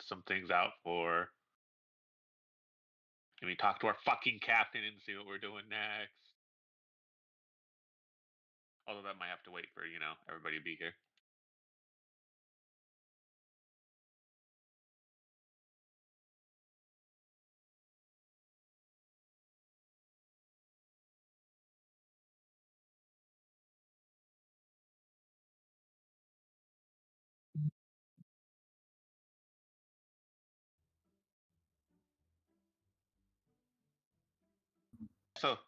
some things out for. Can we talk to our fucking captain and see what we're doing next? Although that might have to wait for, everybody to be here. So,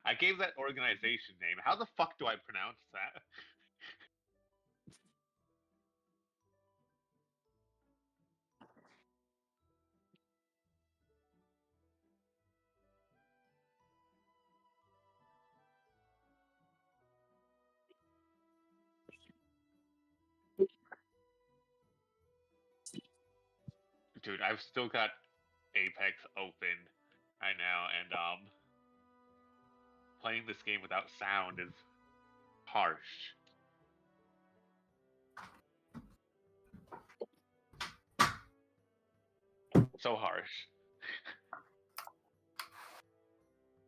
I gave that organization name. How the fuck do I pronounce that? Dude, I've still got Apex open right now, and playing this game without sound is harsh. So harsh.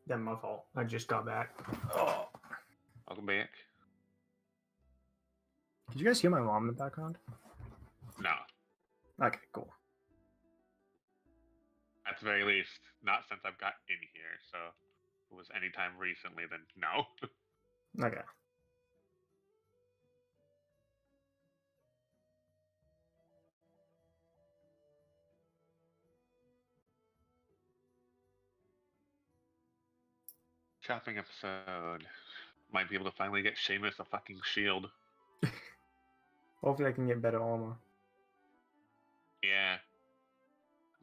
That's my fault. I just got back. Oh. Welcome back. Did you guys hear my mom in the background? No. Okay, cool. At the very least, not since I've got in here, so if it was any time recently, then no. Okay. Shopping episode. Might be able to finally get Seamus a fucking shield. Hopefully I can get better armor. Yeah.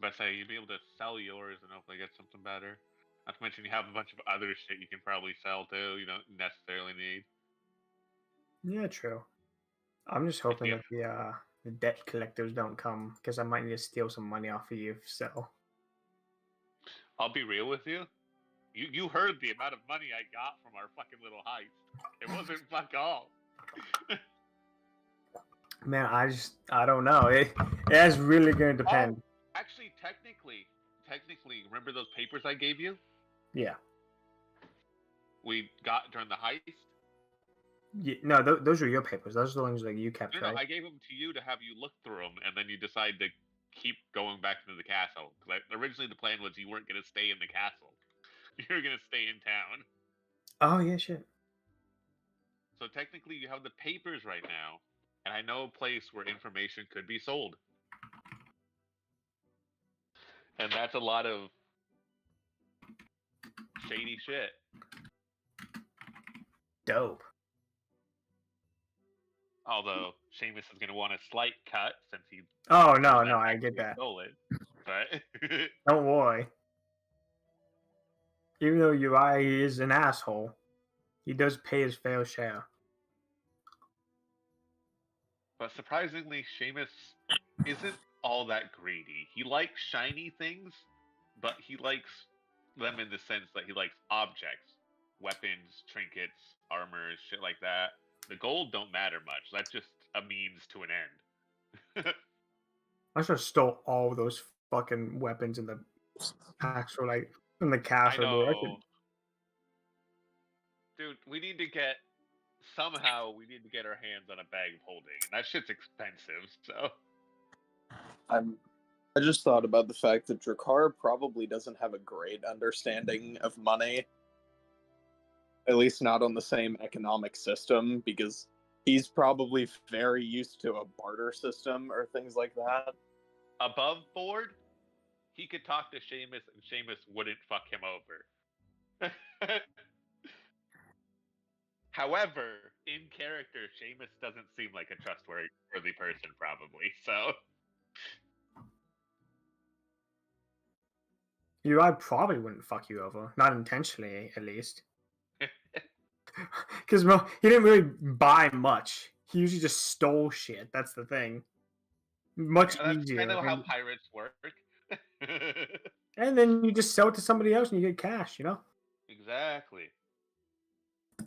But say you'd be able to sell yours and hopefully get something better. Not to mention you have a bunch of other shit you can probably sell too. You don't necessarily need. Yeah, true. I'm just hoping that the debt collectors don't come, because I might need to steal some money off of you. So I'll be real with you. You heard the amount of money I got from our fucking little heist. It wasn't fuck all. Man, I don't know. It's really gonna depend. Oh, actually, technically, remember those papers I gave you? Yeah. We got during the heist? Yeah, no, those are your papers. Those are the ones that you kept, right? No, I gave them to you to have you look through them, and then you decide to keep going back into the castle. Because originally the plan was you weren't going to stay in the castle. You were going to stay in town. Oh, yeah, shit. So technically you have the papers right now, and I know a place where information could be sold. And that's a lot of shady shit. Dope. Although Seamus is going to want a slight cut since he. Oh no, I get that. Stole it, but don't worry. Even though Uriah is an asshole, he does pay his fair share. But surprisingly, Seamus isn't all that greedy. He likes shiny things, but he likes them in the sense that he likes objects, weapons, trinkets, armors, shit like that. The gold don't matter much. That's just a means to an end. I should have stole all those fucking weapons in the actual, in the castle. I know. Dude, we need to get our hands on a bag of holding. And that shit's expensive, so. I just thought about the fact that Drakkar probably doesn't have a great understanding of money. At least not on the same economic system, because he's probably very used to a barter system or things like that. Above board, he could talk to Seamus and Seamus wouldn't fuck him over. However, in character, Seamus doesn't seem like a trustworthy person, probably, so. I probably wouldn't fuck you over. Not intentionally, at least. Because he didn't really buy much. He usually just stole shit. That's the thing. Much easier. I know how pirates work. And then you just sell it to somebody else and you get cash, Exactly.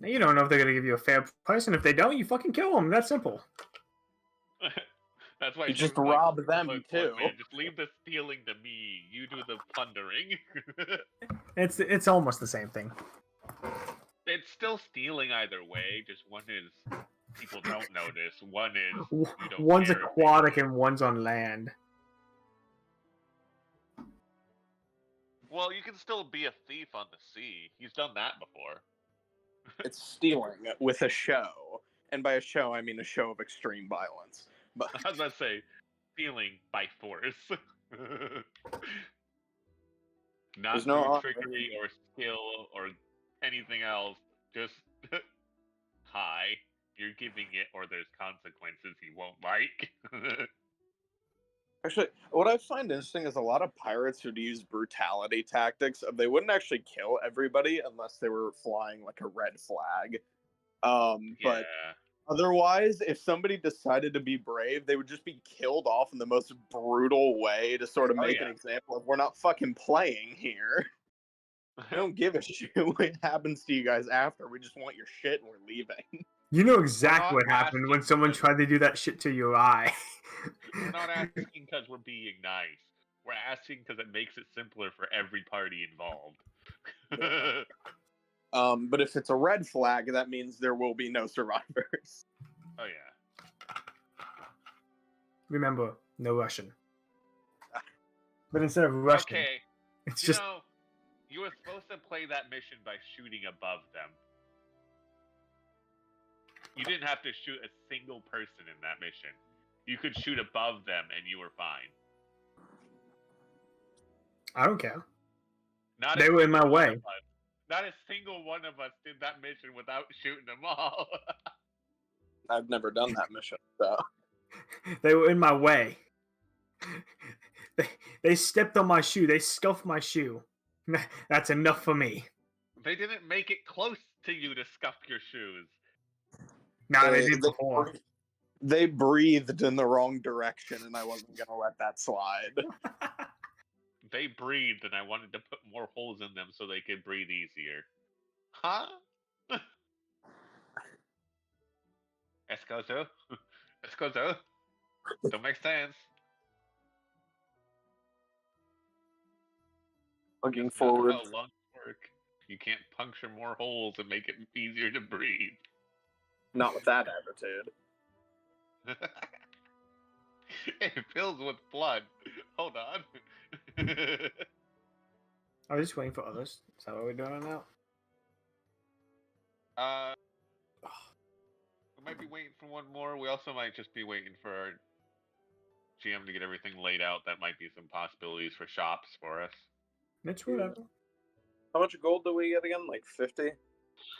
Now, you don't know if they're going to give you a fair price, and if they don't, you fucking kill them. That's simple. That's why You she just was like, rob them "Look, too. man, just leave the stealing to me. You do the plundering." It's almost the same thing. It's still stealing either way. Just one is people don't notice. One is you don't One's care if aquatic they notice. and one's on land. Well, you can still be a thief on the sea. He's done that before. It's stealing with a show, and by a show I mean a show of extreme violence. But I was about to say, stealing by force. Not there's no through honor. trickery or skill or anything else. Just, hi, you're giving it or there's consequences he won't like. Actually, what I find interesting is a lot of pirates who'd use brutality tactics. They wouldn't actually kill everybody unless they were flying like a red flag. But Yeah. otherwise, if somebody decided to be brave, they would just be killed off in the most brutal way to sort of Oh, make an yeah. example of we're not fucking playing here. I don't give a shit what happens to you guys after. We just want your shit and we're leaving. You know exactly not what happened when asking someone because- tried to do that shit to your eye. We're not asking because we're being nice. We're asking because it makes it simpler for every party involved. But if it's a red flag, that means there will be no survivors. Oh, yeah. Remember, no Russian. But instead of Russian, Okay, it's you just know, you were supposed to play that mission by shooting above them. You didn't have to shoot a single person in that mission. You could shoot above them and you were fine. I don't care. Not They a were in my single one way. of us- Not a single one of us did that mission without shooting them all. I've never done that mission, so They were in my way. They stepped on my shoe. They scuffed my shoe. That's enough for me. They didn't make it close to you to scuff your shoes. Now they did before. They breathed in the wrong direction, and I wasn't gonna let that slide. They breathed, and I wanted to put more holes in them so they could breathe easier. Huh? Escozo? Escozo? Don't make sense. Looking That's not forward. how lungs work. You can't puncture more holes and make it easier to breathe. Not with that attitude. It fills with blood. Hold on. I was just waiting for others. Is that what we're doing now? We might be waiting for one more. We also might just be waiting for our GM to get everything laid out. That might be some possibilities for shops for us. It's whatever. How much gold do we get again? Like 50?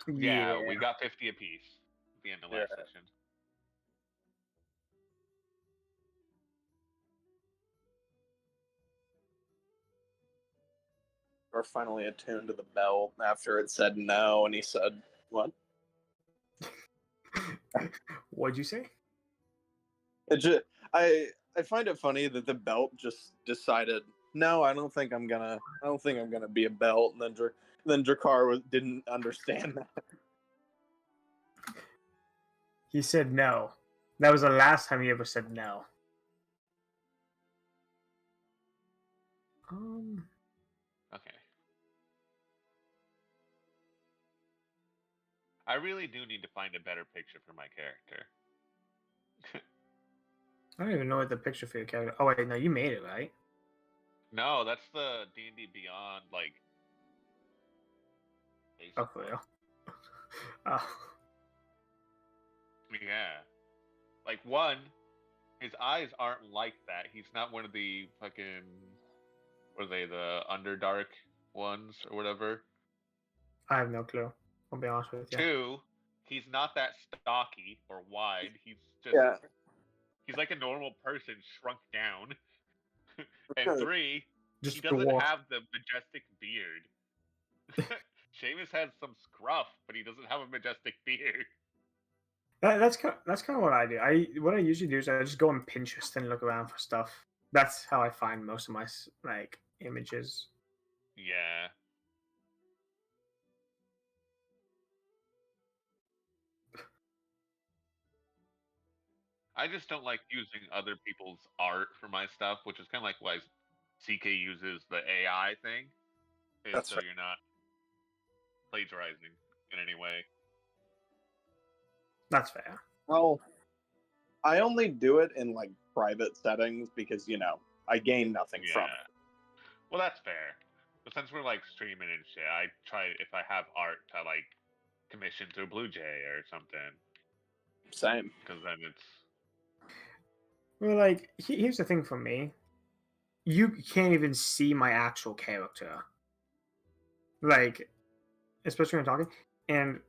Yeah, we got 50 apiece at the end of last session. We're finally attuned to the bell after it said no, and he said, what? What'd you say? I find it funny that the belt just decided, no, I don't think I'm gonna be a belt, and then Drakkar didn't understand that. He said no. That was the last time he ever said no. Okay. I really do need to find a better picture for my character. I don't even know what the picture for your character. Oh wait, no, you made it, right? No, that's the D&D Beyond, like... Oh, for real? Oh. Yeah. Like, one, his eyes aren't like that. He's not one of the fucking... What are they, the Underdark ones, or whatever? I have no clue. I'll be honest with you. Two, he's not that stocky or wide. He's just... Yeah. He's like a normal person shrunk down. And three, Just he doesn't dwarf. have the majestic beard. Seamus has some scruff, but he doesn't have a majestic beard. That's kind of what I do. What I usually do is I just go on Pinterest and look around for stuff. That's how I find most of my like images. Yeah. I just don't like using other people's art for my stuff, which is kind of like why CK uses the AI thing, is That's so right. you're not plagiarizing in any way. That's fair. Well, I only do it in like private settings because I gain nothing from Yeah. it. Well, that's fair. But since we're like streaming and shit, I try if I have art to like commission through Blue Jay or something, Same. because then it's Well, like here's the thing for me. You can't even see my actual character. Like, especially when I'm talking. And,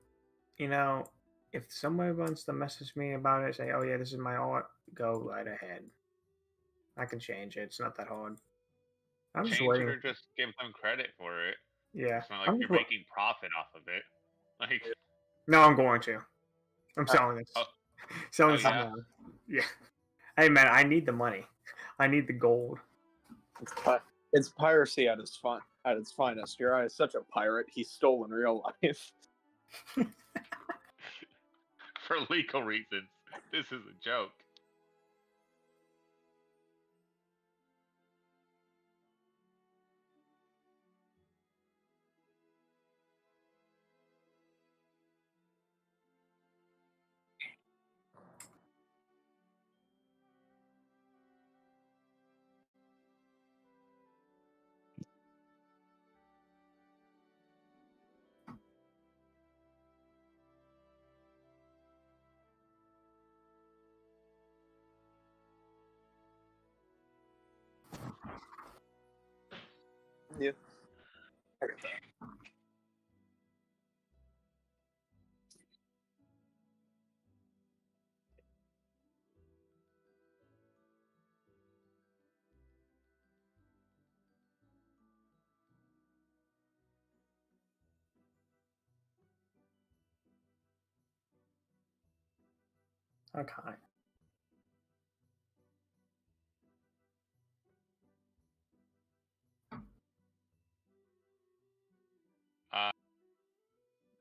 if somebody wants to message me about it, say, oh yeah, this is my art, go right ahead. I can change it. It's not that hard. I'm just change it waiting. or just give them credit for it. Yeah. It's not like you're making profit off of it. Like, No, I'm going to. I'm selling this. oh, Selling oh this yeah. online. Yeah. Hey man, I need the money. I need the gold. It's piracy at its finest. Your eye is such a pirate. He's stole in real life. For legal reasons, this is a joke. Yeah. I get that. Okay.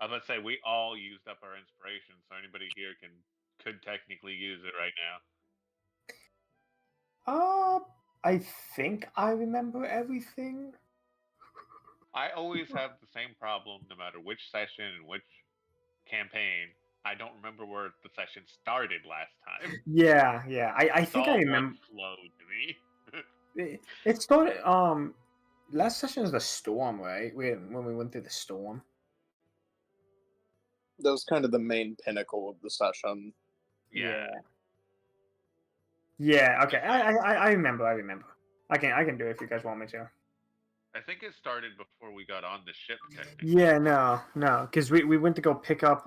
I was about to say we all used up our inspiration, so anybody here could technically use it right now. I think I remember everything. I always have the same problem, no matter which session and which campaign. I don't remember where the session started last time. Yeah. I It's think I all remember. one flow to me. It started. Last session is the storm, right? When we went through the storm. That was kind of the main pinnacle of the session. Yeah. Yeah. Okay. I remember. I can do it if you guys want me to. I think it started before we got on the ship, technically. Yeah. No. Because we went to go pick up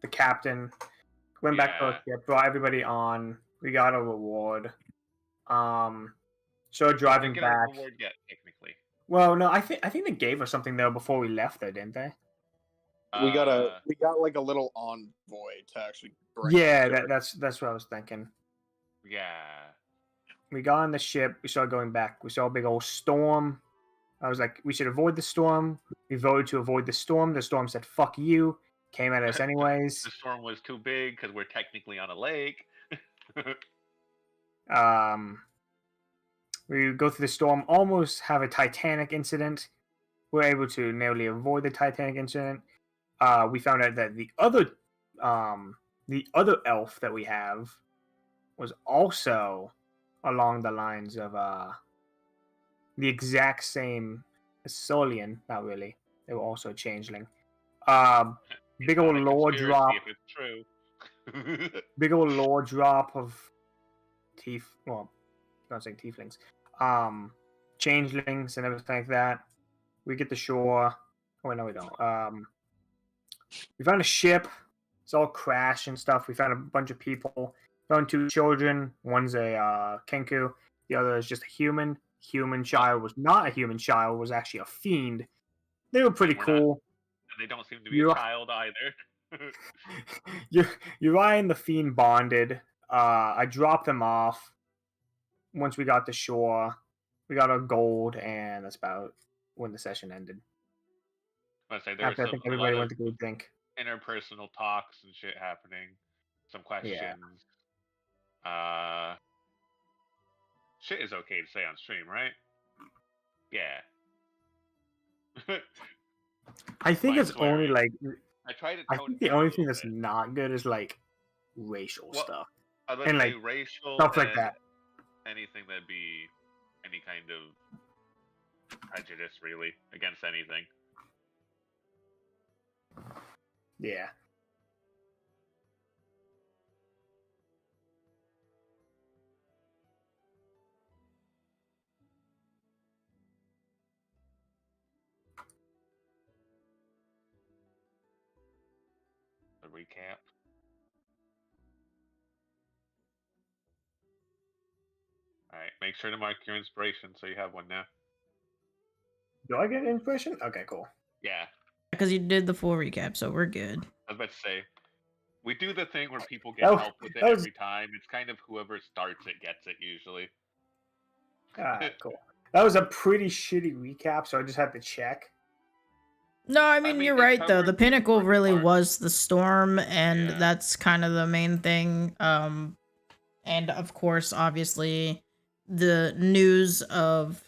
the captain. Went back to our ship. Brought everybody on. We got a reward. So driving Didn't get back. a reward yet, technically. Well, no, I think they gave us something though before we left there, didn't they? We got like a little envoy to actually bring. Yeah, that's what I was thinking. Yeah. We got on the ship. We started going back. We saw a big old storm. I was like, we should avoid the storm. We voted to avoid the storm. The storm said, "Fuck you." Came at us anyways. The storm was too big because we're technically on a lake. We go through the storm, almost have a Titanic incident. We're able to narrowly avoid the Titanic incident. We found out that the other elf that we have was also along the lines of the exact same Solian. Not really. They were also changeling. Big old lore drop. If it's true. Big old lore drop of teeth. Well, I'm not saying tieflings. Changelings and everything like that. We get to shore. Oh no, we don't. We found a ship. It's all crashed and stuff. We found a bunch of people. Found 2 children. One's a Kenku. The other is just a human. Human child was not a human child. Was actually a fiend. They were pretty cool. And they don't seem to be a child either. Uriah and the fiend bonded. I dropped them off. Once we got to shore, we got our gold, and that's about when the session ended. I say After I think everybody went to go drink. Interpersonal talks and shit happening. some questions. Shit is okay to say on stream, right? Yeah. I think My it's only swearing. like I try to I tone think it the down a only little thing that's bit. not good is like racial Well, stuff I was and gonna say like racial stuff like and that. anything that'd be any kind of prejudice, really, against anything. Yeah. A recap. All right, make sure to mark your inspiration so you have one now. Do I get an impression? Okay, cool. Yeah, Because you did the full recap, so we're good. I was about to say, we do the thing where people get Oh, help with it that was- every time. It's kind of whoever starts it gets it usually. Cool. That was a pretty shitty recap, so I just had to check. No, I mean, you're they right though. covered The pinnacle important really parts. was the storm, and Yeah. that's kind of the main thing. And of course, obviously, the news of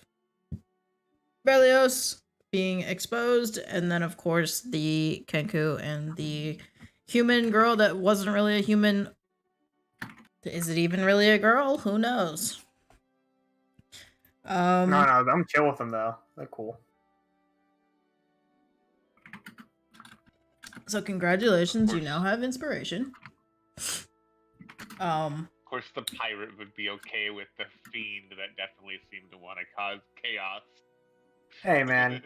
Berlioz being exposed, and then of course the Kenku and the human girl that wasn't really a human. Is it even really a girl? Who knows? No, I'm chill with them though. They're cool. So congratulations, you course. now have inspiration. Of course, the pirate would be okay with the fiend that definitely seemed to want to cause chaos. Hey man,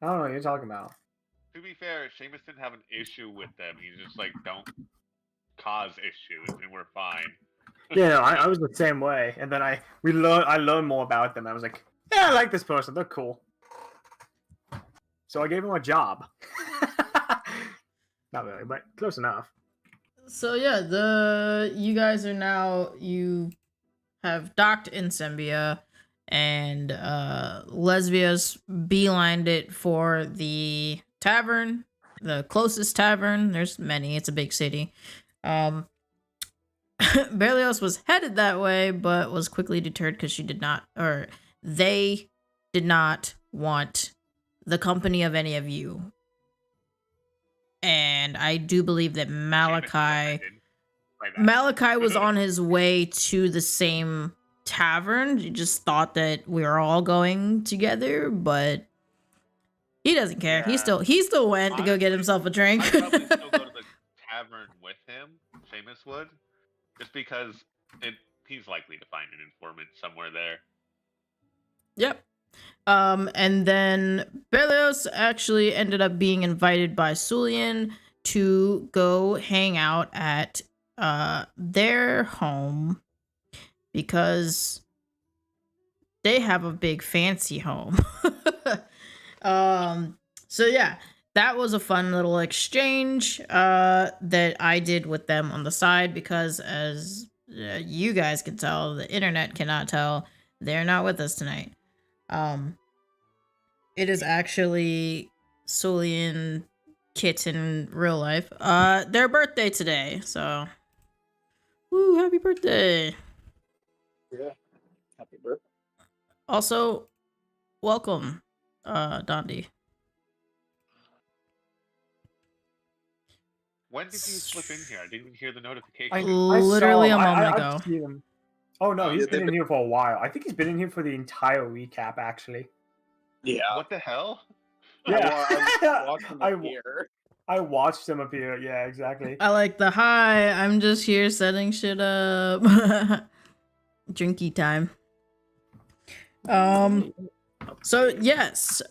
I don't know what you're talking about. To be fair, Seamus didn't have an issue with them. He's just like, don't cause issues, and we're fine. Yeah, no, I was the same way, and then I learned more about them. I was like, yeah, I like this person. They're cool. So I gave him a job. Not really, but close enough. So yeah, you guys are now, you have docked in Sembia, and Lesbia's beelined it for the tavern, the closest tavern. There's many, it's a big city. Berlioz was headed that way, but was quickly deterred because they did not want the company of any of you. And I do believe that Malachi was on his way to the same tavern. He just thought that we were all going together, but he doesn't care. Yeah. He still went to go get himself a drink. I'd probably still go to the tavern with him. Seamus would, just because he's likely to find an informant somewhere there. Yep. And then Berlioz actually ended up being invited by Sulian to go hang out at their home because they have a big fancy home. So yeah, that was a fun little exchange that I did with them on the side because, as you guys can tell, the internet cannot tell, they're not with us tonight. It is actually Sulian Kit in real life. Their birthday today, so woo, happy birthday. Yeah. Happy birthday. Also, welcome, Dondi. When did you slip in here? I didn't even hear the notification. I Literally saw a him. moment I've ago. seen him. Oh no, he's Yeah, been in here for a while. I think he's been in here for the entire recap, actually. Yeah. What the hell? Yeah. I watched him I- appear. I watched him appear. Yeah, exactly. I like the hi. I'm just here setting shit up. Drinky time. So yes,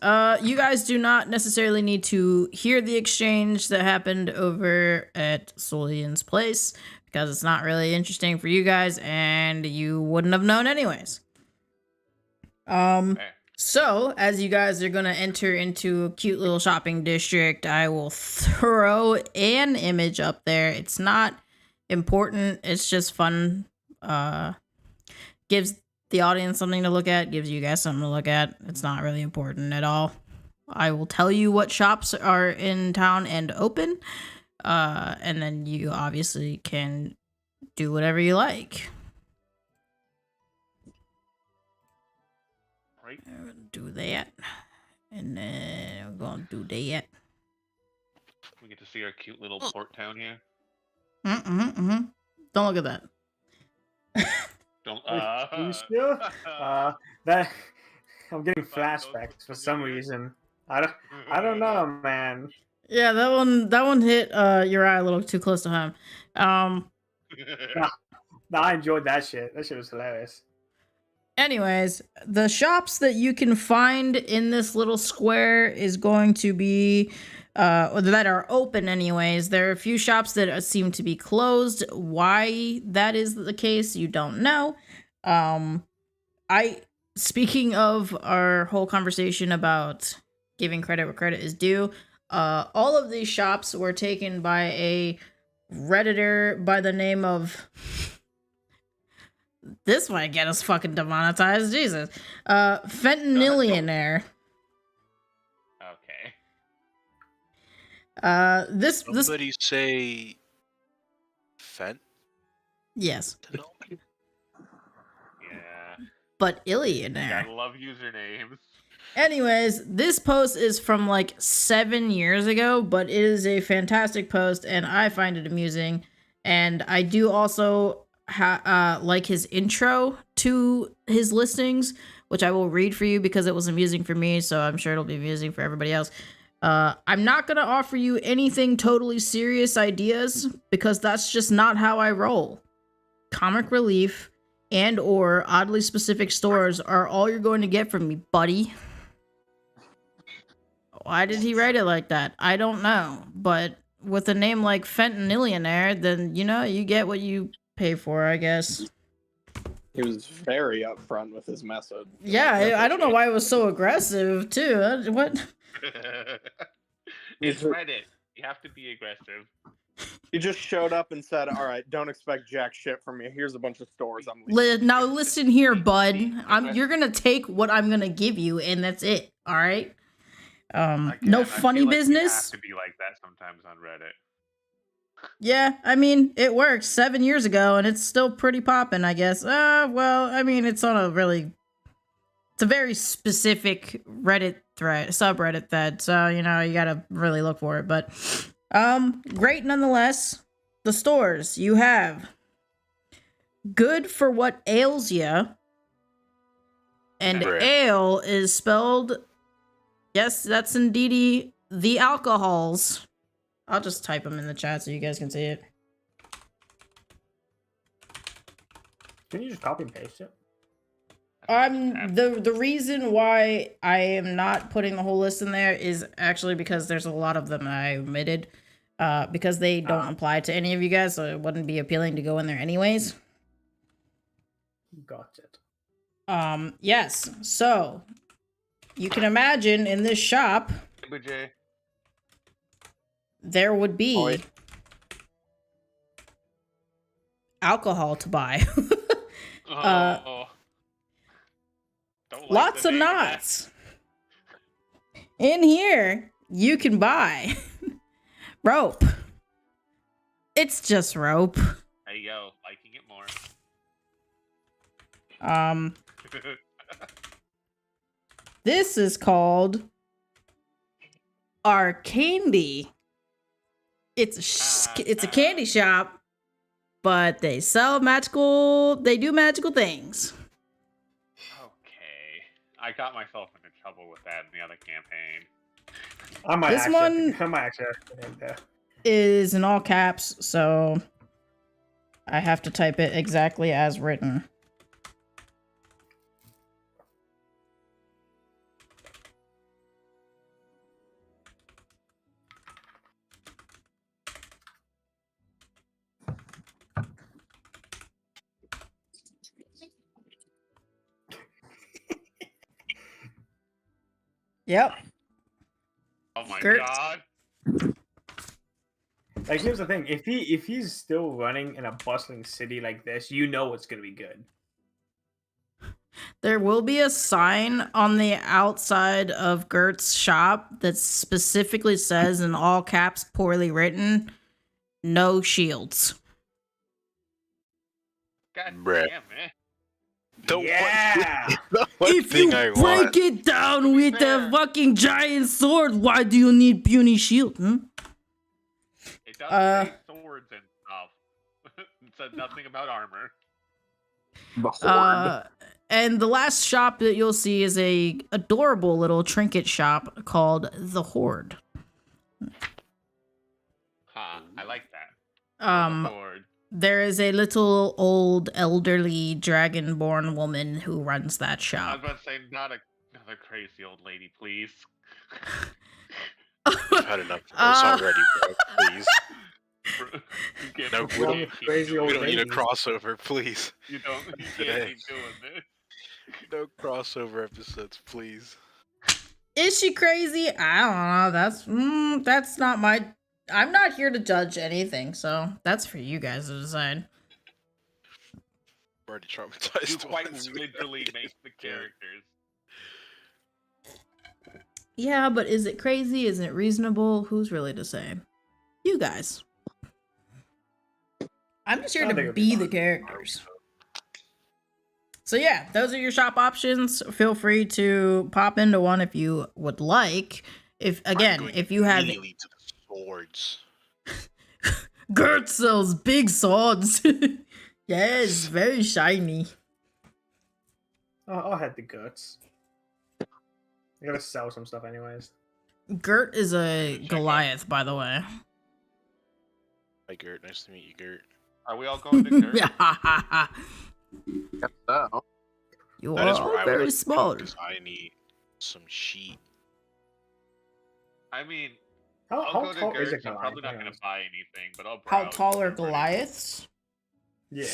you guys do not necessarily need to hear the exchange that happened over at Sulian's place because it's not really interesting for you guys and you wouldn't have known anyways. So as you guys are gonna enter into a cute little shopping district, I will throw an image up there. It's not important, it's just fun. Gives the audience something to look at, gives you guys something to look at. It's not really important at all. I will tell you what shops are in town and open. And then you obviously can do whatever you like. Right. Do that. And then we're gonna do that. We get to see our cute little port town here. Don't look at that. Don't. You sure? That I'm getting But those flashbacks look for some familiar. reason. I don't know, man. Yeah, that one hit your eye a little too close to home. No, I enjoyed that shit. That shit was hilarious. Anyways, the shops that you can find in this little square is going to be or that are open anyways. There are a few shops that seem to be closed. Why that is the case, you don't know. Speaking of our whole conversation about giving credit where credit is due, all of these shops were taken by a Redditor by the name of this might get us fucking demonetized, Jesus. Fentanillionaire. Okay. This Somebody say Fent? yes, Yeah. but illionaire. Gotta love usernames. Anyways, this post is from like 7 years ago, but it is a fantastic post, and I find it amusing. And I do also like his intro to his listings, which I will read for you because it was amusing for me, so I'm sure it'll be amusing for everybody else. I'm not gonna offer you anything totally serious ideas because that's just not how I roll. Comic relief and or oddly specific stores are all you're going to get from me, buddy. Why did he write it like that? I don't know. But with a name like Fentanillionaire, then, you get what you pay for, I guess. He was very upfront with his message. Yeah, I don't know why it was so aggressive, too. What? It's Reddit. You have to be aggressive. He just showed up and said, "All right, don't expect jack shit from me. Here's a bunch of stores I'm leaving." Now listen here, bud. You're gonna take what I'm gonna give you, and that's it. All right. Again, No I funny feel like business. We have to be like that sometimes on Reddit. Yeah, I mean, it worked 7 years ago, and it's still pretty poppin', I guess. Well, I mean, it's on it's a very specific Reddit thread, subreddit thread, so, you gotta really look for it, but, great nonetheless. The stores, you have Good for What Ails Ya, and Right. ale is spelled, yes, that's indeedy the alcohols. I'll just type them in the chat so you guys can see it. Can you just copy and paste it? The reason why I am not putting the whole list in there is actually because there's a lot of them I omitted, because they don't apply to any of you guys, so it wouldn't be appealing to go in there anyways. Got it. Yes. So you can imagine in this shop there would be alcohol to buy. Lots of knots. In here, you can buy rope. It's just rope. There you go, liking it more. This is called Arcandy. It's a candy shop, but they sell they do magical things. Okay. I got myself into trouble with that in the other campaign. This one I might actually there. Is in all caps, so I have to type it exactly as written. Yep. Oh my Gert. god. Like, here's the thing: if he's still running in a bustling city like this, you know it's gonna be good. There will be a sign on the outside of Gert's shop that specifically says in all caps, poorly written, no shields. God Bruh. damn, man. The Yeah. the one If thing you I break want. it down To be with fair. a fucking giant sword, why do you need puny shield? It does Uh, say swords and stuff. It said nothing about armor. The horde. And the last shop that you'll see is a adorable little trinket shop called the Horde. Huh, I like that. Um, Horde. there is a little old elderly dragonborn woman who runs that I was shop. about to say, not another crazy old lady, please. I've had enough of this already, bro. Please. You can't, No, What's we wrong don't, with crazy we old don't need a ladies? crossover, please. you can't Today. keep doing this. No crossover episodes, please. Is she crazy? I don't know. That's not my. I'm not here to judge anything, so that's for you guys to decide. I'm already traumatized. You quite once. literally make the characters. Yeah, but is it crazy? Is it reasonable? Who's really to say? You guys. I'm just here I think to it'll be be the fun. characters. So yeah, those are your shop options. Feel free to pop into one if you would like. If I'm again, going if you have immediately to the swords. Gert sells big swords. Yes, very shiny. I'll head the guts. I gotta sell some stuff anyways. Gert is a Check out. Goliath, by the way. Hi, Gert. Nice to meet you, Gert. Are we all going to Gert? Guess so. You That are is where all I would very like to be, smart. 'cause I need some sheep. I mean, How I'll go to tall is Gert. a I'm probably Goliath? not going to buy anything, but I'll How browse tall are for pretty- Goliaths? Yeah.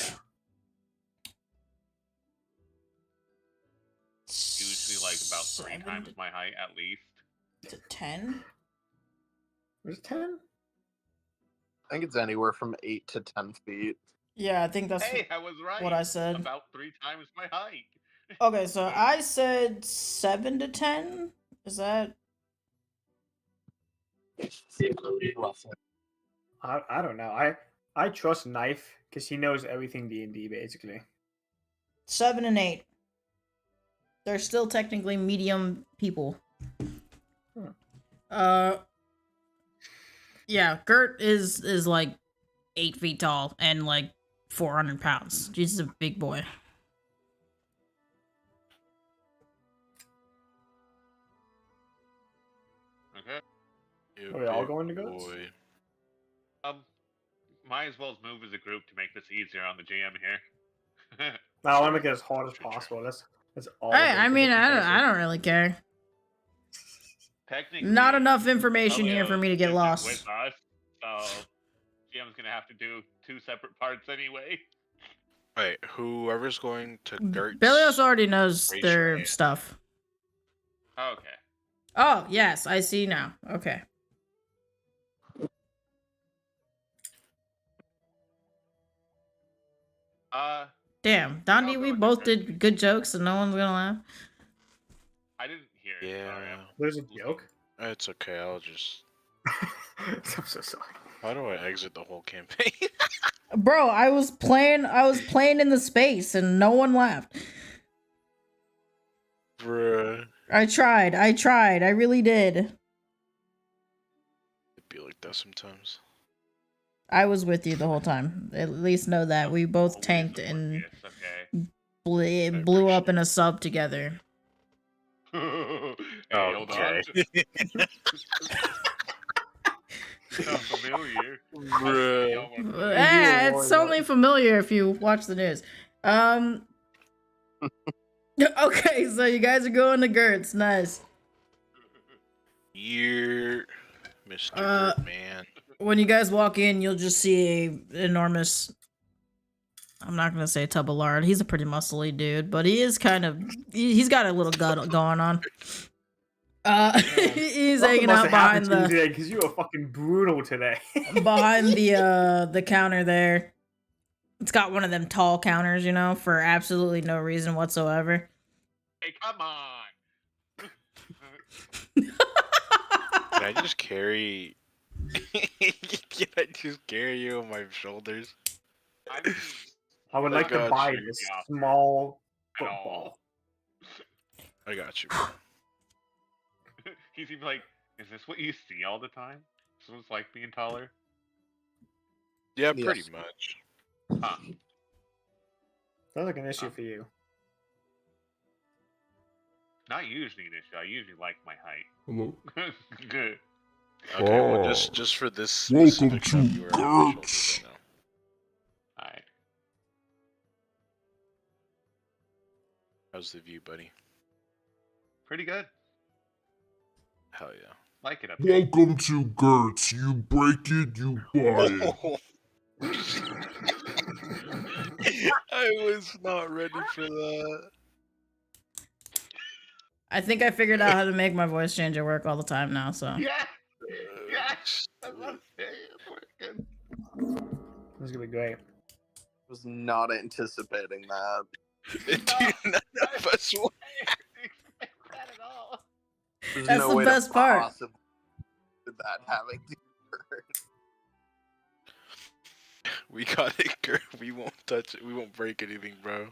Usually like about 3 7 times my height at least. to 10. Was it 10? I think it's anywhere from 8 to 10 feet. Yeah, I think that's Hey, I was right. what I said. About 3 times my height. Okay, so I said 7 to 10. Is that? I don't know. I trust Knife because he knows everything D&D basically. 7 and 8. They're still technically medium people. Yeah, Gert is like 8 feet tall and like 400 pounds. He's a big boy. Okay. You Are we all big going to Goats? boy. Might as well move as a group to make this easier on the GM here. I want to make it as hard as possible. That's all. Hey, I mean, I don't really care. Technically, Not enough information here for me to get Elio's lost. with us, so GM's gonna have to do 2 separate parts anyway. Wait, whoever's going to Gert's... Belios already knows Raise their your hand. stuff. Okay. Oh, yes, I see now. Okay. Damn, Dondi, we both did good jokes and no one's gonna laugh. I didn't hear it. Yeah. Sorry, There's a joke. It's okay, I'll just... I'm so sorry. How do I exit the whole campaign? Bro, I was playing in the space and no one laughed. Bruh. I tried, I really did. It'd be like that sometimes. I was with you the whole time. At least know that. We both Always tanked the and workiest, blew up in a sub together. okay. Hey, hold on. Sounds familiar. Bruh. It's only familiar if you watch the news. Okay, so you guys are going to Gertz. Nice. You're Mr. Gert, man. When you guys walk in, you'll just see a enormous... I'm not gonna say tub of lard. He's a pretty muscly dude, but he is kind of... He's got a little gut going on. He's hanging out behind the... Because you were fucking brutal today. behind the counter there. It's got one of them tall counters, you know, for absolutely no reason whatsoever. Hey, come on. Can I just carry Can I just carry you on my shoulders? I mean, I would I like to got buy you. this Yeah. small At all. football. I got you, bro. He seems like, is this what you see all the time? Someone's like being taller? Yeah, Yes. pretty much. Huh. Sounds like an issue for you. Not usually an issue. I usually like my height. Hello. Good. Okay, well, Oh. just for this Welcome specific to time, you are on my shoulders Gertz. right now. Alright. How's the view, buddy? Pretty good. Hell yeah. Like it up here. Welcome to Gertz. You break it, you buy it. I was not ready for that. I think I figured out how to make my voice changer work all the time now. So Yeah! Yes! I love it. It's working. This is gonna be great. Was not anticipating that. Dude, none of us will. I didn't expect that at all. There's That's no the way best to part. possibly do that having to occur. We got it, Kurt. We won't touch it. We won't break anything, bro.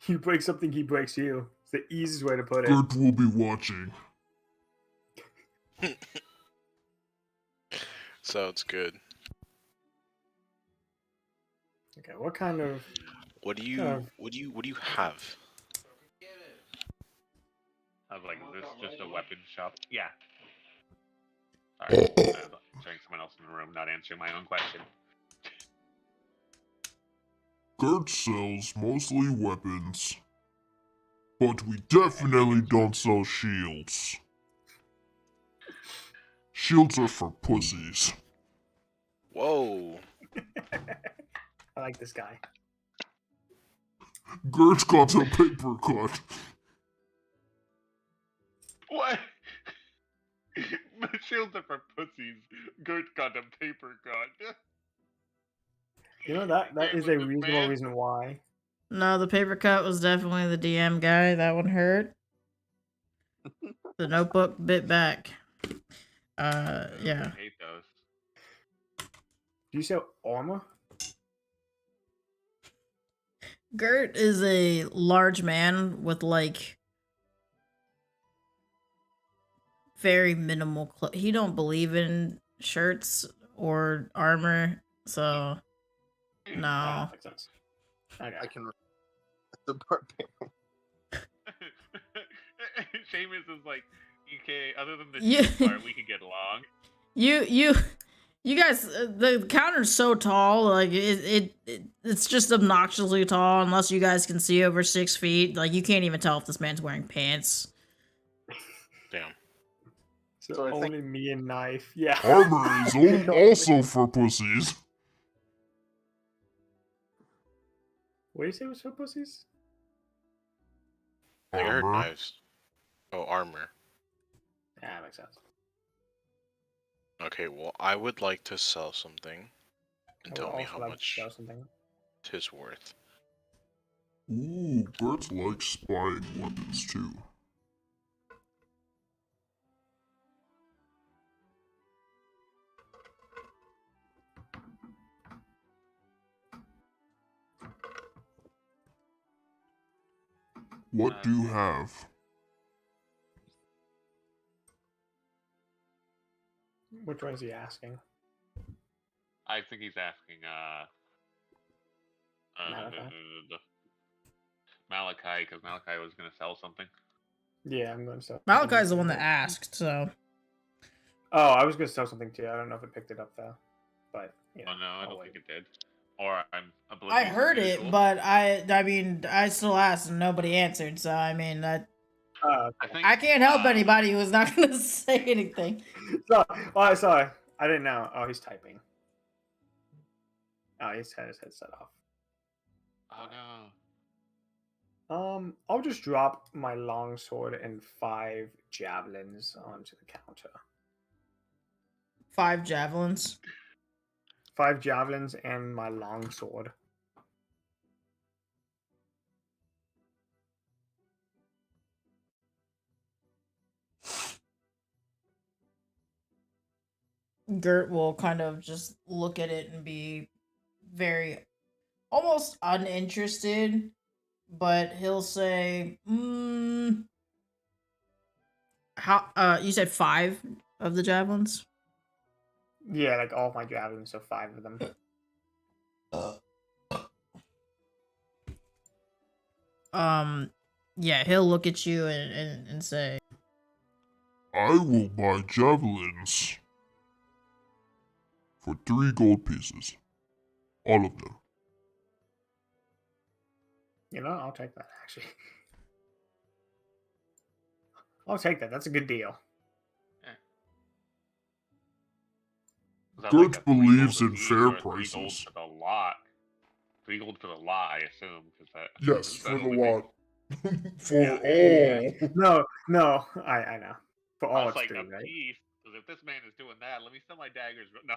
You break something, he breaks you. It's the easiest way to put it. Gert will be watching. Sounds good. Okay, what kind of... What do you have? I was like, is this just a weapon shop? Yeah. Sorry. I was showing someone else in the room, not answering my own question. Gert sells mostly weapons. But we definitely don't sell shields. Shields are for pussies. Whoa. I like this guy. Gert's got a paper cut. What? Shields are for pussies. Gert got a paper cut. You know, that Man is with a the reasonable fan. reason why. no, the paper cut was definitely the DM guy. That one hurt. The notebook bit back. Yeah. I hate those. Do you sell armor? Gert is a large man with like very minimal he don't believe in shirts or armor, so Yeah, no. makes sense. Okay. I can the barbarian. Seamus is like, okay, other than the Yeah. shield part, we could get along. You guys, the counter's so tall, like it's just obnoxiously tall. Unless you guys can see over 6 feet, like you can't even tell if this man's wearing pants. Damn. So I think- only me and knife. Yeah. Armor is also for pussies. What do you say was for pussies? I heard Armor. knives. Oh, armor. Yeah, that makes sense. Okay, well, I would like to sell something. And I tell would me also how like to much sell something. tis worth. Ooh, Gert likes spying weapons too. What do you have? Which one is he asking? I think he's asking, Malachi? Malachi, because Malachi was going to sell something. Yeah, I'm going to sell. Malachi's the one that asked, so Oh, I was going to sell something too. I don't know if it picked it up though. But, yeah. Oh no, I I'll don't wait. think it did. Or I'm oblivious. I as heard usual. it, but I mean, I still asked and nobody answered. So I mean, that I think I can't help anybody who's not gonna say anything. Sorry. I didn't know. Oh, he's typing. Oh, he's had his headset off. Oh no. I'll just drop my longsword and 5 javelins onto the counter. 5 javelins. 5 javelins and my longsword. Gert will kind of just look at it and be very almost uninterested, but he'll say, how you said 5 of the javelins? Yeah, like all of my javelins, so 5 of them. Yeah, he'll look at you and say, I will buy javelins for 3 gold pieces. All of them. You know, I'll take that actually. I'll take that. That's a good deal. Is that Gert like a 3 believes gold in apiece fair or 3 gold prices. for the lot? 3 gold for the lot, I assume. Cause that, Yes, that for the only makes- lot. For Yeah, all. No, I know. For I all was it's like, 3, a right? piece. Because if this man is doing that, let me sell my daggers. No.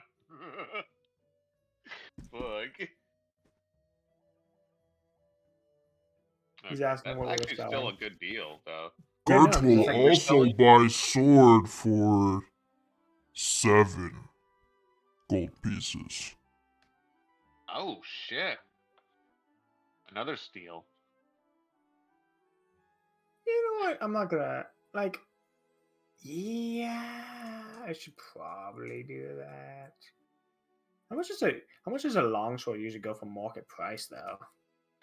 Fuck. He's Okay, asking that's what we were actually still selling. a good deal, though. Yeah, Gert no, will it's like you're also selling- buy sword for 7 gold pieces. Oh shit! Another steal. You know what? I'm not gonna like. Yeah, I should probably do that. How much does a longsword usually go for market price though?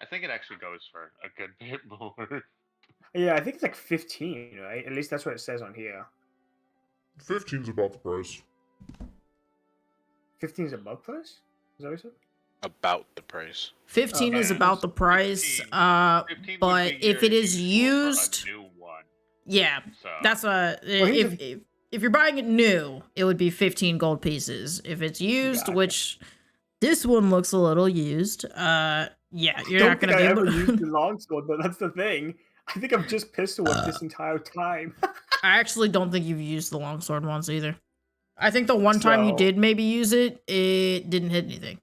I think it actually goes for a good bit more. Yeah, I think it's like 15, right? At least that's what it says on here. 15's about the price. 15 is above price? Is that what you said? About the price. 15 Oh, is okay. about the price. 15 would But be if your it is usual for used, a new one. yeah, So that's what. here's If you're buying it new, it would be 15 gold pieces. If it's used, Gotcha. which this one looks a little used, yeah, you're Don't not think gonna I be ever able used the to. longsword, but that's the thing. I think I've just pistol whipped this entire time. I actually don't think you've used the longsword once either. I think the one time you So- did maybe use it, it didn't hit anything.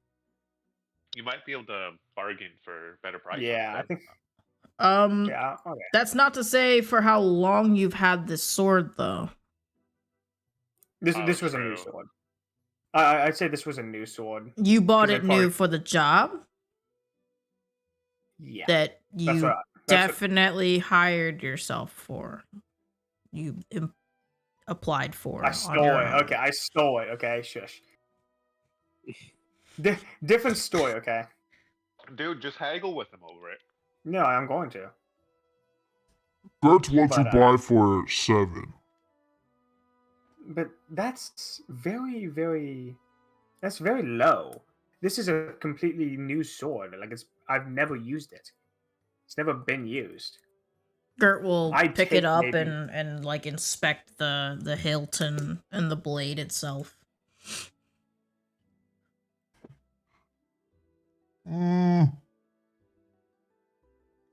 you might be able to bargain for better prices. Yeah, I then. think. Um, Yeah, okay. that's not to say for how long you've had this sword though. This Oh, was a new true. sword. I'd say this was a new sword. You bought 'Cause I it new probably- for the job Yeah, that that's you what. That's what, definitely hired yourself for. You applied for. I on stole your it. own. Okay, I stole it. Okay, shush. Different story. Okay. Dude, just haggle with him over it. No, I'm going to. Gert wants to But, buy for 7. But that's very. That's very low. This is a completely new sword. Like I've never used it. It's never been used. Gert will I'd pick take it up maybe- and like inspect the hilt and the blade itself. Mm.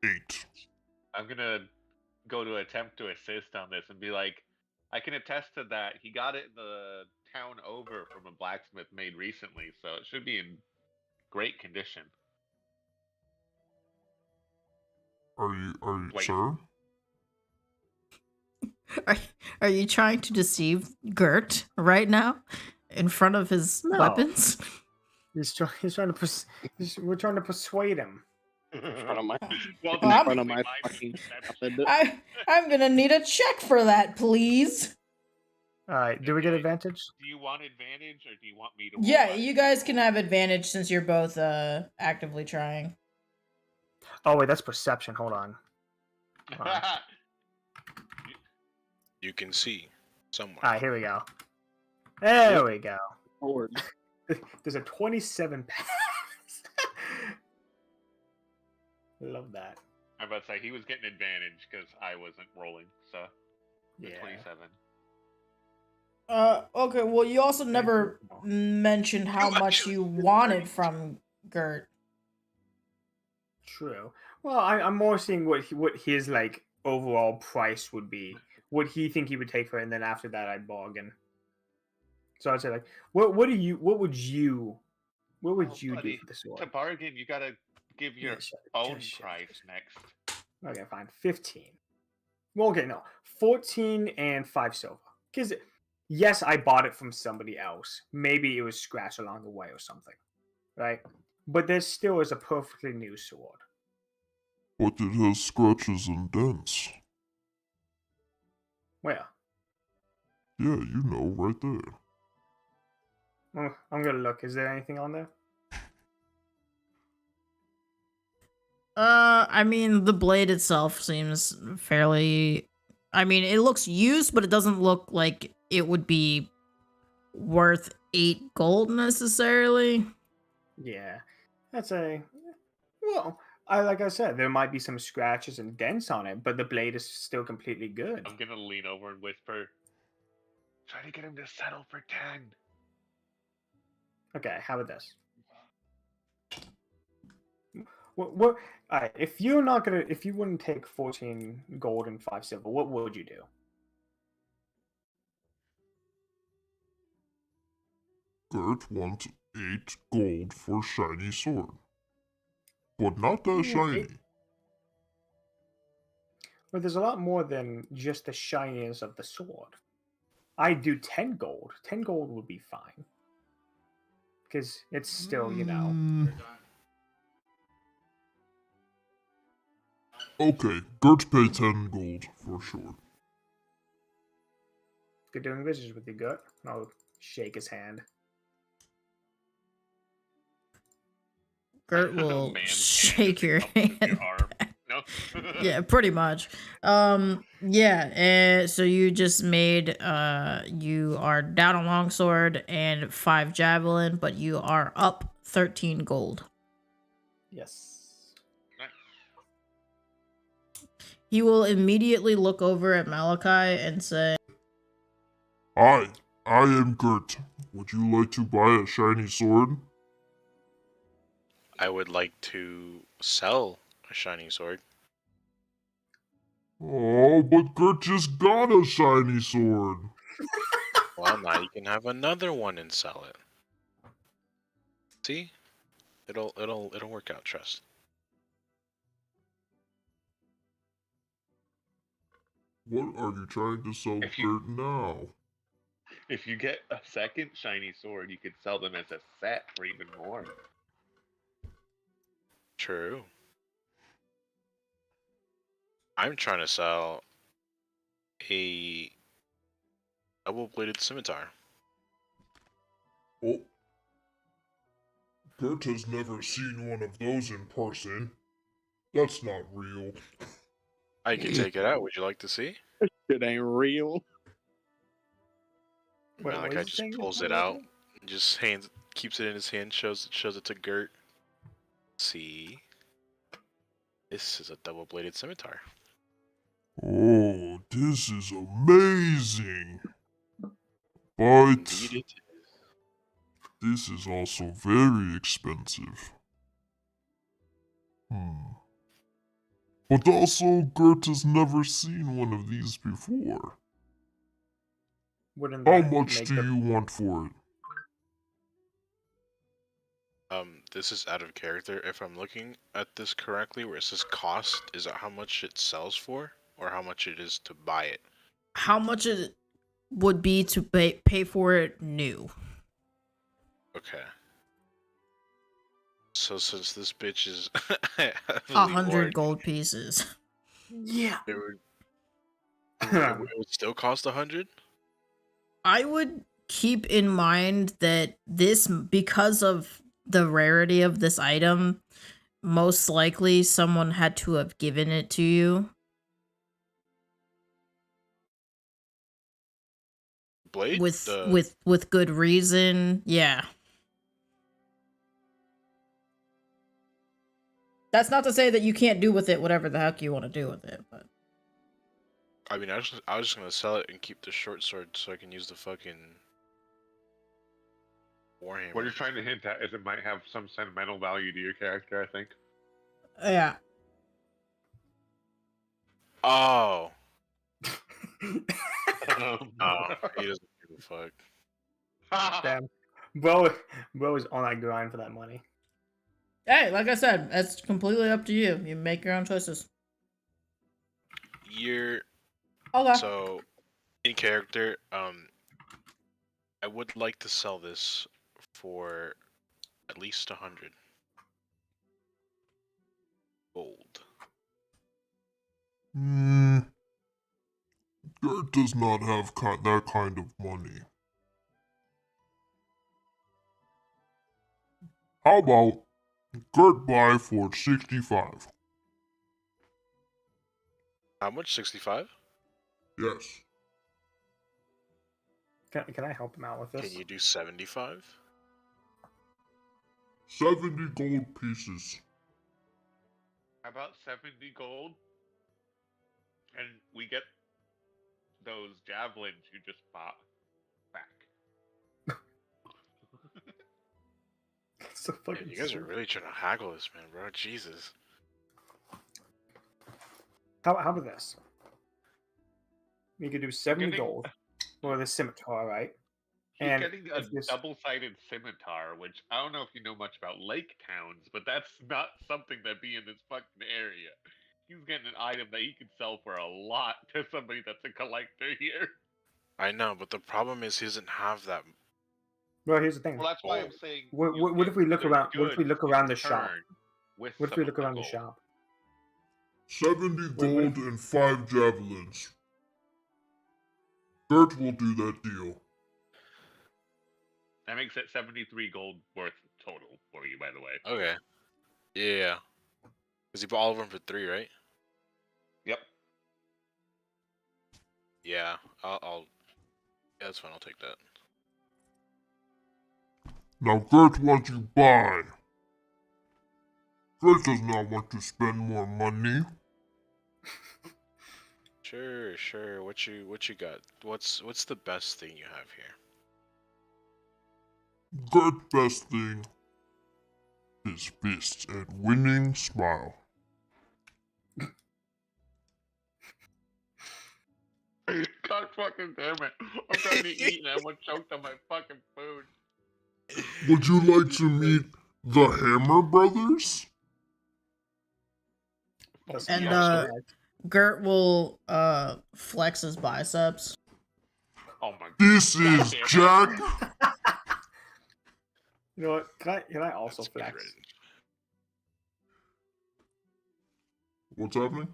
8. I'm gonna go to attempt to assist on this and be like, I can attest to that. He got it in the town over from a blacksmith made recently, so it should be in great condition. Are you, Wait. sir? Are you trying to deceive Gert right now in front of his No. weapons? He's trying to. We're trying to persuade him. In front of my, Well, in I'm- front of my technically, fucking perception- method. I'm gonna need a check for that, please. All right. Do we get Okay. advantage? Do you want advantage or do you want me to? roll Yeah, that? you guys can have advantage since you're both actively trying. Oh wait, that's perception. Hold on. You can see somewhere. All right, here we go. There we go. Forward. There's a 27 pass. Love that. I'm about to say he was getting advantage because I wasn't rolling, so the Yeah. 27. Okay, well, you also never mentioned how much you wanted from Gert. True. Well, I'm more seeing what his like overall price would be, what he think he would take for it, and then after that I'd bargain. So I'd say like, what would you Oh, do buddy, for the To sword? bargain, you gotta give your Yeah, sure, own sure. price next. Okay, fine. 15. Well, okay, no, 14 and 5 silver. Because yes, I bought it from somebody else. Maybe it was scratched along the way or something, right? But there still is a perfectly new sword. But it has scratches and dents. Where? Yeah, you know, right there. I'm gonna look. Is there anything on there? I mean, the blade itself seems fairly. I mean, it looks used, but it doesn't look like it would be worth 8 gold necessarily. Yeah, that's a well. Like I said, there might be some scratches and dents on it, but the blade is still completely good. I'm gonna lean over and whisper, try to get him to settle for 10. Okay, how about this? What? All right, if you're not gonna, if you wouldn't take 14 gold and 5 silver, what would you do? Gert wants 8 gold for shiny sword. But not that Yeah, shiny. Well, there's a lot more than just the shininess of the sword. I'd do 10 gold. 10 gold would be fine. Because it's still, you know. Okay, Gert pay 10 gold for sure. Good doing business with you, Gut. I'll shake his hand. Gert will Man's shake your up your hand. arm. No. Yeah, pretty much. Yeah, so you just made you are down a longsword and 5 javelin, but you are up 13 gold. Yes. Nice. He will immediately look over at Malachi and say, Hi, I am Gert. Would you like to buy a shiny sword? I would like to sell a shiny sword. Oh, but Gert just got a shiny sword. Well, now you can have another one and sell it. See? It'll work out, trust. What are you trying to sell If you- Gert now? If you get a second shiny sword, you could sell them as a set for even more. True. I'm trying to sell a double-bladed scimitar. Oh. Gert has never seen one of those in person. That's not real. I can take it out. Would you like to see? It ain't real. What Malachi was he just saying? pulls it out, just keeps it in his hand, shows it to Gert. See, this is a double-bladed scimitar. Oh, this is amazing. But Indeed, it is. this is also very expensive. But also, Gert has never seen one of these before. Wouldn't How that much make do the- you want for it? This is out of character. If I'm looking at this correctly, where it says cost, is that how much it sells for, or how much it is to buy it? how much it would be to pay for it new. Okay. So since this bitch is 100 gold pieces. Yeah. it would still cost 100. I would keep in mind that this, because of the rarity of this item, most likely someone had to have given it to you. Blade With good reason. Yeah. That's not to say that you can't do with it whatever the heck you want to do with it, but I mean, I was just gonna sell it and keep the short sword so I can use the fucking warhammer. What you're trying to hint at is it might have some sentimental value to your character, I think. yeah. Oh, Um, oh, he doesn't give a fuck. Damn. Bro is on that grind for that money. Hey, like I said, it's completely up to you. You make your own choices. You're Okay. so in character. I would like to sell this for at least 100 gold. Gert does not have that kind of money. How about Gert buy for 65? How much? 65? Yes. Can I help him out with this? Can you do 75? 70 gold pieces. How about 70 gold? And we get those javelins you just bought back. So Man, fucking you guys are stupid. really trying to haggle this, man, bro. Jesus. How about this? We could do 70 Getting- gold for the scimitar, right? He's And getting a if this- double-sided scimitar, which I don't know if you know much about lake towns, but that's not something that'd be in this fucking area. He's getting an item that he could sell for a lot to somebody that's a collector here. I know, but the problem is he doesn't have that. Well, here's the thing. Well, that's why I'm saying. What you if we get look the around? What if we goods look around in the shop? turn with What if some we of look the around the gold. shop? 70 Wait, gold and 5 javelins. Gert will do that deal. That makes it 73 gold worth total for you, by the way. Okay. Yeah. Because he bought all of them for 3, right? Yep. Yeah. I'll. Yeah, that's fine. I'll take that. Now Gert wants you buy. Gert does not want to spend more money. Sure. What you got? What's the best thing you have here? Gert's best thing is fists and winning smile. God fucking damn it. I'm trying to eat and I'm choked on my fucking food. Would you like to meet the Hammer Brothers? And Yeah. Gert will flex his biceps. Oh my god. This is Jack. You know what? Can I also That's good flex? riddance. What's happening?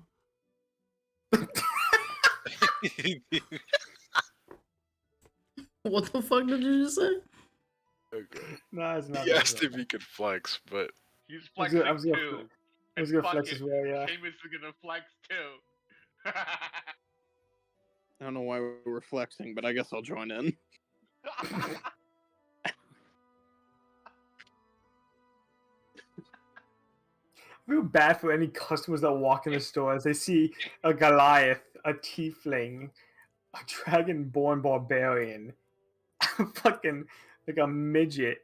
What the fuck did you just say? Okay. No, it's not. He asked if he could flex, but He's I was flexing gonna- too. I was And gonna flex fuck as it, well, yeah. Seamus is gonna flex too. I don't know why we're flexing, but I guess I'll join in. I feel bad for any customers that walk in the store as they see a Goliath, a Tiefling, a Dragonborn Barbarian, a fucking like a midget,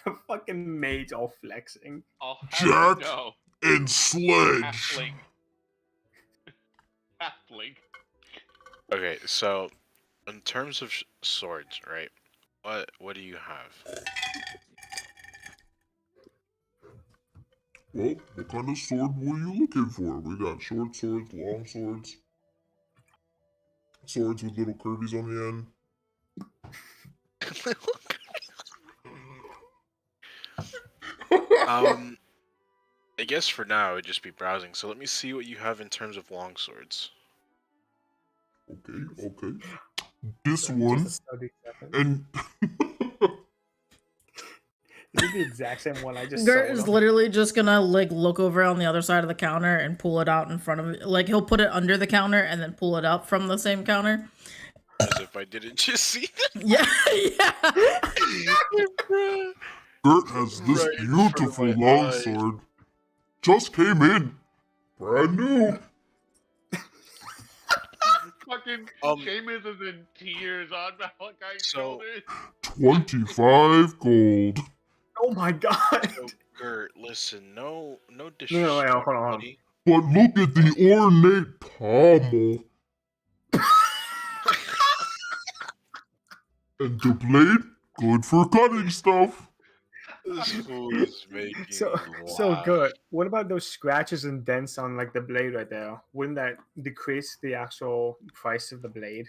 and a fucking mage all flexing. I'll have Jack. you know, And Sledge. halfling. Halfling. okay. So, in terms of swords, right? What do you have? Well, what kind of sword were you looking for? We got short swords, long swords, swords with little curvies on the end. I guess for now it'd just be browsing. So let me see what you have in terms of long swords. Okay. This Just one, a study session. and Is it the exact same one I just Gert sold is him? literally just gonna like look over on the other side of the counter and pull it out in front of it. Like he'll put it under the counter and then pull it up from the same counter. As if I didn't just see that. Yeah. Gert has this Right in front of beautiful my long eyes. sword. Just came in, brand new. Fucking Seamus is in tears on Malachi's So- shoulders. 25 gold. Oh my god! So, Gert, listen, no No, disrespect, wait, hold on. buddy. But look at the ornate pommel. And the blade, good for cutting stuff. This fool is making So me so laugh. good. What about those scratches and dents on like the blade right there? Wouldn't that decrease the actual price of the blade?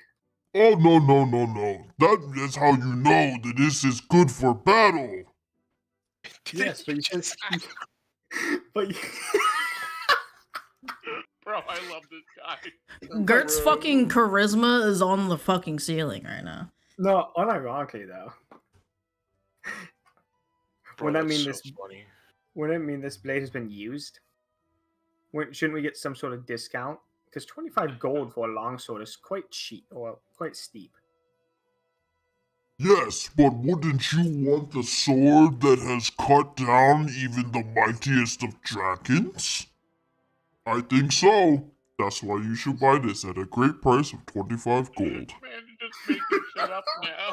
Oh, no, no, no, no. That is how you know that this is good for battle. Yes, but you said. But Bro, I love this guy. Gert's Bro. fucking charisma is on the fucking ceiling right now. no, unironically though. Bro, Wouldn't that that's mean so this? funny. Wouldn't it mean this blade has been used? Shouldn't we get some sort of discount? Because 25 gold for a longsword is quite cheap or quite steep. Yes, but wouldn't you want the sword that has cut down even the mightiest of dragons? I think so. That's why you should buy this at a great price of 25 gold. Man, just making shit up now.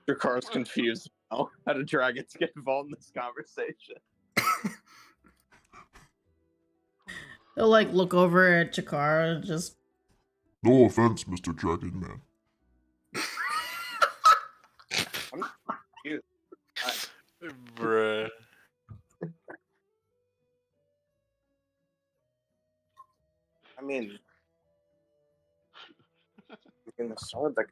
Drakar's confused now. How did dragons get involved in this conversation? He'll like look over at Chikara and just No offense, Mr. Dragon Man. Bruh. I mean, the sword that.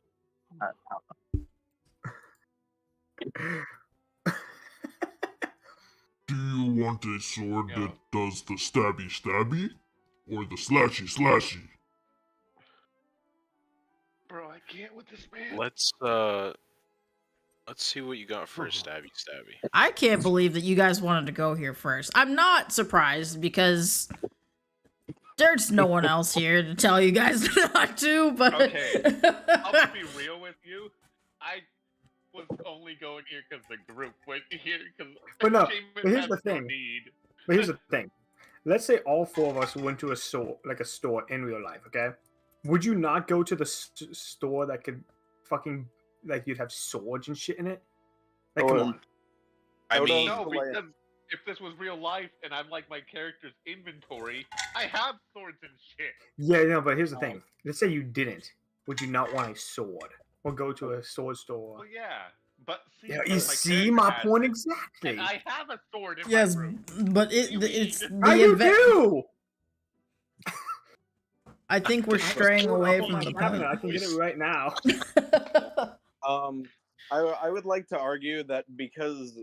Do you want a sword Yeah. that does the stabby stabby? Or the slashy slashy? Bro, I can't with this man. Let's see what you got for a stabby stabby. I can't believe that you guys wanted to go here first. I'm not surprised because there's no one else here to tell you guys not to, but Okay, I'll be real with you. I was only going here because the group went here because But no, but here's the thing. need. But here's the thing. Let's say all four of us went to a store, like a store in real life, okay? Would you not go to the store that could fucking, like, you'd have swords and shit in it? Like, come on. I mean, No, because if this was real life and I'm like my character's inventory, I have swords and shit. Yeah, no, but here's the thing. Let's say you didn't. Would you not want a sword? Or go to a sword store? Well, yeah, but see, Yeah, but you my see character my has point it, exactly. and I have a sword in yes, my room. but You it's mean? I the do event. too! I think we're straying Sword away up on from my the cabinet. I point. can get it right now. I would like to argue that because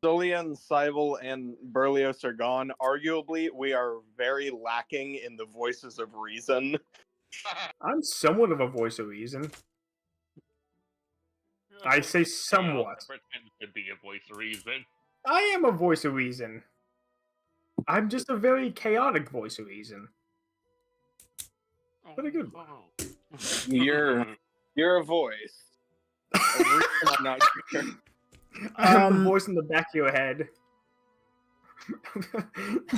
Solian, Cyvel, and Berlioz are gone, arguably we are very lacking in the voices of reason. I'm somewhat of a voice of reason. I say somewhat. Pretends to be a voice of reason. I am a voice of reason. I'm just a very chaotic voice of reason. But a good one. You're a voice. Of reason, I'm not sure. I am the voice in the back of your head.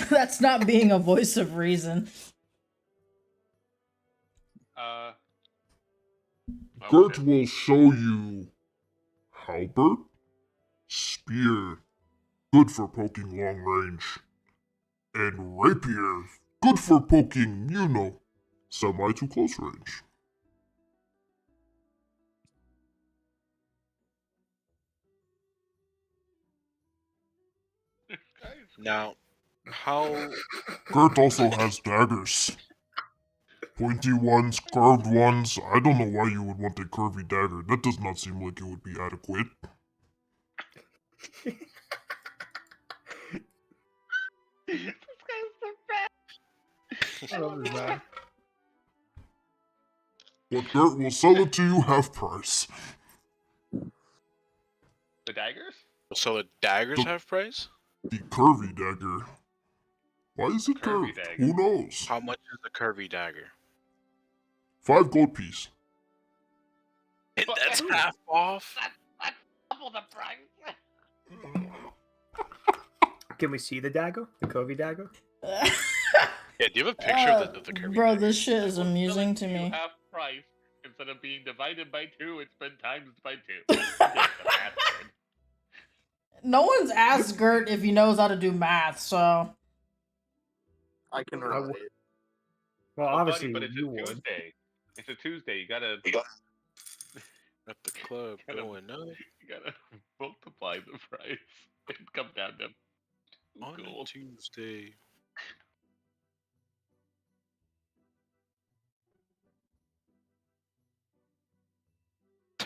That's not being a voice of reason. Gert will show you halberd, spear, good for poking long range, and rapier, good for poking, you know, semi to close range. now, how Gert also has daggers. Pointy ones, curved ones. I don't know why you would want a curvy dagger. That does not seem like it would be adequate. This guy's the best. I love this man. But Gert will sell it to you half price. The daggers? so the daggers have price? The curvy dagger. Why is it Curvy curved? dagger. Who knows? How much is the curvy dagger? 5 gold piece. That's half off. That's double the price. Can we see the dagger? The curvy dagger? Yeah, do you have a picture of the curvy Bro, dagger? this shit is amusing to You me. half price. Instead of being divided by 2, it's been times by 2. Just the math kid. No one's asked Gert if he knows how to do math, so I can I relate. w- Well, Oh, obviously buddy, but it's you a would. Tuesday. It's a Tuesday. You gotta At the club Gotta- going up you gotta multiply the price and come down to on a gold. Tuesday.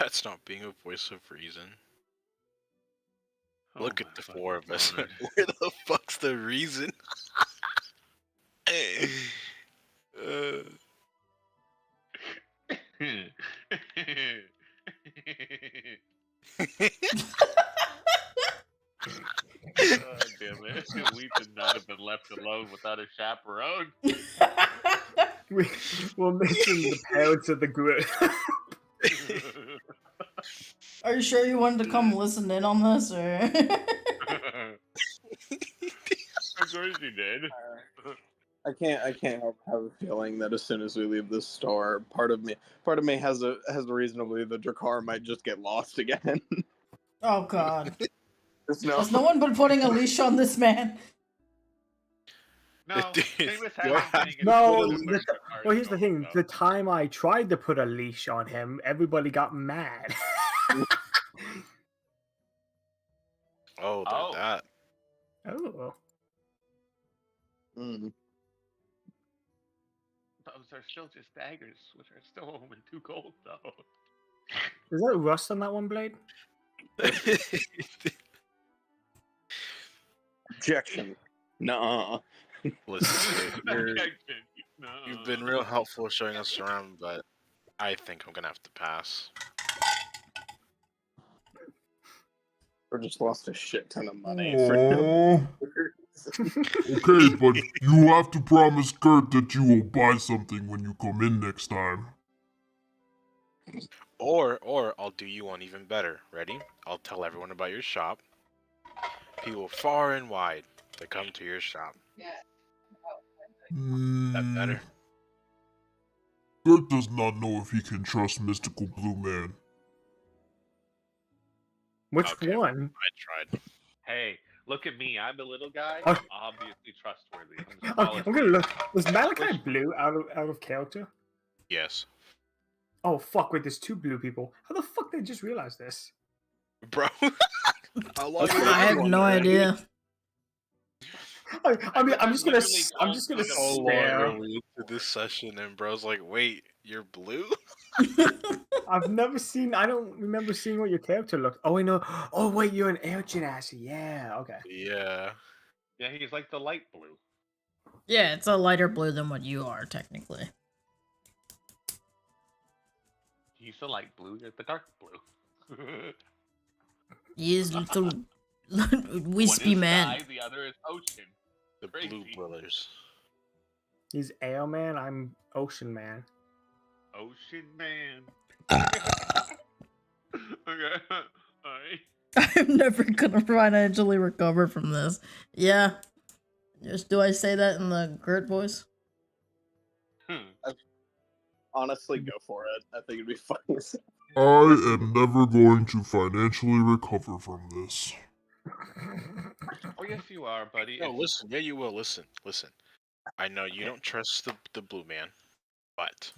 That's not being a voice of reason. Oh Look my at the fucking four of us. lord. Where the fuck's the reason? uh, Damn it. We should not have been left alone without a chaperone. We're missing the parents of the group. Are you sure you wanted to come listen in on this, or? Of course you did. I can't help have a feeling that as soon as we leave this store, part of me has a reason to believe that Drakkar might just get lost again. Oh God! There's Has no one been putting a leash on this man? No, Dude, Seamus you hasn't have been to No, put a getting leash- well, here's the thing. The time I tried to put a leash on him, everybody got mad. Oh, they're Oh. that. Oh. Mm. Those are still just daggers, which are still only 2 gold, though. Is that rust on that one blade? Objection. Nuh-uh. Listen, Objection. No. you've been real helpful showing us around, but I think I'm gonna have to pass. Or just lost a shit ton of money for no Aww. Okay, but you have to promise Kurt that you will buy something when you come in next time. Or I'll do you one even better. Ready? I'll tell everyone about your shop. People far and wide that come to your shop. That better? Kurt does not know if he can trust Mystical Blue Man. Which Okay. one? I tried. Hey, look at me. I'm a little guy. Oh. Obviously trustworthy. I'm the Okay, smallest I'm gonna dude. look. Was Malachi Which- blue out of character? Yes. Oh fuck! Wait, there's 2 blue people. How the fuck did I just realize this? Bro. How long That's have what I have you no idea. I mean, I'm just gonna literally How long stare. are we into this session? And bro's like, wait, you're blue? I've never seen. I don't remember seeing what your character looked. Oh, I know. Oh, wait, you're an air genasi. Yeah. Okay. Yeah. Yeah, he's like the light blue. Yeah, it's a lighter blue than what you are technically. He's the light blue. You're the dark blue. He is little One wispy is man. sky, the other is ocean. The Crazy. Blue Brothers. He's air man. I'm ocean man. Ocean man. Okay. Alright. I'm never gonna financially recover from this. Yeah. Just do I say that in the Gert voice? Honestly, go for it. I think it'd be funny. I am never going to financially recover from this. Oh, yes, you are, buddy. No, It's- listen. Yeah, you will. Listen. I know you don't trust the blue man, but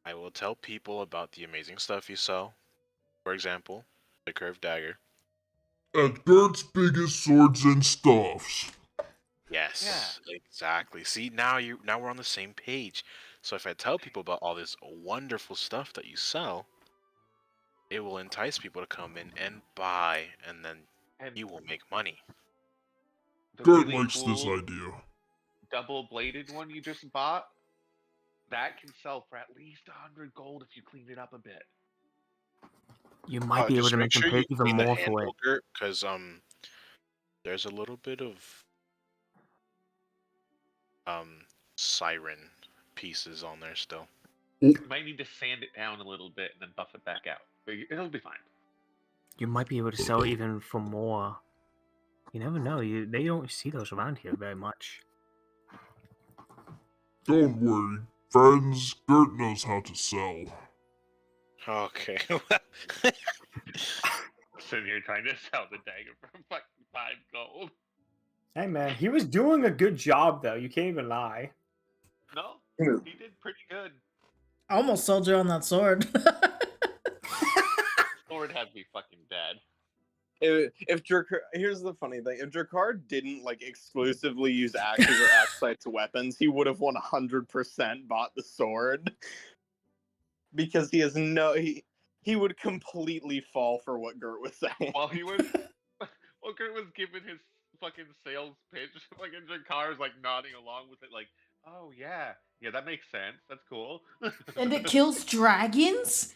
I will tell people about the amazing stuff you sell. For example, the curved dagger. At Gert's biggest swords and stuffs. Yes, exactly. See, now we're on the same page. So if I tell people about all this wonderful stuff that you sell, it will entice people to come in and buy, and then And you will make money. the Gert really likes this cool idea. double-bladed one you just bought, that can sell for at least 100 gold if you clean it up a bit. You might be able Just to make them pay even clean the more for it. handle, because there's a little bit of siren pieces on there still. You might need to sand it down a little bit and then buff it back out. But it'll be fine. You might be able to sell even for more. You never know. They don't see those around here very much. Don't worry, friends. Gert knows how to sell. Okay. Sitting here trying to sell the dagger for fucking 5 gold. Hey man, he was doing a good job though. You can't even lie. No, he did pretty good. I almost sold you on that sword. Sword had me fucking dead. If Drakkar, here's the funny thing: if Drakkar didn't like exclusively use axes or axe sights weapons, he would have 100% bought the sword. because he has he would completely fall for what Gert was saying. While he was, while Kurt was giving his fucking sales pitch, fucking Jakar's like nodding along with it, like, oh yeah, that makes sense. That's cool. And it kills dragons?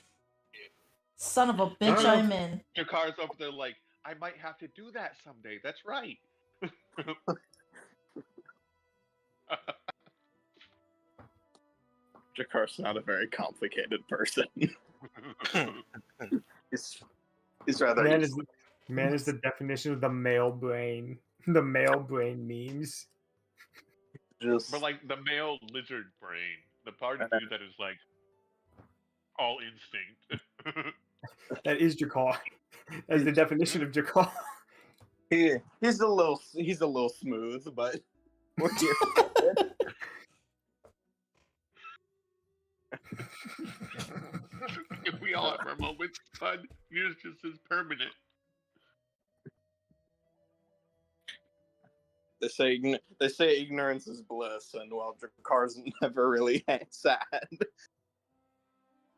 Son of a bitch, know. I'm in. Jakar's over there like, I might have to do that someday. That's right. Jakar's not a very complicated person. He's rather Man is the definition of the male brain. The male brain memes. just But like the male lizard brain, the part of you that is like all instinct. That is Jakar. That's the definition of Jakar. he's a little smooth, but we're here. We all have our moments, bud. Yours just is permanent. They say ignorance is bliss, and well, Jakar's never really sad.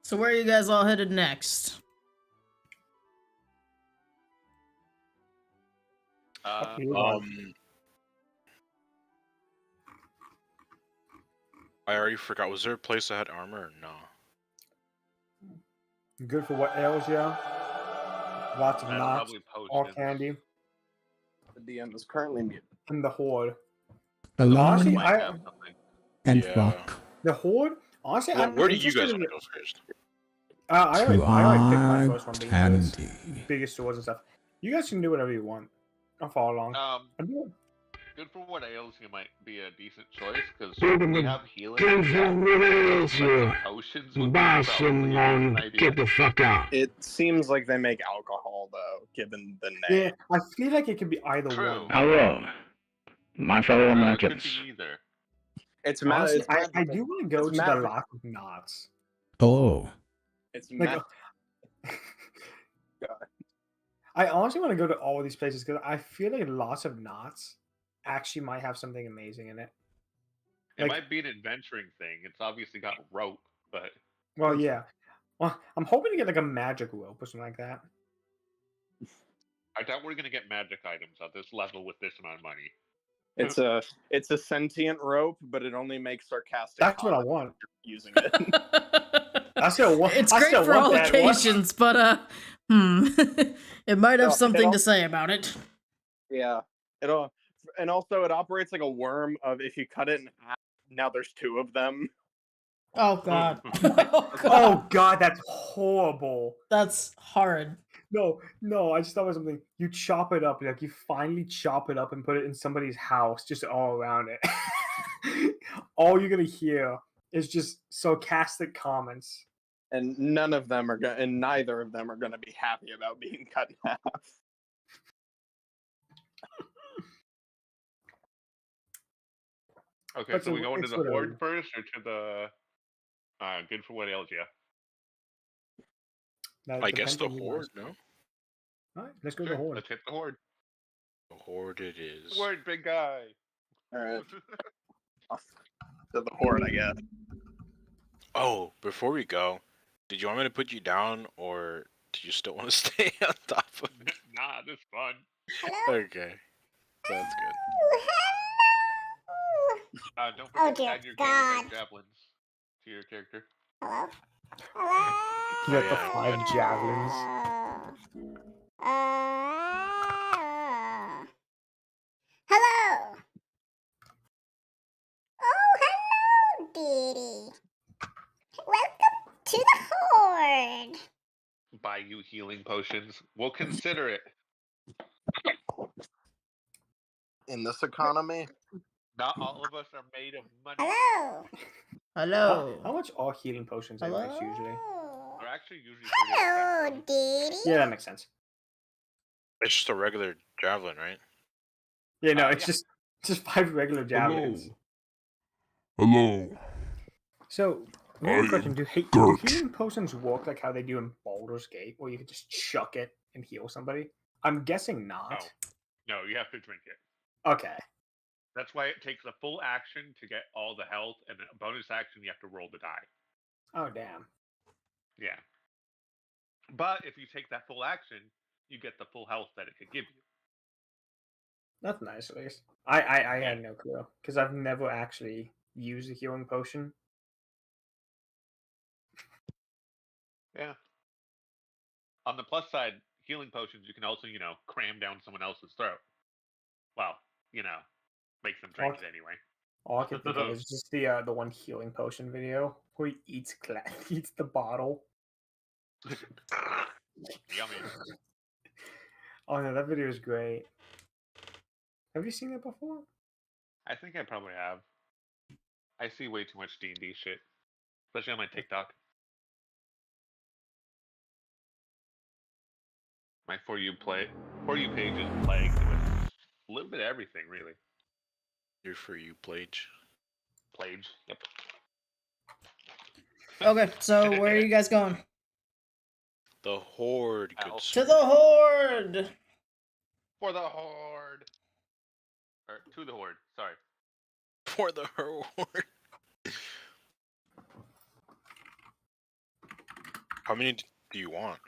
So where are you guys all headed next? I already forgot. Was there a place that had armor or no? Good for what ails ya? Lots of That's knots, probably all potions. candy, The DM is currently muted. and the horde. Alone Honestly, Might have something. and Yeah. rock. The horde. Honestly, Well, I'm where do you interested guys in want to go first? I already picked my first one. Being candy. biggest swords and stuff. You guys can do whatever you want. I'll follow along. I'm doing. Good for what ails you might be a decent choice because Gentlemen, we have healing. Good for what ails you. Like potions would be Buy probably a decent someone, idea. get the fuck out. It seems like they make alcohol though, given the name. Yeah, I feel like it could be either True. one. Hello, my fellow It could Americans. be either. It's Honestly, magic. I do want to go It's to the magic. Lack of Knots. Oh, It's Like, I honestly want to go to all of these places because I feel like lots of knots actually might have something amazing in it. It Like- might be an adventuring thing. It's obviously got rope, but Well, yeah. Well, I'm hoping to get like a magic rope or something like that. I doubt we're gonna get magic items at this level with this amount of money. it's a sentient rope, but it only makes sarcastic. That's what I comments want. using it. I still want. It's I great still for want all that. What? occasions, but it might have No, something it'll- to say about it. Yeah, and also it operates like a worm. Of if you cut it in half, now there's two of them. Oh god. Oh god. Oh god, that's horrible. That's horrid. No, I just thought of something. You chop it up, like you finally chop it up and put it in somebody's house, just all around it. All you're gonna hear is just sarcastic comments. And neither of them are going to be happy about being cut in half. Okay, But so we go into it's the whatever. horde first, or to the good for what ails you? That I guess depends the on you guys. horde, no? All right, let's go to Sure, the horde. let's hit the horde. The horde it is. Horde, big guy. All right, to the horde, I guess. Oh, before we go, did you want me to put you down, or do you still want to stay on top of it? Nah, this is fun. Okay, sounds good. Don't Oh, forget to dear add your God. javelins to your character. Hello? Hello? You got the yeah, 5 javelins. Hello? Oh, hello, dearie. Welcome to the horde. Buy you healing potions. We'll consider it. In this economy, Not all of us are made of money. Hello? Hello. How much are healing potions anyways, usually? They're actually usually pretty Hello, expensive. dearie. Yeah, that makes sense. It's just a regular javelin, right? Yeah, no, Yeah. it's just 5 regular javelins. Hello. So, I one am question: do Gert. healing potions work like how they do in Baldur's Gate, where you can just chuck it and heal somebody? I'm guessing not. No, you have to drink it. Okay. That's why it takes a full action to get all the health, and a bonus action you have to roll the die. Oh damn. Yeah. But if you take that full action, you get the full health that it could give you. That's nice, at least. I had no clue because I've never actually used a healing potion. Yeah. On the plus side, healing potions you can also, cram down someone else's throat. Well, makes them drink it anyway. All I can think of is just the one healing potion video where he eats eats the bottle. Yummy. Oh no, that video is great. Have you seen it before? I think I probably have. I see way too much D&D shit, especially on my TikTok. My For You page is plagued with a little bit of everything, really. Your For You page. Plage. Yep. Okay, so where are you guys going? The Horde. Good Elf. To the Horde! For the Horde. Or to the Horde. Sorry. For the Horde. How many do you want?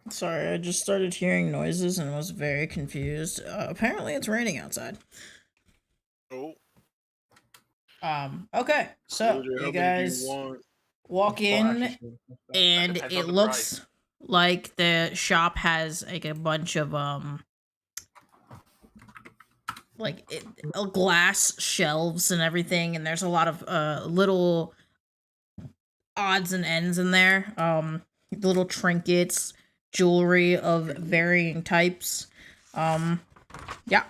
Sorry, I just started hearing noises and was very confused. Apparently it's raining outside. Oh. Okay, so How you many do guys want? walk Well, in actually, and depends it on the looks price. like the shop has like a bunch of glass shelves and everything, and there's a lot of little odds and ends in there, little trinkets, jewelry of varying types. Yeah,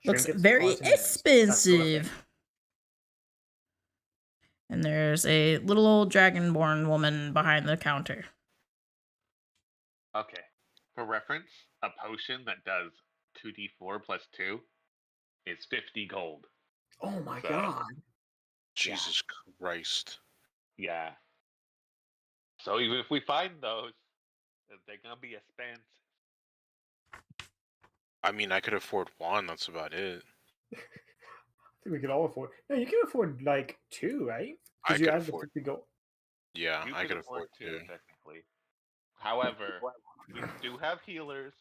looks trinkets, very odds and ends. That's what I think. expensive. And there's a little old dragonborn woman behind the counter. Okay. For reference, a potion that does 2d4 plus 2 is 50 gold. Oh my So- god. Jesus Christ. Yeah. So even if we find those, they're gonna be expensive. I mean, I could afford one. That's about it. I think we could all afford. No, you can afford like 2, right? I Because you could add afford. the 50 gold. Yeah, You I could afford two, two. technically. However, we do have healers.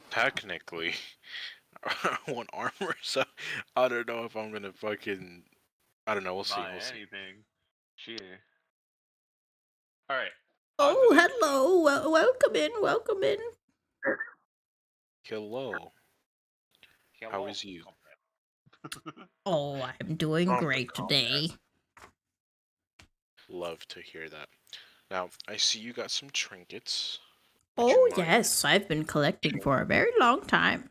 Technically, I want armor, so I don't know if I'm gonna fucking. I don't know. We'll see. Buy We'll see. anything. Shit. All right. Oh, hello. Welcome in. Welcome in. Hello. How is you? Oh, I'm doing great today. Love to hear that. Now, I see you got some trinkets. Would Oh, you mind- yes. I've been collecting for a very long time.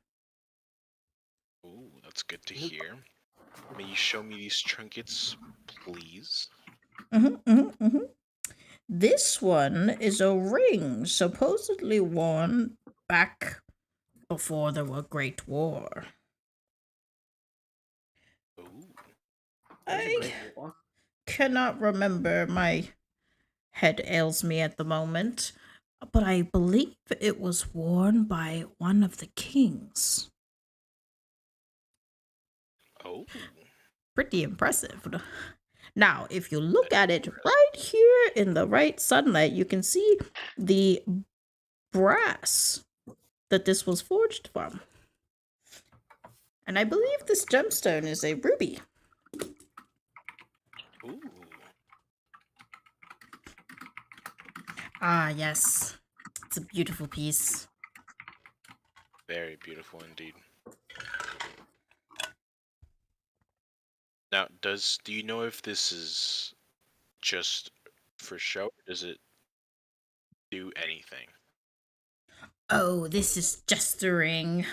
Ooh, that's good to hear. May you show me these trinkets, please? This one is a ring supposedly worn back before the Great War. Ooh. That's a I great war. cannot remember. My head ails me at the moment. But I believe it was worn by one of the kings. Oh. Pretty impressive. Now, if you look at it right here in the right sunlight, you can see the brass that this was forged from. And I believe this gemstone is a ruby. Ooh. Ah, yes. It's a beautiful piece. Very beautiful indeed. Now, do you know if this is just for show, or does it do anything? Oh, this is just a ring.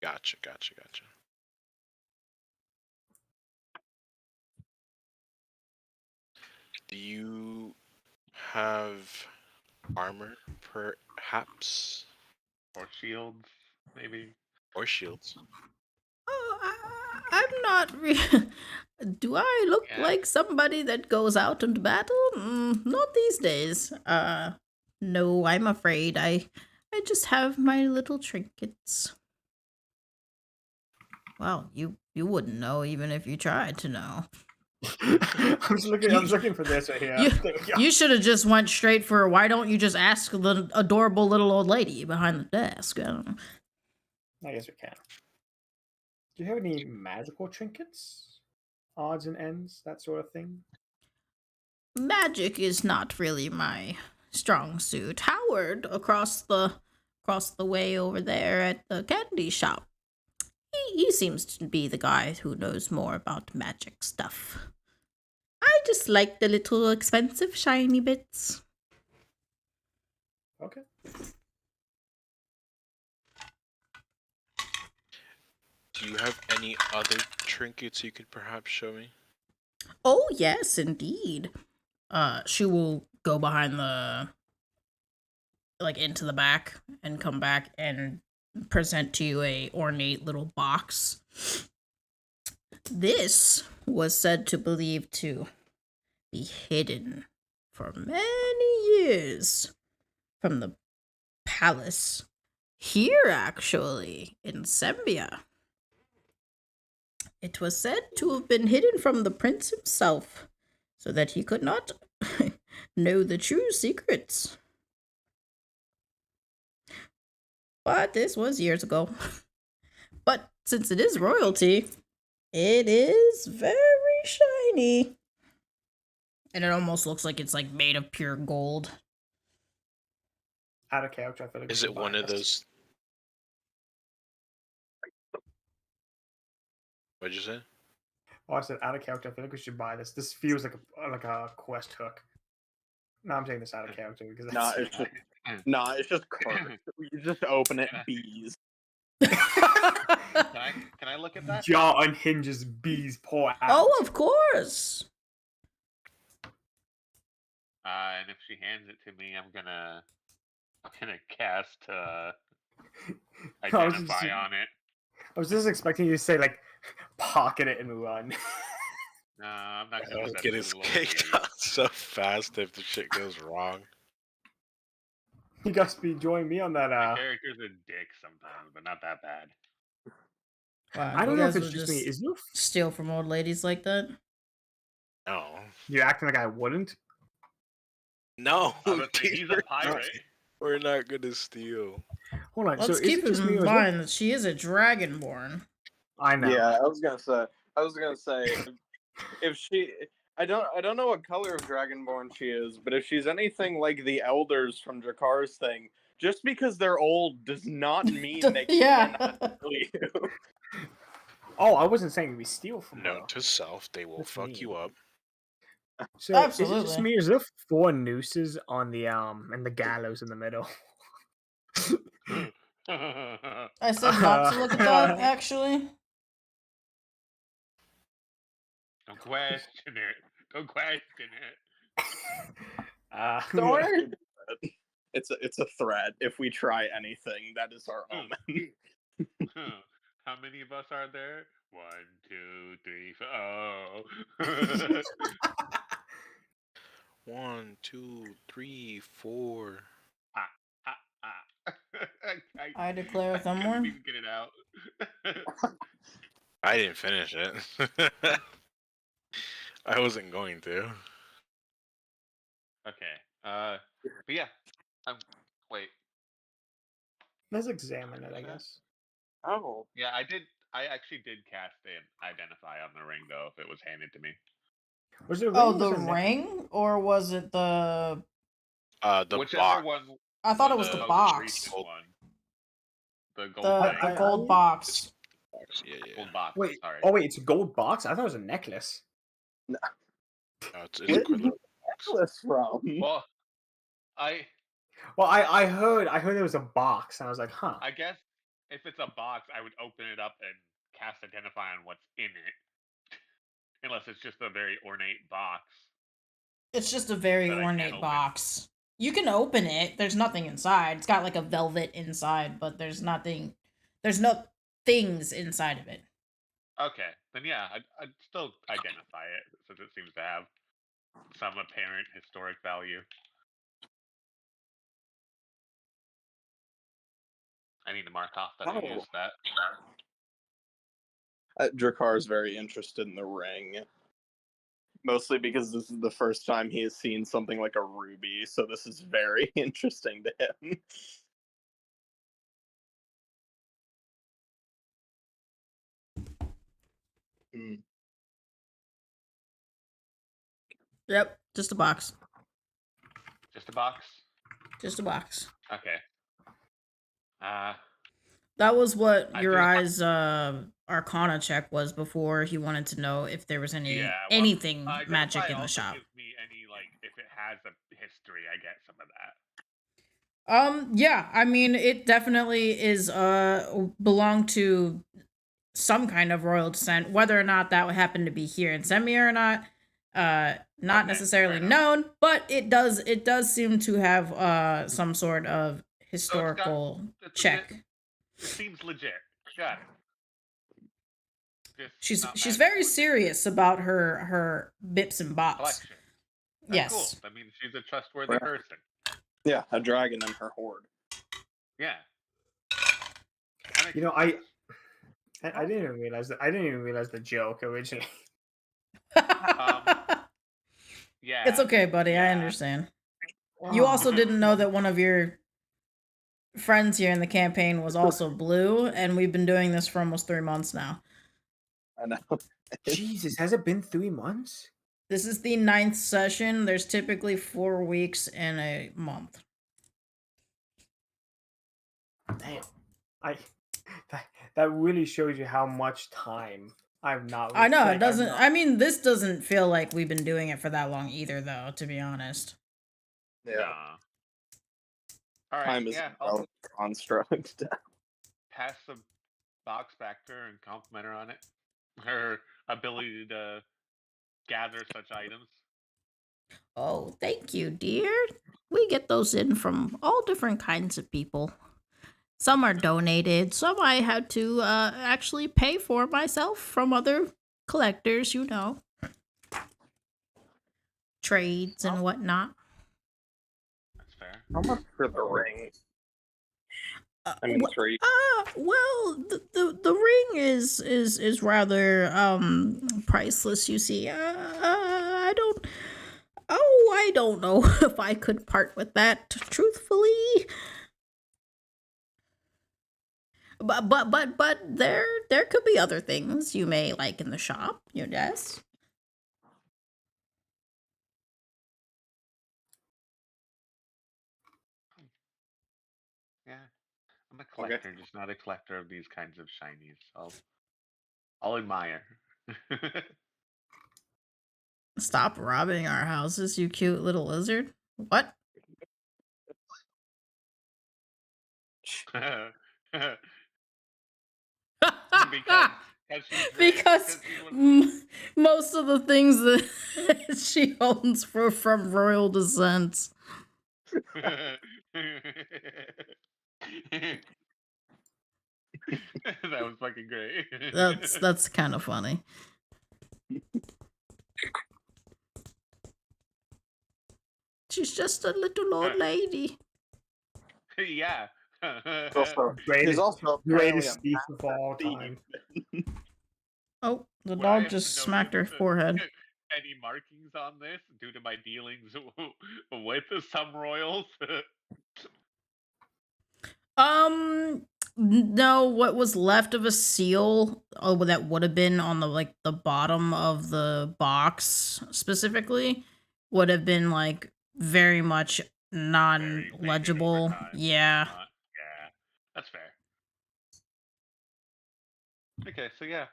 Gotcha. Do you have armor, perhaps? Or shields, maybe. Or shields? Oh, I'm not really. Do I look Yeah. like somebody that goes out into battle? Not these days. No, I'm afraid I I just have my little trinkets. Well, you wouldn't know even if you tried to know. I'm just looking for this right here. There we go. You should have just went straight for why don't you just ask the adorable little old lady behind the desk? I don't know. I guess we can. Do you have any magical trinkets? Odds and ends, that sort of thing? Magic is not really my strong suit. Howard across the way over there at the candy shop. He seems to be the guy who knows more about magic stuff. I just like the little expensive shiny bits. Okay. Do you have any other trinkets you could perhaps show me? Oh yes, indeed. She will go behind into the back and come back and present to you a ornate little box. This was said to believe to be hidden for many years from the palace here, actually, in Sembia. It was said to have been hidden from the prince himself, so that he could not know the true secrets. But this was years ago. But since it is royalty, it is very shiny. And it almost looks like it's like made of pure gold. Out of character, I feel like we Is should it buy one of this. those? What'd you say? Oh, I said out of character. I feel like we should buy this. This feels like a quest hook. No, I'm saying this out of character because Nah, that's it's just cards. You just open it, bees. Can I look at that? jaw unhinges, bees pour out. Oh, of course. And if she hands it to me, I'm gonna cast identify on it. I was just expecting you to say like, pocket it and run. No, I'm not I gonna do don't that. get to his the little kicked lady. out so fast if the shit goes wrong. You guys be joining me on that. My character's a dick sometimes, but not that bad. Wow, I don't you know if guys it's would just me. Is you steal from old ladies like that? No. you acting like I wouldn't? No, I was gonna say, he's a pirate. We're not gonna steal. Hold on. Let's so is keep it just me in or is it- mind that she is a dragonborn. I know. Yeah, I was gonna say, if she, I don't know what color of dragonborn she is, but if she's anything like the elders from Drakar's thing, just because they're old does not mean they Yeah. cannot kill you. Oh, I wasn't saying we steal from her. Note to self: they will That's fuck you mean. up. So is it Absolutely. just me? Or is there 4 nooses on the and the gallows in the middle? I said not to look at that, actually. Don't question it. Don't question it. Don't worry about it. It's a threat. If we try anything, that is our omen. How many of us are there? 1, 2, 3, 4. Oh. 1, 2, 3, 4. I declare I couldn't Thumber. even get it out. I didn't finish it. I wasn't going to. Okay. But yeah. Wait. Let's examine it, I guess. Oh, Yeah, I actually did cast an identify on the ring though. If it was handed to me. Was it a ring? Oh, or was the it a necklace? ring? Or was it the... The Whichever box. one. I thought it was the the most box. recent one. The gold The thing. gold box. Yeah, yeah. Gold box. Wait. Sorry. Oh wait, it's a gold box. I thought it was a necklace. No, it's Where a quick did you little box. necklace from? Well, I Well, I heard there was a box, and I was like, huh. I guess if it's a box, I would open it up and cast identify on what's in it. Unless it's just a very ornate box. It's just a very That I can't ornate open. box. You can open it. There's nothing inside. It's got like a velvet inside, but there's nothing. There's no things inside of it. Okay, then yeah, I'd still identify it since it seems to have some apparent historic value. I need to mark off that I Oh. used that. Drakkar is very interested in the ring. Mostly because this is the first time he has seen something like a ruby, so this is very interesting to him. Hmm. Yep, just a box. Just a box? Just a box. Okay. That was what I your do- eyes Arcana check was before he wanted to know if there was anything magic in the also shop. gives me any, like, if it has a history, I get some of that. Yeah, I mean it definitely is belong to some kind of royal descent, whether or not that would happen to be here in Sembia or not. Not Okay, necessarily fair enough. known, but it does seem to have some sort of historical it's check. It seems legit. Got it. Just She's not she's magical very in nature. serious about her bips and bops. Collection. That's Yes. cool. That means she's a trustworthy person. Yeah, a dragon in her hoard. Yeah. You know, I didn't even realize that. I didn't even realize the joke originally. Yeah. It's okay, buddy. I Yeah. understand. You also didn't know that one of your friends here in the campaign was also blue, and we've been doing this for almost 3 months now. I know. Jesus, has it been 3 months? This is the 9th session. There's typically 4 weeks in a month. Damn. That really shows you how much time I've not. I know, like, it doesn't. I mean, this doesn't feel like we've been doing it for that long either, though, to be honest. Yeah. Nah. All right. Time is yeah. a I'll construct. pass the box back to her and compliment her on it. Her ability to gather such items. Oh, thank you, dear. We get those in from all different kinds of people. Some are donated, some I had to actually pay for myself from other collectors, you know. Trades and whatnot. That's fair. How much for the ring? I mean, 3. Well, the ring is rather priceless. You see, I don't know if I could part with that truthfully. But there could be other things you may like in the shop. Yes. Yeah. I'm a collector, just not a collector of these kinds of shinies. I'll admire. Stop robbing our houses, you cute little lizard. What? Because most of the things that she owns were from royal descent. That was fucking great. That's kind of funny. She's just a little old lady. Yeah. He's also greatest apparently thief of all thief. time. Oh, the Would I dog have just noticed smacked her forehead. Any markings on this due to my dealings with some royals? No, what was left of a seal, that would have been on the bottom of the box specifically, would have been very much non-legible. Yeah. Yeah, that's fair. Okay, so yeah,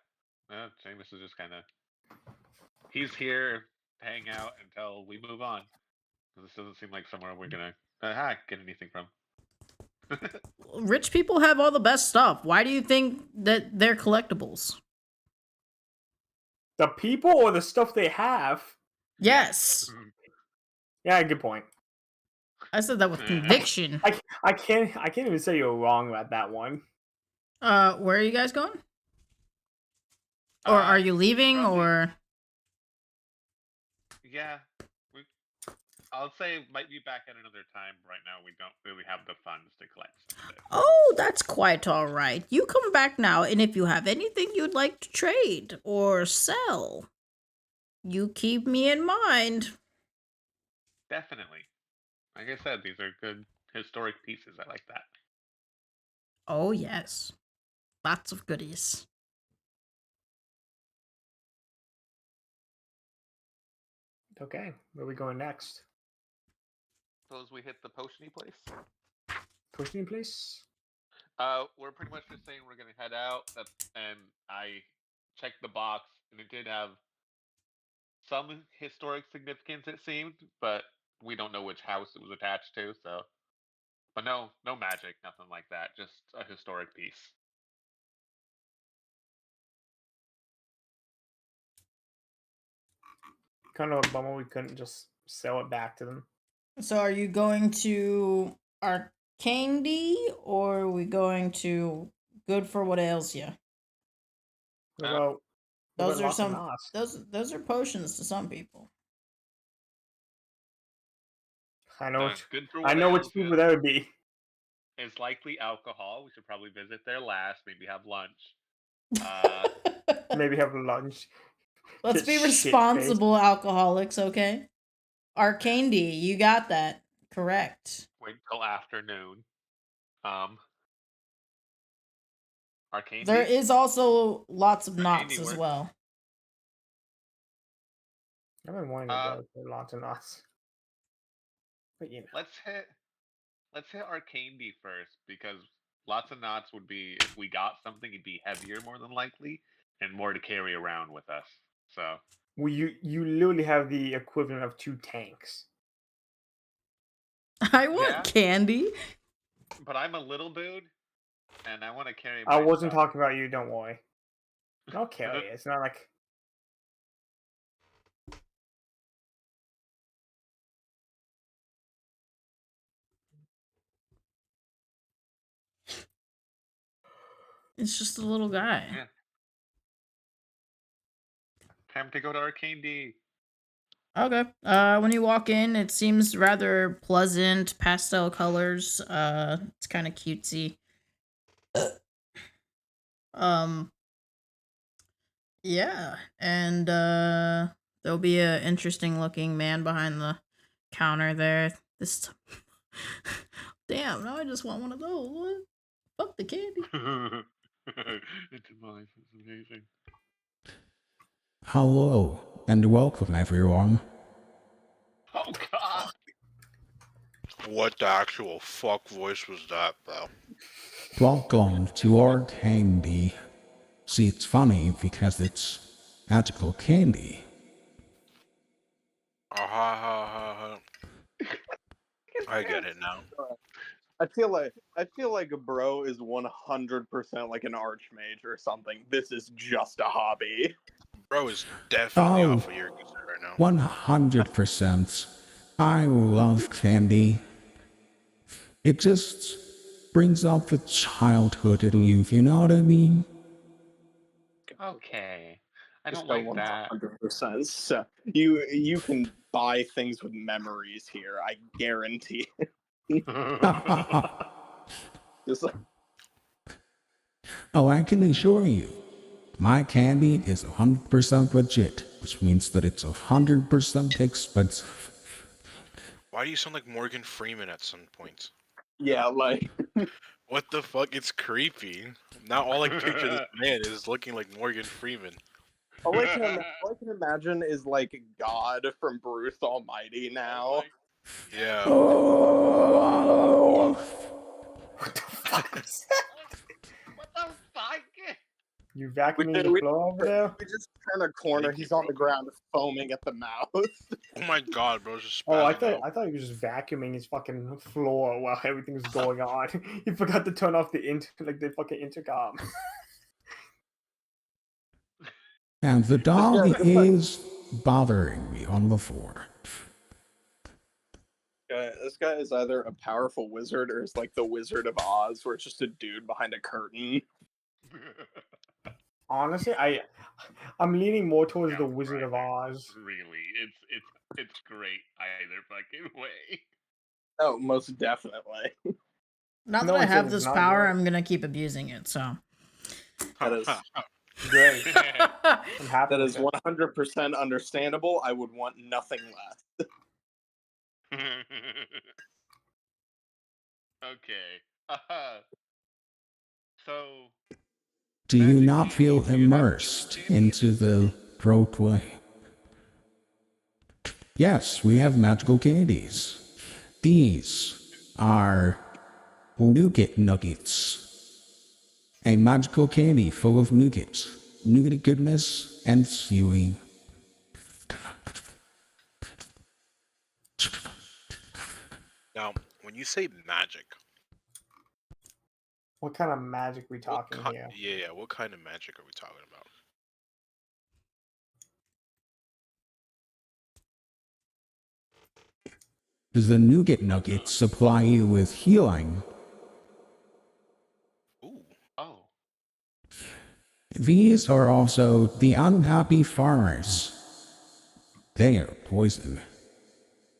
Seamus is just kind of he's here to hang out until we move on. This doesn't seem like somewhere we're gonna get anything from. Rich people have all the best stuff. Why do you think that they're collectibles? The people or the stuff they have? Yes. Yeah, good point. I said that with conviction. I can't even say you're wrong about that one. Where are you guys going? Or are you leaving? probably- Or Yeah, I'll say it might be back at another time. Right now, we don't really have the funds to collect some of this. Oh, that's quite all right. You come back now, and if you have anything you'd like to trade or sell, you keep me in mind. Definitely. Like I said, these are good historic pieces. I like that. Oh, yes. Lots of goodies. Okay, where are we going next? Suppose we hit the potiony place. Pushing place? We're pretty much just saying we're gonna head out. And I checked the box, and it did have some historic significance. It seemed, but we don't know which house it was attached to. So, but no magic, nothing like that. Just a historic piece. Kind of a bummer we couldn't just sell it back to them. So, are you going to Arcane D, or are we going to Good for What Ails You? What about, what Those about are lots of some. knots? Those are potions to some people. I know which, Good for I what know which ails people ya that would be. is likely alcohol. We should probably visit there last. Maybe have lunch. Maybe have lunch. Let's Get be shit-faced. responsible alcoholics, okay? Arcane D, you got that. Correct. Wait till afternoon. Arcane There D? is also lots of Arcane knots D as works. well. I've been wanting to go to lots of knots. But you know. Let's hit Arcane D first, because lots of knots would be, if we got something, it'd be heavier more than likely, and more to carry around with us. So Well, you literally have the equivalent of 2 tanks. I want Yeah. candy. but I'm a little dude, and I want to carry my I wasn't stuff. talking about you, don't worry. I'll carry it. It's not like It's just a little guy. Yeah. Time to go to Arcane D. Okay. When you walk in, it seems rather pleasant, pastel colors. It's kind of cutesy. Yeah, and there'll be a interesting looking man behind the counter there. This, damn. Now I just want one of those. What? Fuck the candy. It's nice. It's amazing. Hello, and welcome everyone. Oh God! What the actual fuck voice was that, bro? Welcome to our candy. See, it's funny because it's magical candy. I get it now. I feel like a bro is 100% like an archmage or something. This is just a hobby. Bro is definitely Oh, off of your goose right now. 100%. I love candy. It just brings out the childhood in you, if you know what I mean? Okay, I Just don't go like that. 100%. So you can buy things with memories here. I guarantee. Just like, Oh, I can assure you, my candy is 100% legit, which means that it's 100% expensive. Why do you sound like Morgan Freeman at some point? yeah, like What the fuck? It's creepy. Now all I can picture this man is looking like Morgan Freeman. all I can imagine is like God from Bruce Almighty now. Yeah. Oh, what the fuck was that? What the fuck? You vacuuming the floor over there? We just turn a corner. Thank you, He's on the bro. ground, foaming at the mouth. Oh my god, bro, just Oh, I spazzing out. thought he was just vacuuming his fucking floor while everything was going on. He forgot to turn off the the fucking intercom. and the dog is bothering me on the floor. This guy is either a powerful wizard or is like the Wizard of Oz, where it's just a dude behind a curtain. Honestly, I'm leaning more towards Yeah, the Wizard of right. Oz. Really, it's it's great either fucking way. Oh, most definitely. Now No that I one said have it's this not power, great. I'm gonna keep abusing it. So That is Great. I'm happy that with is it. 100% understandable. I would want nothing less. Okay. So, Do you Magic not feel Candy, do you have immersed Candy? into the roadway? Yes, we have magical candies. These are nougat nuggets. A magical candy full of nougat, nougat goodness, and sewing. Now, when you say magic, What kind of magic we what talking kind? here? Yeah, what kind of magic are we talking about? Does the nougat nuggets supply you with healing? Ooh, Oh. These are also the unhappy farmers. They are poison.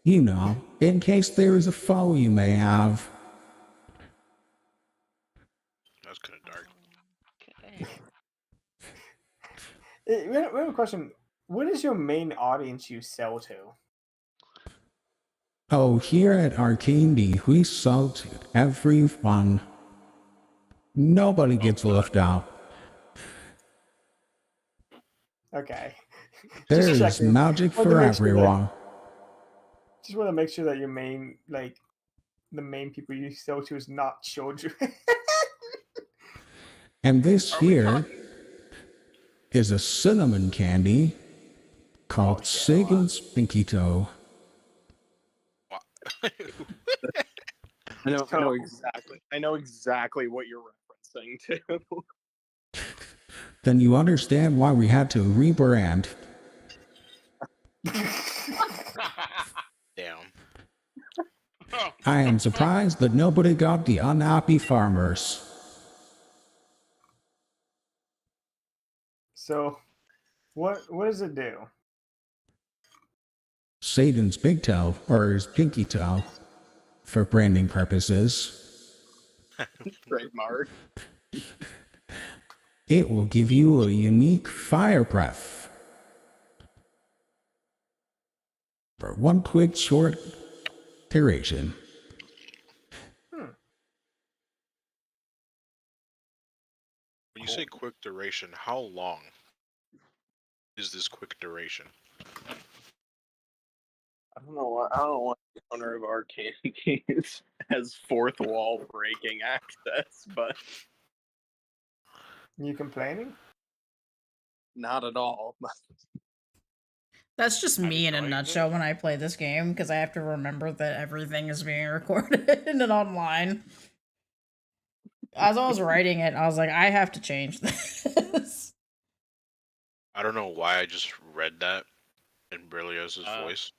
You know, in case there is a foe you may have. that's kind of dark. Okay. We have a question. What is your main audience you sell to? Oh, here at Arcady, we sell to everyone. Nobody gets left out. Okay. Just There's checking. magic Want to for make sure that- everyone. Just want to make sure that your main, like, the main people you sell to is not children. And this Are we here talking? is a cinnamon candy called Oh, shit. Sagan's Pinky Toe. What? I know So- exactly. I know exactly what you're referencing to. Then you understand why we had to rebrand. Damn. I am surprised that nobody got the unhappy farmers. So, what does it do? Satan's big toe, or his pinky toe, for branding purposes. Trademark. It will give you a unique fire breath. For one quick short duration. When you say quick duration, how long is this quick duration? I don't know what the owner of Arcade has fourth wall breaking access, but You complaining? not at all. that's just I'm me in a enjoying nutshell this. when I play this game because I have to remember that everything is being recorded and online. As I was writing it, I was like, I have to change this. I don't know why I just read that in Berlioz's voice.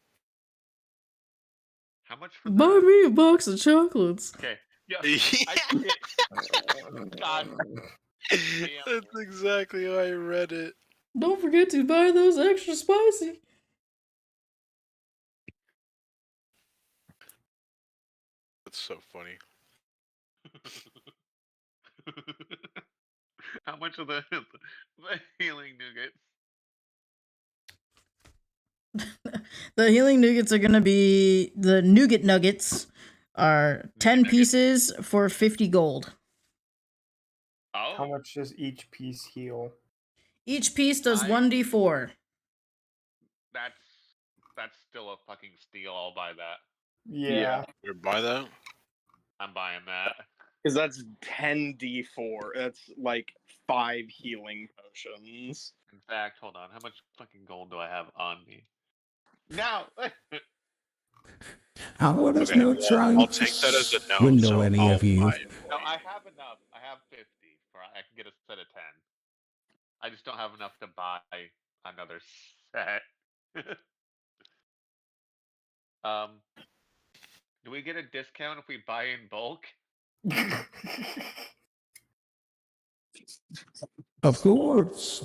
How much for Buy the... me a box of chocolates. Okay. Yeah. I get... God. That's exactly how I read it. Don't forget to buy those extra spicy. That's so funny. How much of the healing nougats? The healing nuggets are gonna be the nougat nuggets are 10 nuggets. pieces for 50 gold. Oh. How much does each piece heal? Each piece does I- 1d4. That's still a fucking steal. I'll buy that. Yeah. You buy that? I'm buying that. Because that's 10d4. That's like 5 healing potions. In fact, hold on. How much fucking gold do I have on me? Now. How does Okay, no well, trying I'll take that as a no. swindle So any I'll of you? buy it. No, I have enough. I have 50 for I can get a set of 10. I just don't have enough to buy another set. Do we get a discount if we buy in bulk? Of course.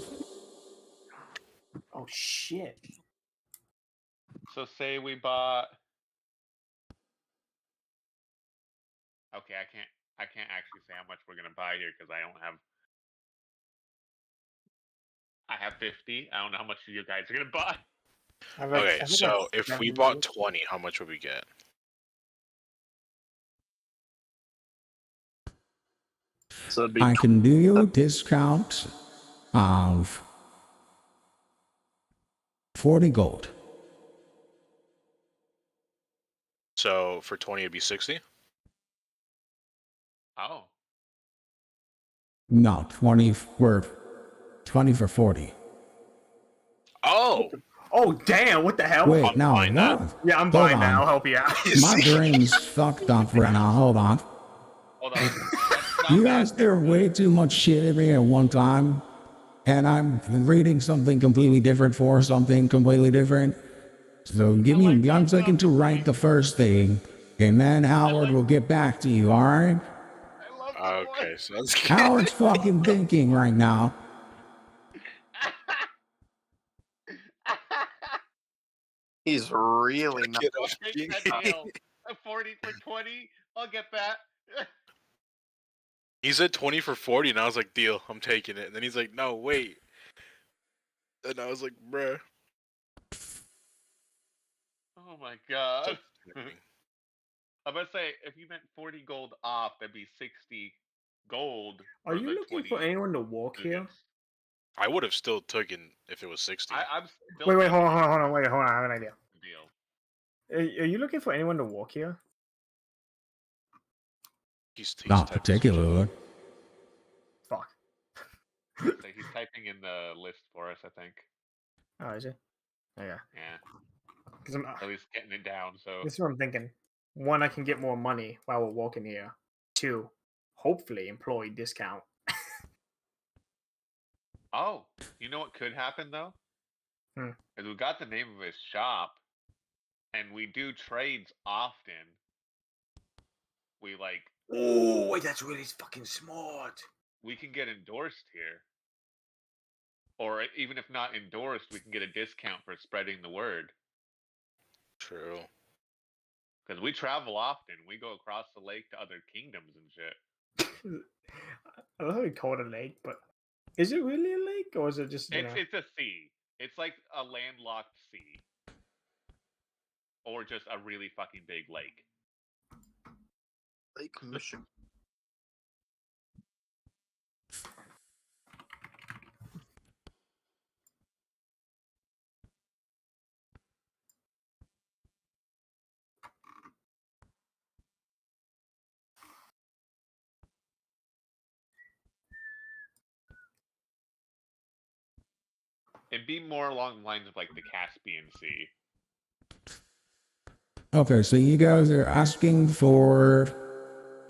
Oh shit. So say we bought. Okay, I can't actually say how much we're gonna buy here because I don't have. I have 50. I don't know how much you guys are gonna buy. Okay, I think so that's if we 7 bought nuggets. 20, how much would we get? So it'd be I can do you a discount of 40 gold. So for 20, it'd be 60? Oh, No, 20 for 20 for 40. Oh! Oh damn! What the hell? Wait, I'm no, buying that. what? Yeah, I'm Hold buying that. I'll on. help you out. My brain's fucked up right now. Hold on. hold on. That's not You bad. guys do way too much shit every at one time, and I'm reading something completely different for something completely different. So give me 1 second to write the first thing, and then Howard will get back to you, alright? I love the Okay, so that's good. Howard's fucking thinking right now. He's really not. Get off Take me. that deal. A 40 for 20. I'll get that. He said 20 for 40, and I was like, deal, I'm taking it. And then he's like, no, wait. And I was like, bruh. Oh my god. So- I'm gonna say if you meant 40 gold off, that'd be 60 gold. Are for you the looking 20 for anyone to walk here? nuggets. I would have still taken if it was 60. I'm still Wait, taking hold it on, as hold on, wait, hold on. I have an idea. a deal. Are you looking for anyone to walk here? He's Not typing some particularly. Fuck. So he's typing in the list for us, I think. Oh, is it? Oh, yeah. Yeah. Because I'm. At least getting it down. So This is what I'm thinking. One, I can get more money while we're walking here. Two, hopefully employee discount. oh, you know what could happen though? Hmm. Is we got the name of his shop, and we do trades often. We like Oh, wait, that's really fucking smart. we can get endorsed here. Or even if not endorsed, we can get a discount for spreading the word. True. Because we travel often. We go across the lake to other kingdoms and shit. I love how we call it a lake, but is it really a lake or is it just It's a sea. It's like a landlocked sea. Or just a really fucking big lake. Lake Michigan. It'd be more along the lines of like the Caspian Sea. Okay, so you guys are asking for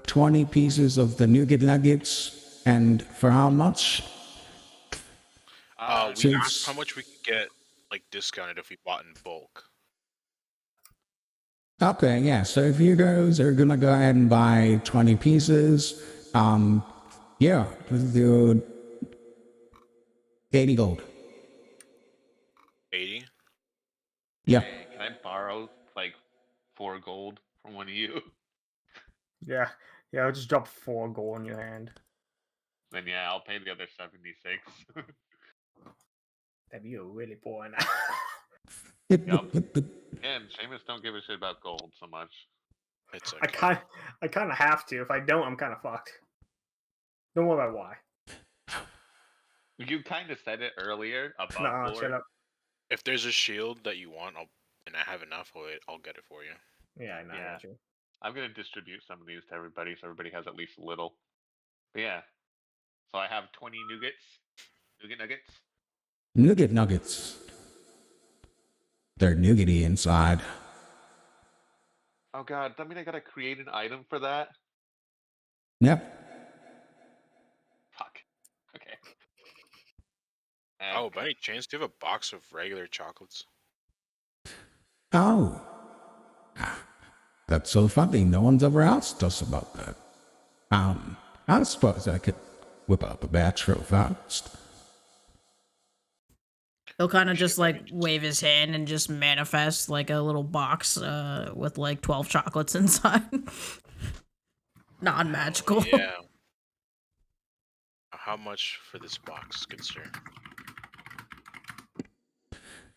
20 pieces of the nougat nuggets, and for how much? We Since- asked how much we could get like discounted if we bought in bulk. Okay, yeah, so if you guys are gonna go ahead and buy 20 pieces, yeah, do 80 gold. 80? Yeah. Hey, can I borrow like 4 gold from one of you? Yeah, I'll just drop 4 gold in your hand. Then yeah, I'll pay the other 76. That'd be really boring. And Seamus don't give a shit about gold so much. It's I okay. kind of have to. If I don't, I'm kind of fucked. Don't worry about why. You kind of said it earlier about Nah, lore. shut up. If there's a shield that you want, and I have enough of it, I'll get it for you. Yeah, I know. Yeah. You. I'm gonna distribute some of these to everybody so everybody has at least a little. But yeah. So I have 20 nougat nuggets. Nougat nuggets. They're nougaty inside. Oh god, that mean I gotta create an item for that? Yep. Fuck. Okay. Oh, by any chance, do you have a box of regular chocolates? Oh. That's so funny. No one's ever asked us about that. I suppose I could whip up a batch real fast. He'll kind of Shit, just let like me wave his hand and just manifest like a little box with like 12 chocolates inside. Non-magical. Oh, yeah. How much for this box, good sir?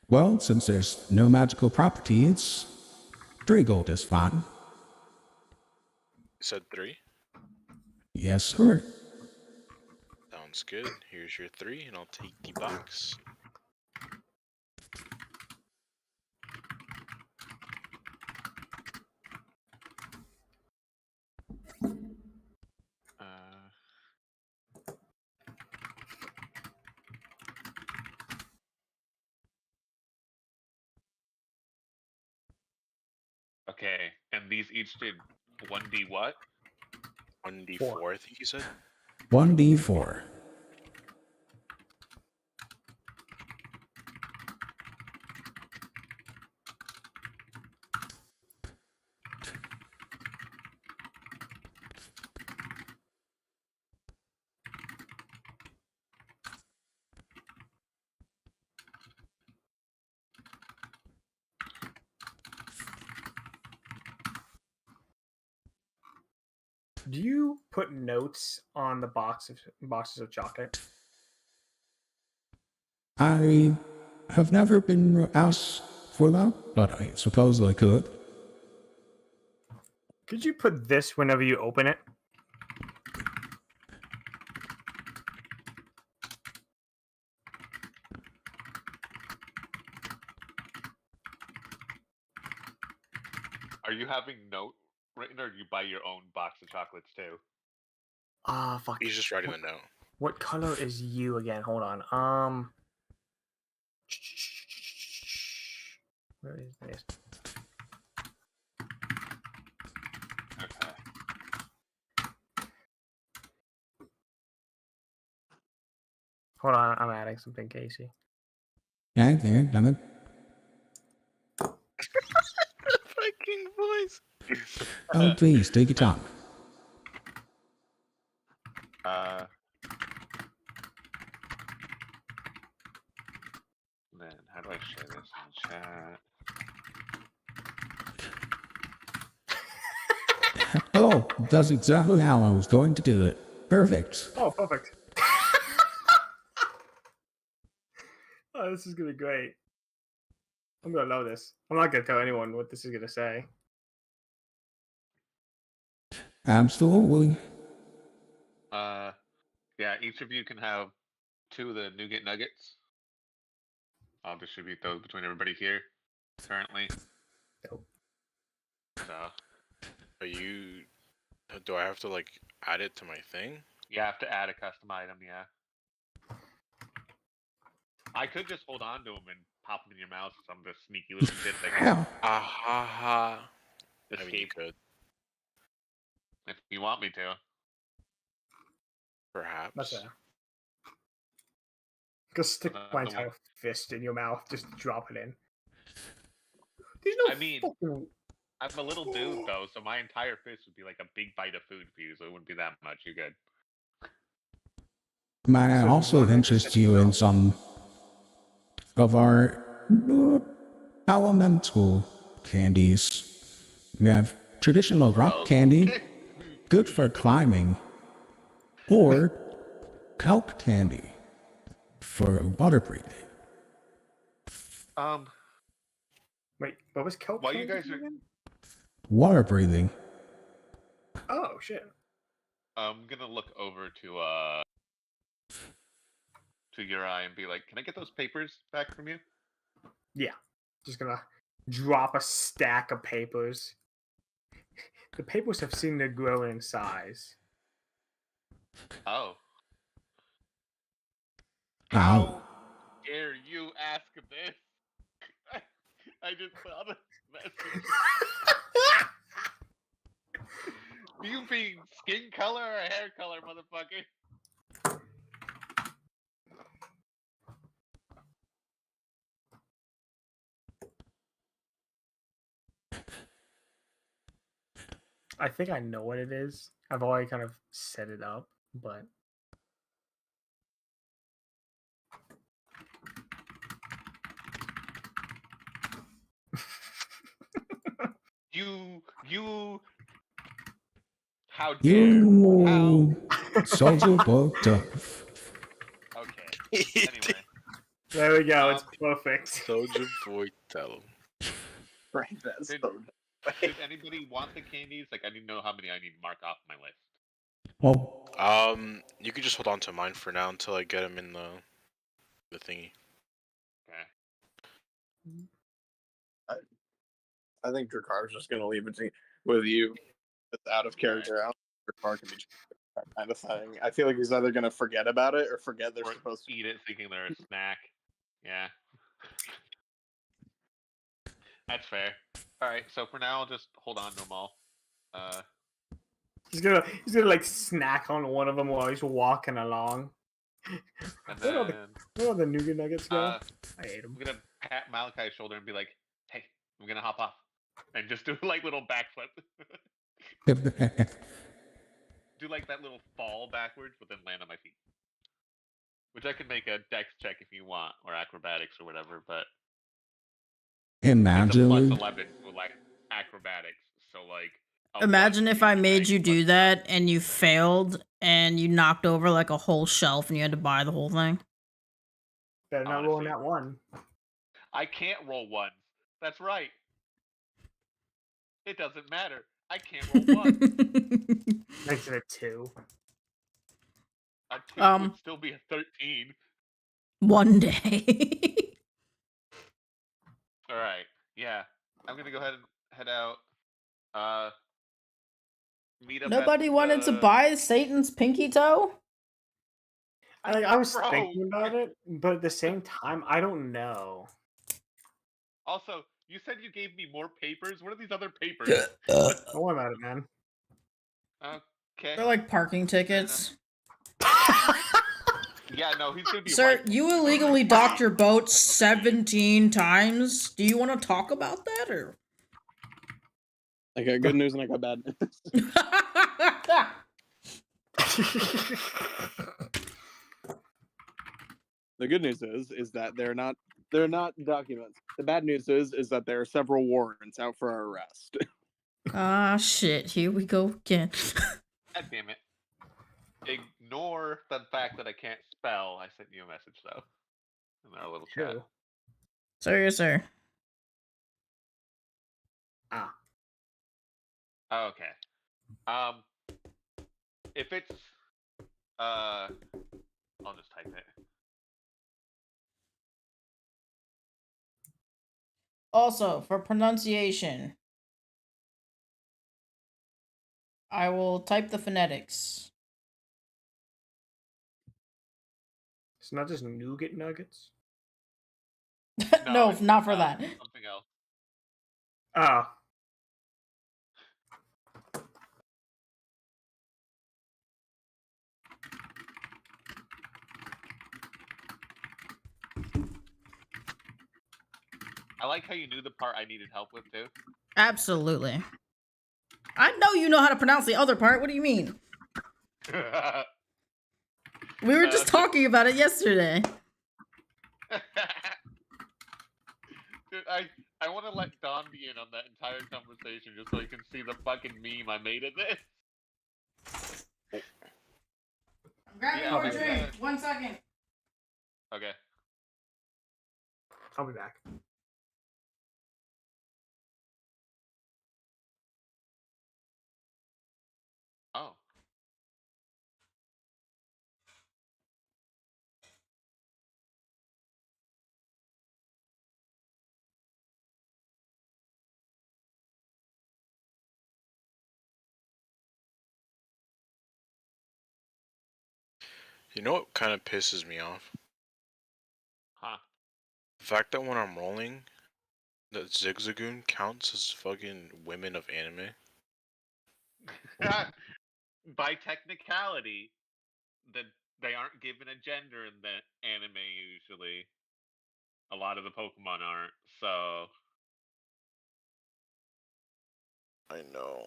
Well, since there's no magical property, it's 3 gold is fine. You said 3? Yes, sir. Sounds good. Here's your 3, and I'll take the box. Okay, and these each did 1d what? 1d4, I think you said? 1d4. Do you put notes on the boxes of chocolate? I have never been asked for that, but I suppose I could. Could you put this whenever you open it? Are you having note written, or do you buy your own box of chocolates too? Ah, fuck. He's just writing the note. What color is you again? Hold on. Where is this? Okay. Hold on, I'm adding something, Casey. Yeah, there, done it. Fucking voice. Oh, please, take your time. Man, how do I share this in chat? Oh, that's exactly how I was going to do it. Perfect. Oh, perfect. Oh, this is gonna be great. I'm gonna love this. I'm not gonna tell anyone what this is gonna say. Absolutely. Yeah, each of you can have 2 of the nougat nuggets. I'll distribute those between everybody here currently. Dope. So Are you... Do I have to, like, add it to my thing? you have to add a custom item, yeah. I could just hold on to them and pop them in your mouth, some of the sneaky little shit that can Ah ha ha. I mean, you escape could. if you want me to. Perhaps. That's fair. Go stick my the entire one- fist in your mouth, just drop it in. There's no I mean, fucking... I'm a little dude though, so my entire fist would be like a big bite of food for you, so it wouldn't be that much. You're good. Might I also interest you in some of our elemental candies. We have traditional rock candy, good for climbing, or kelp candy for water breathing. Wait, what was kelp While you candy guys are- again? Water breathing. Oh, shit. I'm gonna look over to Uri and be like, "Can I get those papers back from you?" Yeah. Just gonna drop a stack of papers. The papers have seemed to grow in size. Oh. Ow. How dare you ask this? I just saw the message. Do you mean skin color or hair color, motherfucker? I think I know what it is. I've already kind of set it up, but You. How dare? How? You social booked up. Okay. Anyway. There we go. It's Um, perfect. Soldier boy, tell him. Right, that's Did- so Did anybody want the candies? Like, I need to know how many I need to mark off my list. Well, You could just hold on to mine for now until I get him in the thingy. Okay. I think Drakar's just gonna leave it with you. It's out of character. I don't think Drakar can be that kind of thing. I feel like he's either gonna forget about it or forget they're Or supposed to. eat it thinking they're a snack. Yeah. That's fair. Alright, so for now, I'll just hold on to them all. He's gonna like snack on one of them while he's walking along. And Where then all the nougat nuggets go? I ate I'm them. gonna pat Malachi's shoulder and be like, hey, I'm gonna hop off. And just do like little backflip. Do like that little fall backwards, but then land on my feet. Which I can make a dex check if you want, or acrobatics or whatever, but it's a imagine. plus 11 for like acrobatics. So like Imagine if I made you do that and you failed and you knocked over like a whole shelf and you had to buy the whole thing. Better not roll that one. I can't roll ones. That's right. It doesn't matter. I can't roll one. Makes it a 2. A 2 would still be a 13. One day. All right. Yeah. I'm gonna go ahead and head out. Meet up. Nobody wanted to buy Satan's pinky toe? I was Bro. thinking about it, but at the same time, I don't know. Also, you said you gave me more papers. What are these other papers? Don't worry about it, man. Okay. They're like parking tickets. Yeah, no, he's gonna be. Sir, right. you illegally docked your boat 17 times. Do you want to talk about that or? I got good news and I got bad news. The good news is that they're not documents. The bad news is that there are several warrants out for our arrest. Ah, shit. Here we go again. God damn it. Ignore the fact that I can't spell. I sent you a message though. In our little chat. Sir, yes, sir. Ah. Okay. If it's I'll just type it. Also, for pronunciation, I will type the phonetics. It's not just nougat nuggets. No, not for that. Something else. Oh. I like how you knew the part I needed help with too. Absolutely. I know you know how to pronounce the other part. What do you mean? We were just talking about it yesterday. Dude, I want to let Don be in on that entire conversation just so you can see the fucking meme I made of this. I'm grabbing more drink. 1 second. Okay. I'll be back. Oh. You know what kind of pisses me off? Huh. The fact that when I'm rolling, that Zigzagoon counts as fucking women of anime. By technicality, they aren't given a gender in the anime usually. A lot of the Pokemon aren't, so I know.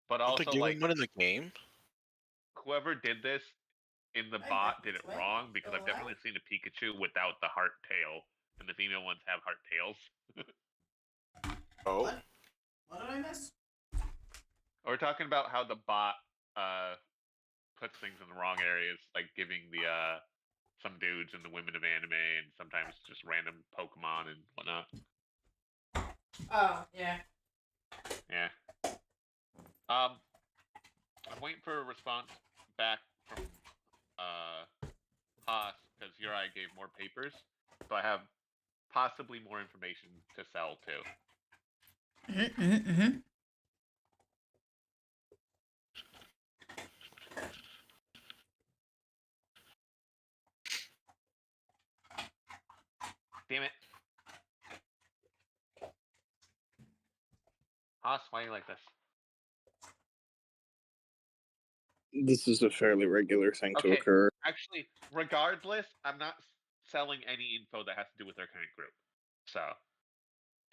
but Don't also they give like one in the game? whoever did this in the bot did it wrong because I've definitely seen a Pikachu without the heart tail and the female ones have heart tails. Oh. What did I miss? We're talking about how the bot puts things in the wrong areas, like giving the some dudes and the women of anime, and sometimes just random Pokemon and whatnot. Oh, yeah. Yeah. I'm waiting for a response back from Haas because Uri gave more papers, so I have possibly more information to sell too. Damn it. Haas, why are you like this? This is a fairly regular thing to Okay, occur. actually, regardless, I'm not selling any info that has to do with our current group. So,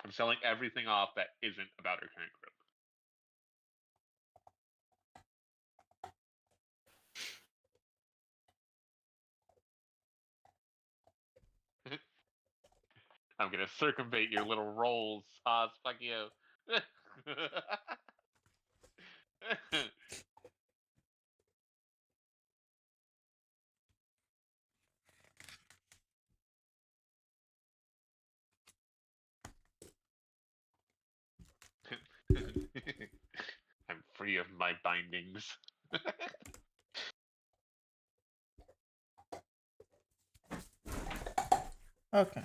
I'm selling everything off that isn't about our current group. I'm gonna circumvent your little rolls, Haas. Fuck you. I'm free of my bindings. Okay.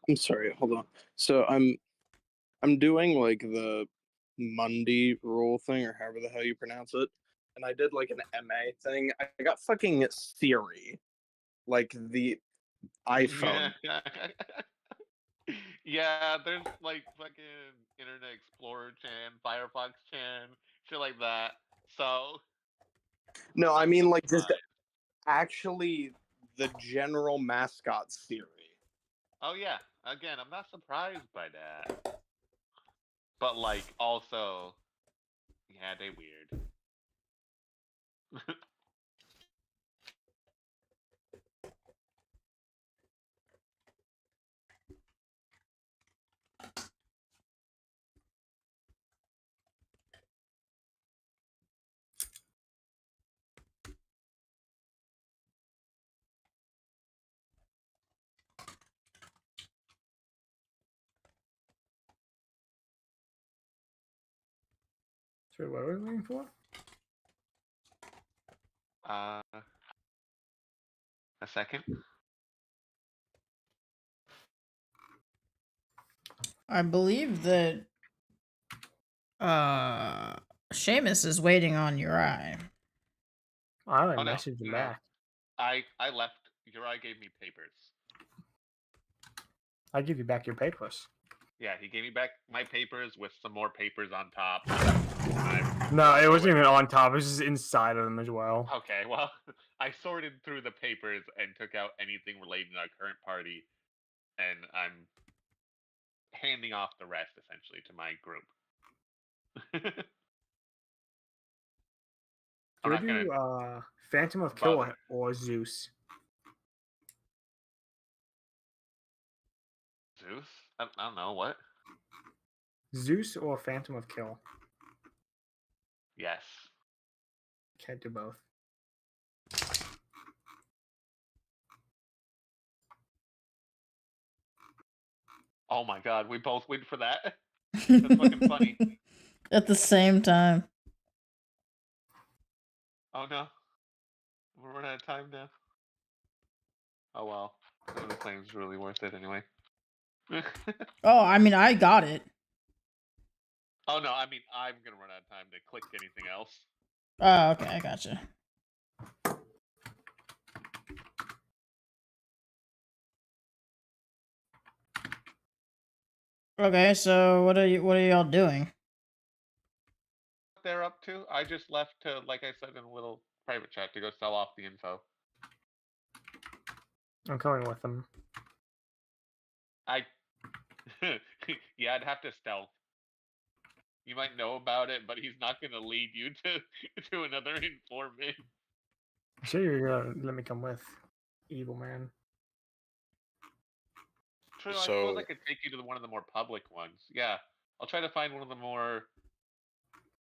I'm sorry, hold on. So I'm doing like the Monday rule thing, or however the hell you pronounce it, and I did like an MA thing. I got fucking Siri, like the iPhone. Yeah, there's like fucking Internet Explorer chan, Firefox chan, shit like that. So No, I I'm mean not like just surprised. actually the general mascot Siri. Oh yeah, again, I'm not surprised by that. But like also, yeah, they weird. So what are we waiting for? A second. I believe that Seamus is waiting on Uri. I Oh no, messaged him no, no. back. I left. Uri gave me papers. I give you back your papers. Yeah, he gave me back my papers with some more papers on top. No, it wasn't even on top. It was just inside of them as well. Okay, well, I sorted through the papers and took out anything related to our current party, and I'm handing off the rest essentially to my group. I'm Do not gonna do Phantom of Kill bother. or Zeus? Zeus? I don't know what. Zeus or Phantom of Kill? Yes. Can't do both. Oh my god, we both went for that. That's fucking funny. At the same time. Oh no, we're running out of time now. Oh well, the claim's really worth it anyway. Oh, I mean, I got it. Oh no, I mean I'm gonna run out of time to click anything else. Oh, okay, I gotcha. Okay, so what are y'all doing? They're up to. I just left to, like I said in a little private chat, to go sell off the info. I'm coming with them. Yeah, I'd have to stealth. You might know about it, but he's not gonna lead you to another informant. I'm sure you're gonna let me come with. evil man. True, I So- suppose I could take you to one of the more public ones. Yeah, I'll try to find one of the more,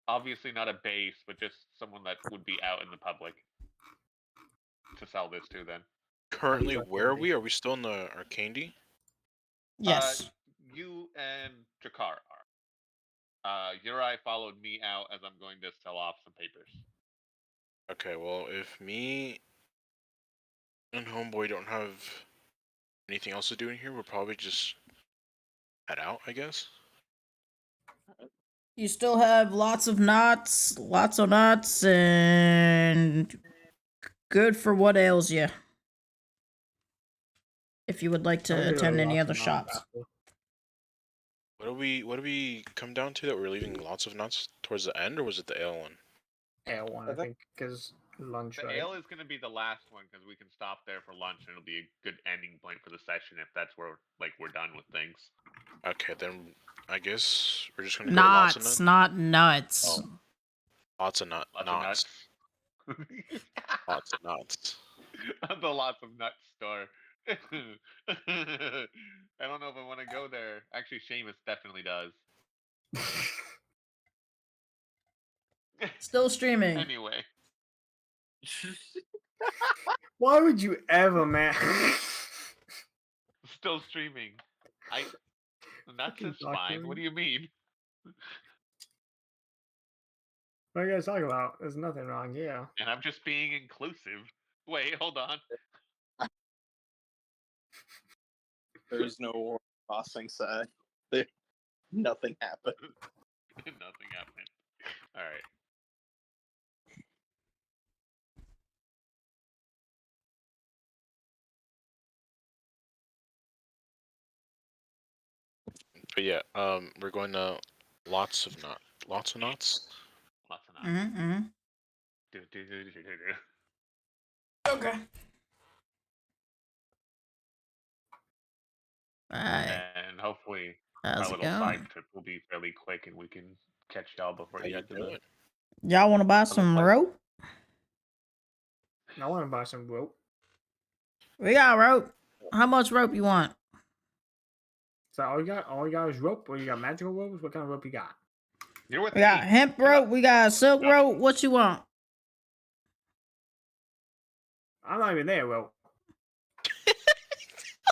obviously not a base, but just someone that would be out in the public to sell this to. Then Currently, Sounds like where are candy. we? Are we still in the Arcandy? Yes. You and Jakar are. Uri followed me out as I'm going to sell off some papers. Okay, well, if me and Homeboy don't have anything else to do in here, we'll probably just head out, I guess. You still have lots of knots, and good for what ails you. If you would like I'm to gonna do attend any lots other of knots shops. after. What do we come down to that we're leaving lots of nuts towards the end, or was it the ale one? Ale one, I think, because lunch, The right? ale is going to be the last one because we can stop there for lunch and it'll be a good ending point for the session if that's where we're done with things. Okay, then I guess we're just gonna go to lots of Knots, nuts. not nuts. Oh. Lots of nuts. Lots of nuts. Lots of nuts. The lots of nuts store. I don't know if I want to go there. Actually, Seamus definitely does. Still streaming. Anyway, Why would you ever, man? still streaming. Nuts Fucking is fine. doctor. What do you mean? What are you guys talking about? There's nothing wrong here. And I'm just being inclusive. Wait, hold on. There's no crossing set. There, nothing happened. Nothing happened. All right. But yeah, we're going to lots of nuts. Lots of nuts. Mm-hmm. Do, do, do, do, do, do. Okay. Alright. And hopefully How's our it little side going? trip will be fairly quick and we can catch y'all before How you you get to the doing? Y'all want to buy some place. rope? I want to buy some rope. We got rope. How much rope you want? So all you got? All you got is rope, or you got magical ropes? What kind of rope you got? You're with We got me. hemp rope. We got silk Yeah. rope. What you want? I'm not even there, rope.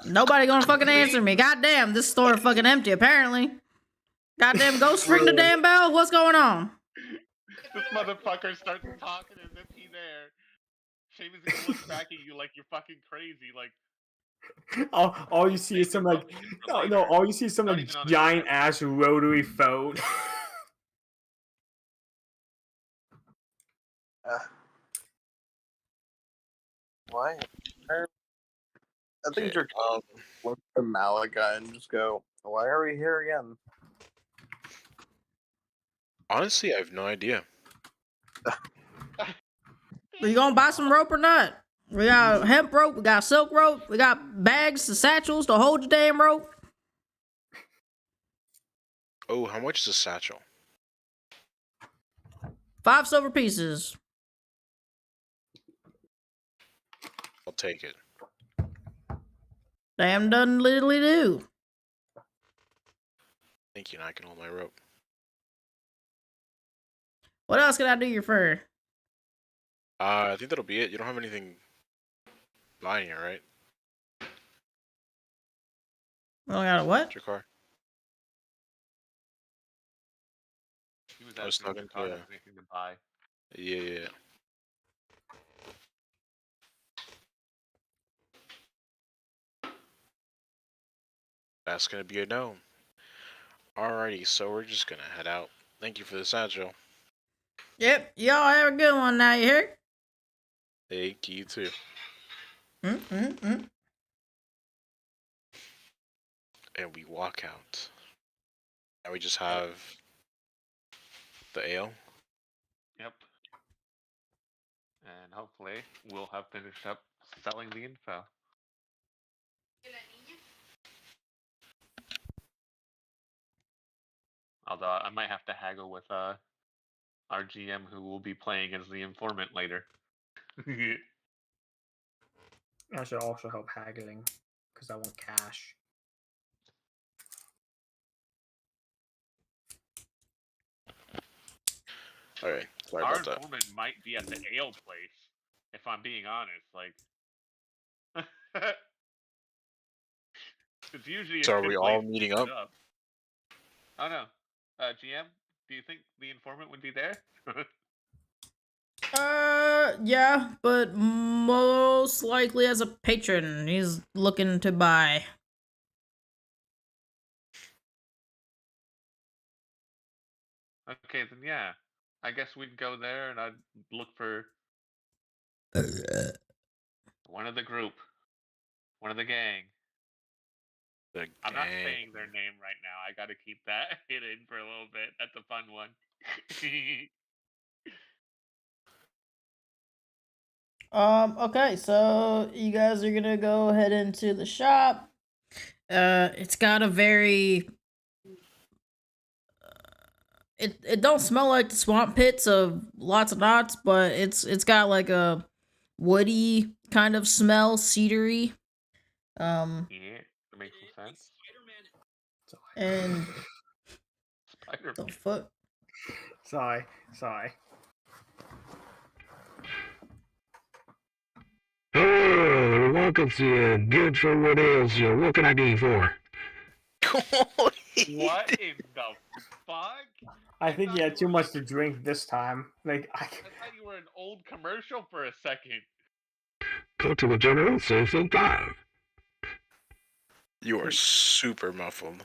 Nobody gonna fucking answer me. Goddamn, this store fucking empty apparently. Goddamn, ghost ring the damn bell. What's going on? This motherfucker starts talking as if he's there. Seamus is gonna look back at you like you're fucking crazy. Like, All you see is some like no, all you see is some Not like even on his giant phone. ass rotary phone. Why? I think Okay, you're look to Malaga and just go, why are we here again? honestly, I have no idea. Are you gonna buy some rope or not? We got hemp rope. We got silk rope. We got bags, the satchels to hold the damn rope. Oh, how much is a satchel? 5 silver pieces. I'll take it. Damn doesn't literally do. Thank you, and I can hold my rope. What else can I do you for? I think that'll be it. You don't have anything buying here, right? We don't got a what? Jakar? he was I was asking if talking the car to- has anything to buy. Yeah. That's gonna be a no. Alrighty, so we're just gonna head out. Thank you for the satchel. Yep. Y'all have a good one now, you hear? Thank you too. Mm-mm-mm. And we walk out. Now we just have the ale. Yep. And hopefully we'll have finished up selling the info. Although I might have to haggle with our GM who will be playing as the informant later. I should also help haggling because I want cash. All right, sorry Our about that. informant might be at the ale place, if I'm being honest. Like, it's usually a So are good we place all to meeting pick up? it up. I don't know. GM, do you think the informant would be there? Yeah, but most likely as a patron. He's looking to buy. Okay, then yeah. I guess we'd go there and I'd look for one of the group, one of the gang. The I'm not gang. saying their name right now. I gotta keep that hidden for a little bit. That's a fun one. Okay, so you guys are gonna go head into the shop. It's got a very it don't smell like the swamp pits of lots of knots, but it's got like a woody kind of smell, cedary. Yeah, that makes some sense. And Spider the fuck? Sorry. Oh, welcome to Good for What Ails You. What can I do you for? What in the fuck? I think thought you had you too were- much to drink this time. Like, I thought you were an old commercial for a second. Go to the general, save some time. You are super muffled.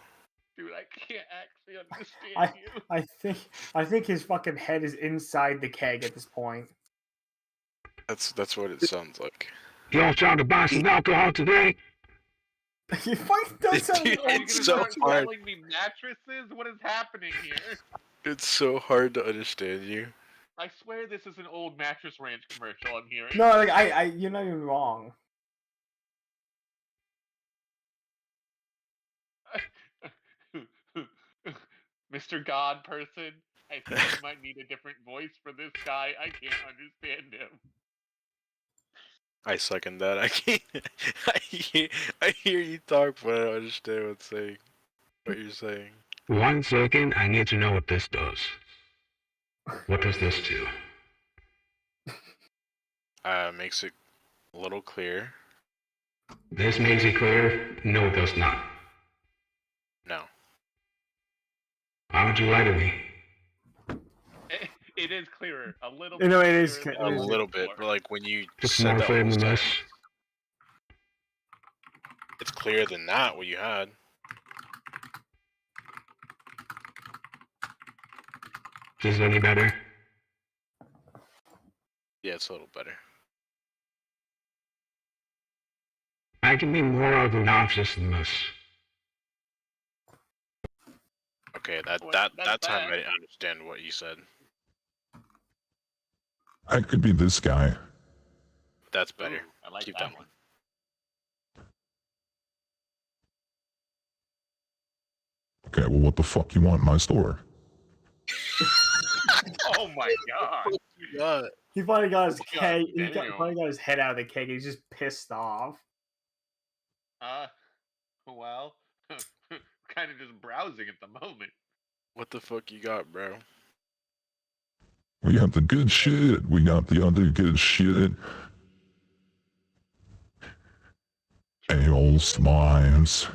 Dude, I can't actually understand you. I think his fucking head is inside the keg at this point. That's what it sounds like. Y'all trying to buy some alcohol today? He fucking does sound Dude, like Are an you it's gonna so start hard. selling me mattresses? What is happening here? It's so hard to understand you. I swear this is an old mattress ranch commercial I'm hearing. No, like you're not even wrong. Mr. God person, I think you might need a different voice for this guy. I can't understand him. I second that. I can't. I hear you talk, but I don't understand what you're saying. 1 second, I need to know what this does. What does this do? Makes it a little clear. This makes it clear? No, it does not. No. How would you lie to me? It is clearer. A little You bit. know, it is clearer clear- than A it is little before. bit, but like when you Just said more that clear whole than this. sentence, it's clearer than that. What you had. Is this any better? Yeah, it's a little better. I can be more obnoxious than this. Okay, that Well, that that's that time I bad. didn't understand what you said. I could be this guy. That's better. Ooh, I like Keep that that one. Okay, well, what the fuck you want in my store? Oh my god. Yeah. He finally got his God keg. damn. Finally got his head out of the keg. He's just pissed off. Well, kind of just browsing at the moment. What the fuck you got, bro? We got the good shit. We got the other good shit. Ales, wines,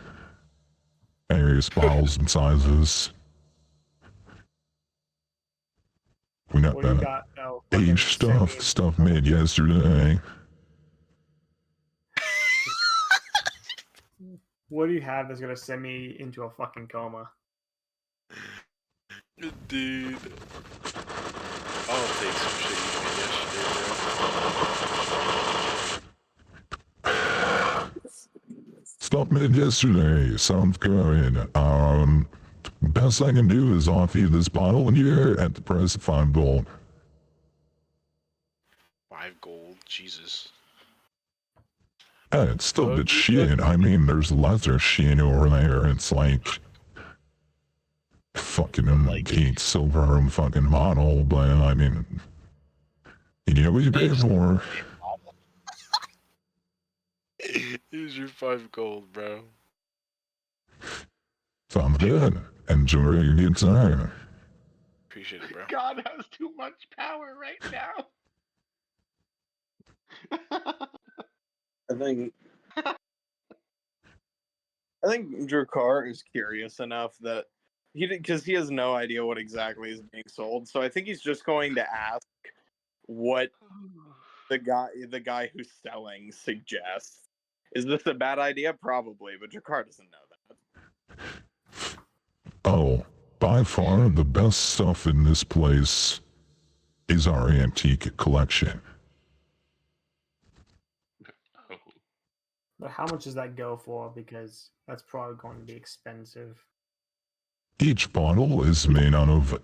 various bottles and sizes. We got What do you that got? No, fucking aged stuff made yesterday. What do you have that's gonna send me into a fucking coma? Dude. I'll take some shit you made yesterday, Stuff made yesterday. Sounds good. Best I can do is offer you this bottle here at the price of $5. bro. 5 gold. Jesus. Yeah, it's still Well, good you shit. I mean, there's lesser shit over there. It's like fucking Like- 8 silver and fucking bottle, but I mean, you get what you pay It's- for. Here's your 5 gold, bro. Sounds good. Enjoy your time. Appreciate it, bro. God has too much power right now. I think Drakkar is curious enough that because he has no idea what exactly is being sold. So I think he's just going to ask what the guy who's selling suggests. Is this a bad idea? Probably, but Drakkar doesn't know that. Oh, by far the best stuff in this place is our antique collection. Oh. But how much does that go for? Because that's probably going to be expensive. Each bottle is made out of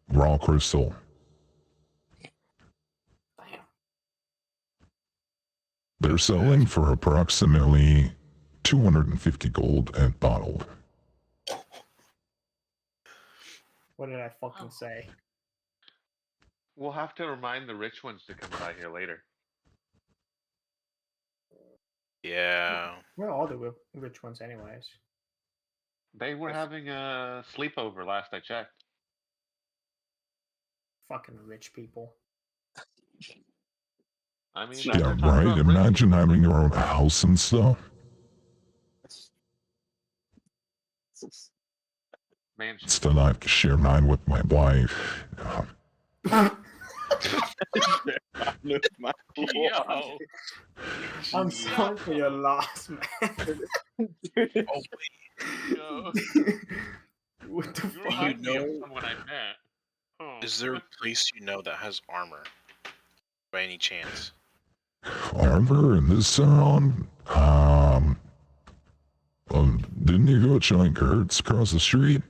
raw crystal. Damn. They're selling for approximately 250 gold a bottle. What did I fucking say? We'll have to remind the rich ones to come by here later. Yeah. Where are the rich ones, anyways? They were having a sleepover last I checked. Fucking rich people. I mean, Yeah, they're talking right? about Imagine having your own house and stuff. mansion. Instead, I have to share mine with my wife. Yo. I'm sorry for your loss, man. Oh, Yo. What the You fuck? remind me of know- someone I met. Oh. is there a place you know that has armor? By any chance? Armor in this town? Didn't you go to Giant Kurt's across the street?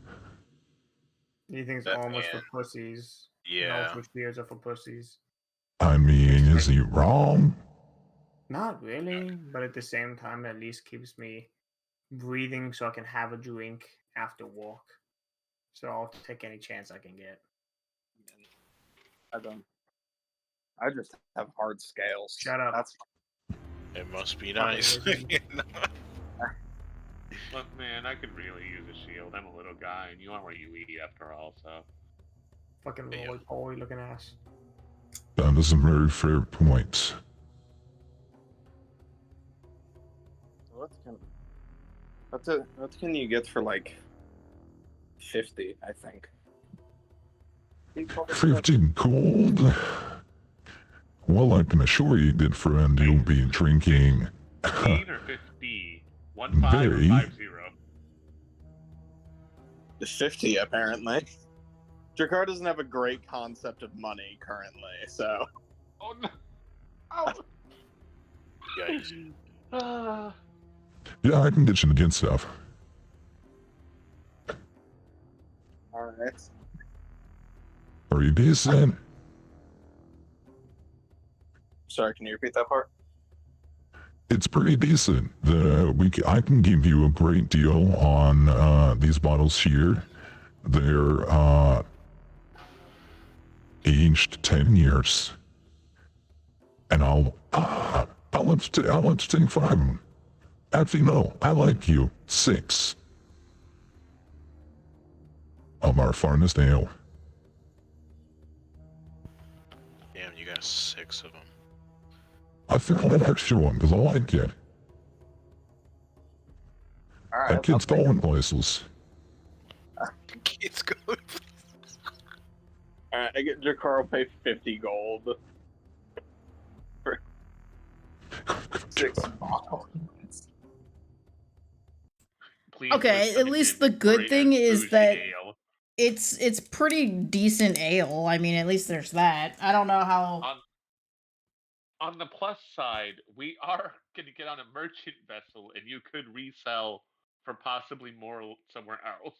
He thinks That almost for man. pussies. Yeah. And spears are for pussies. I mean, is he wrong? Not really, but at the same time, at least keeps me breathing so I can have a drink after walk. So I'll take any chance I can get. I don't. I just have hard scales. Shut up. That's It must be Fucking nice. wizard. Look, man, I could really use a shield. I'm a little guy, and you are what you eat after all, so. Fucking Yeah. roly poly looking ass. That is a very fair point. what can you get for like 50? I think. 50 gold? Well, I can assure you, good friend, you'll be drinking 15 or 50? 1 5 or Very. 5 0? 50 apparently. Drakkar doesn't have a great concept of money currently, so Oh no! Oh! Yikes. Ah. Yeah, I can get you the good stuff. alright. Are you decent? Sorry, can you repeat that part? It's pretty decent. I can give you a great deal on these bottles here. They're aged 10 years, and I'll let you take 5 of them. Actually, no, I like you. 6 of our finest ale. Damn, you got 6 of them. I found an extra one because I like it. Alright. That kid's going places. Kids going. Alright, I get Drakkar will pay 50 gold for 6 bottles. Please Okay, listen at least in the good great thing is bougie that ale. it's pretty decent ale. I mean, at least there's that. I don't know how. On the plus side, we are going to get on a merchant vessel, and you could resell for possibly more somewhere else.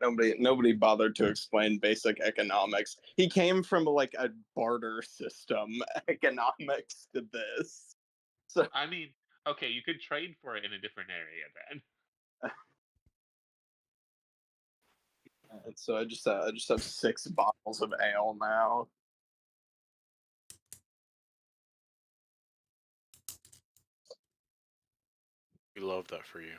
Nobody bothered to explain basic economics. He came from like a barter system economics to this. So I mean, okay, you could trade for it in a different area then. I just have 6 bottles of ale now. We love that for you.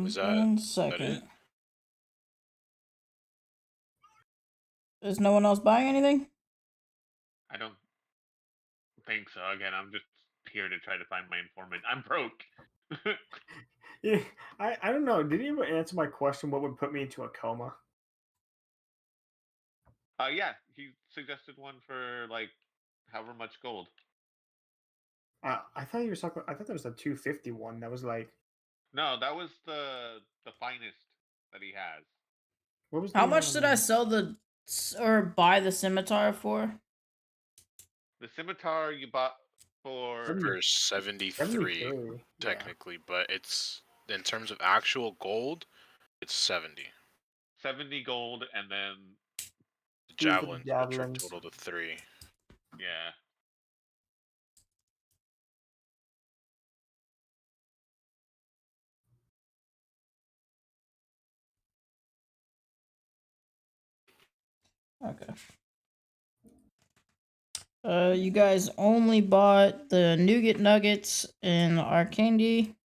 Is that 1 is that second. it? Is no one else buying anything? I don't think so. Again, I'm just here to try to find my informant. I'm broke. Yeah, I don't know. Did he ever answer my question? What would put me into a coma? Yeah, he suggested one for like however much gold. I thought you were talking. I thought there was a 251 that was like. No, that was the finest that he has. What was How the much did I sell the or buy the scimitar for? The scimitar you bought for For 73, 73? Yeah. technically, but it's in terms of actual gold, it's 70. 70 gold, and then The Two for the javelins will javelins. total to 3. yeah. Okay. You guys only bought the nougat nuggets and our candy.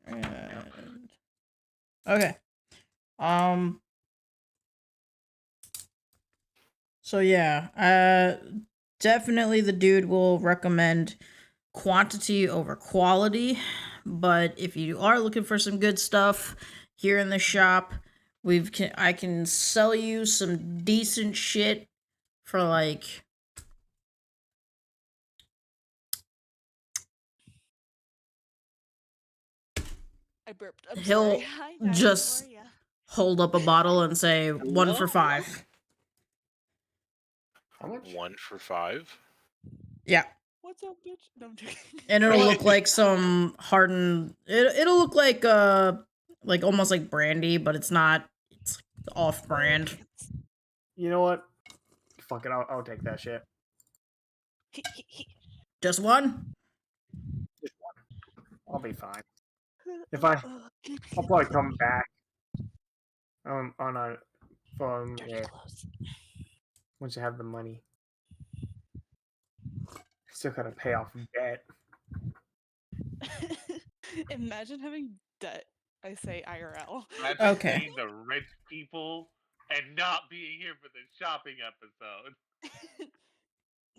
And... Okay. So yeah, definitely the dude will recommend quantity over quality, but if you are looking for some good stuff here in the shop, I can sell you some decent shit for like I burped. I'm he'll sorry. Hi guys, just how are ya? hold up a bottle and say 1 for What? 5. How much? 1 for 5? Yeah. What's up, bitch? No, I'm joking. And it'll What? look like some hardened. It'll look like almost like brandy, but it's not. It's off brand. You know what? Fuck it. I'll take that shit. Just one. I'll be fine. If I'll probably come back. On a phone. Dirty Yeah. clothes. Once you have the money. Still gotta pay off debt. Imagine having debt. I say IRL. That's Okay. being the rich people and not being here for the shopping episode.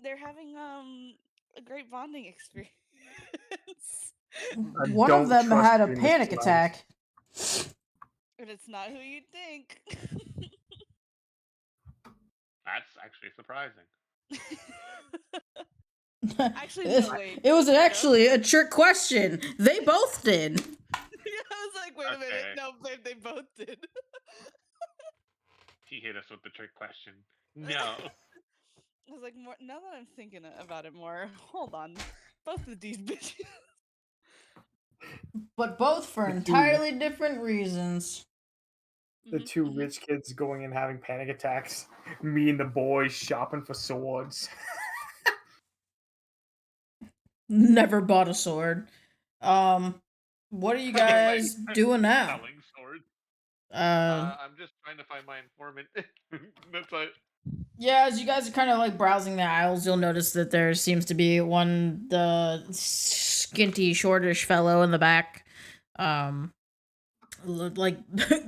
They're having a great bonding experience. I One of don't them trust had a you in the panic slightest. attack. And it's not who you'd think. That's actually surprising. Actually, no, wait. It was No. actually a trick question. They both did. I was like, wait a minute. Okay. No, babe, they both did. He hit us with the trick question. No. I was like, more now that I'm thinking about it more, hold on. Both of these bitches. But both for The two- entirely different reasons. The two rich kids going and having panic attacks. Me and the boys shopping for swords. Never bought a sword. What are you guys doing now? Selling swords. Uh, I'm just trying to find my informant. That's it. Yeah, as you guys are kind of like browsing the aisles, you'll notice that there seems to be the skinty, shortish fellow in the back, like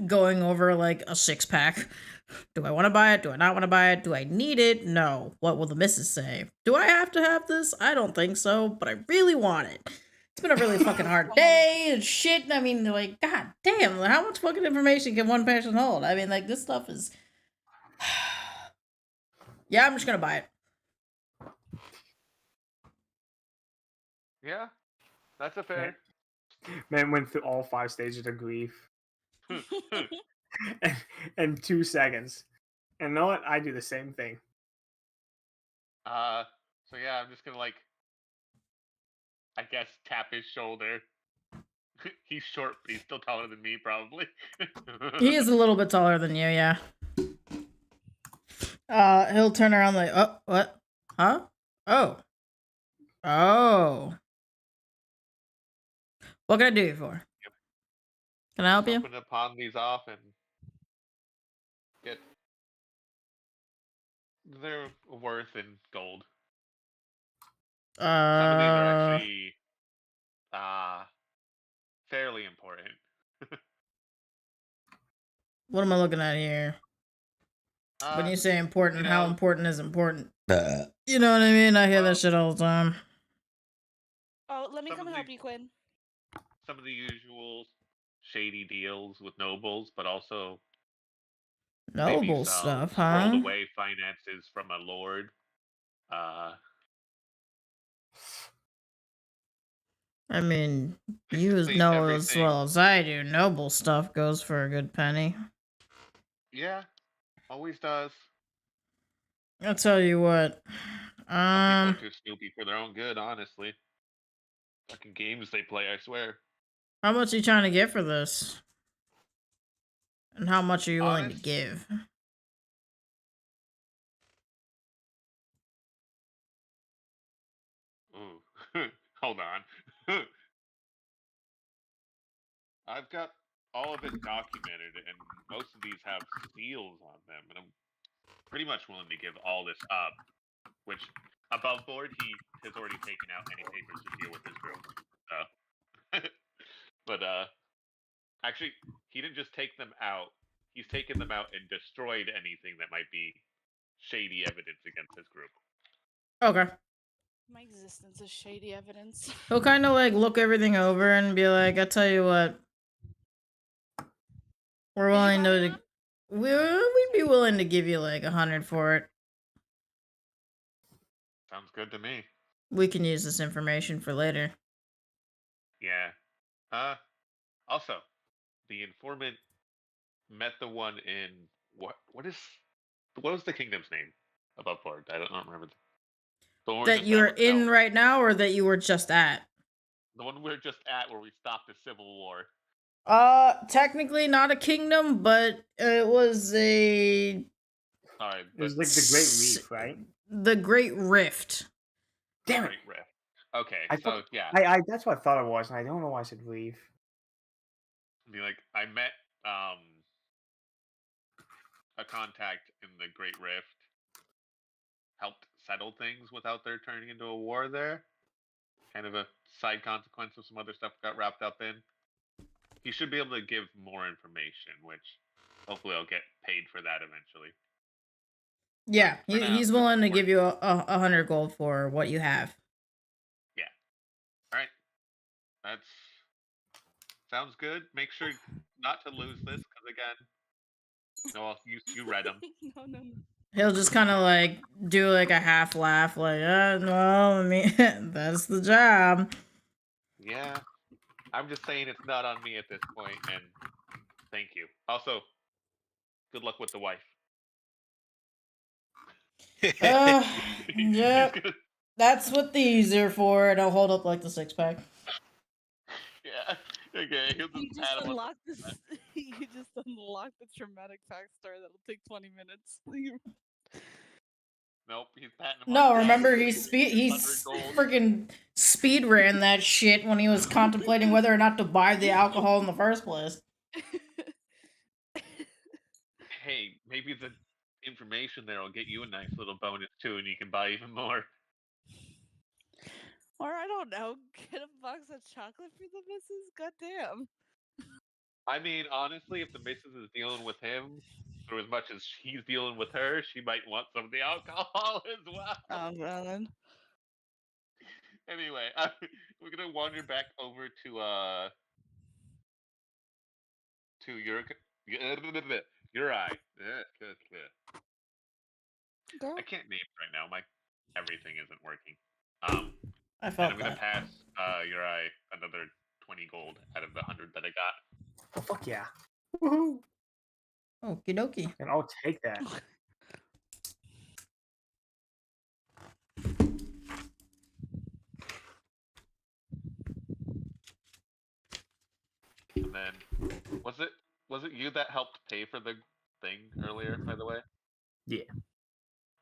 going over like a 6-pack. Do I want to buy it? Do I not want to buy it? Do I need it? No. What will the missus say? Do I have to have this? I don't think so, but I really want it. It's been a really fucking hard day and shit. I mean, like, god damn, how much fucking information can one person hold? I mean, like, this stuff is. Yeah, I'm just gonna buy it. Yeah, that's a fair. Man went through all 5 stages of grief. in 2 seconds. And you know what? I do the same thing. So yeah, I'm just gonna like, I guess, tap his shoulder. He's short, but he's still taller than me, probably. He is a little bit taller than you, yeah. He'll turn around like, oh, what? Huh? Oh. Oh. What can I do you for? Can I help you? Hoping to pawn these off and get their worth in gold. Some of these are actually fairly important. What am I looking at here? When you say important, how important is important? You know what I mean? I hear that shit all the time. Oh, let me Some come of help the- you, Quinn. Some of the usual shady deals with nobles, but also maybe Noble some stuff, squirreled huh? away finances from a lord. I mean, you Basically know as everything. well as I do, noble stuff goes for a good penny. Yeah, always does. I'll tell you what. Some people are too snoopy for their own good, honestly. Fucking games they play, I swear. How much are you trying to get for this? And how much are you willing to Honest? give? Ooh. Hold on. I've got all of it documented, and most of these have seals on them, and I'm pretty much willing to give all this up. Which, above board, he has already taken out any papers to deal with his group. But actually, he didn't just take them out. He's taken them out and destroyed anything that might be shady evidence against his group. Okay. My existence is shady evidence. He'll kind of like look everything over and be like, "I tell you what, we're willing to, we'd be willing to give you like 100 for it. Sounds good to me. We can use this information for later." Yeah. Also, the informant met the one in what was the kingdom's name above board? I don't remember. The one we're That just you're at with the in belt. right now, or that you were just at? The one we're just at where we stopped the civil war. Technically not a kingdom, but it was a. Sorry, It was like the Great Reef, right? The Great Rift. Damn it! Great Rift. Okay, I so thought, yeah, I that's what I thought it was, and I don't know why I said reef. be like I met a contact in the Great Rift, helped settle things without there turning into a war there. Kind of a side consequence of some other stuff got wrapped up in. He should be able to give more information, which hopefully I'll get paid for that eventually. Yeah, For now, he's this willing to works. give you a 100 gold for what you have. Yeah. All right. That's sounds good. Make sure not to lose this, because again, no, you read them. No. He'll just kind of like do like a half laugh, like, well, I mean, that's the job. Yeah. I'm just saying it's not on me at this point, and thank you. Also, good luck with the wife. Yep. That's what these are for, and I'll hold up like the 6-pack. Yeah. Okay. He'll You just just pat him on unlocked this. You just unlocked the traumatic fact story that'll take 20 minutes. Nope. He's patting him on No, the back. remember He's he 100 gold. freaking speed ran that shit when he was contemplating whether or not to buy the alcohol in the first place. Hey, maybe the information there will get you a nice little bonus too, and you can buy even more. Or I don't know, get a box of chocolate for the missus. Goddamn. I mean, honestly, if the missus is dealing with him for as much as he's dealing with her, she might want some of the alcohol as well. Oh, well then. Anyway, we're gonna wander back over to your eye. Girl. I can't name it right now. My everything isn't working. I And felt I'm gonna that. pass your eye another 20 gold out of the 100 that I got. Oh fuck yeah! Woohoo! Okie dokie. And I'll take that. And then was it you that helped pay for the thing earlier, by the way? Yeah.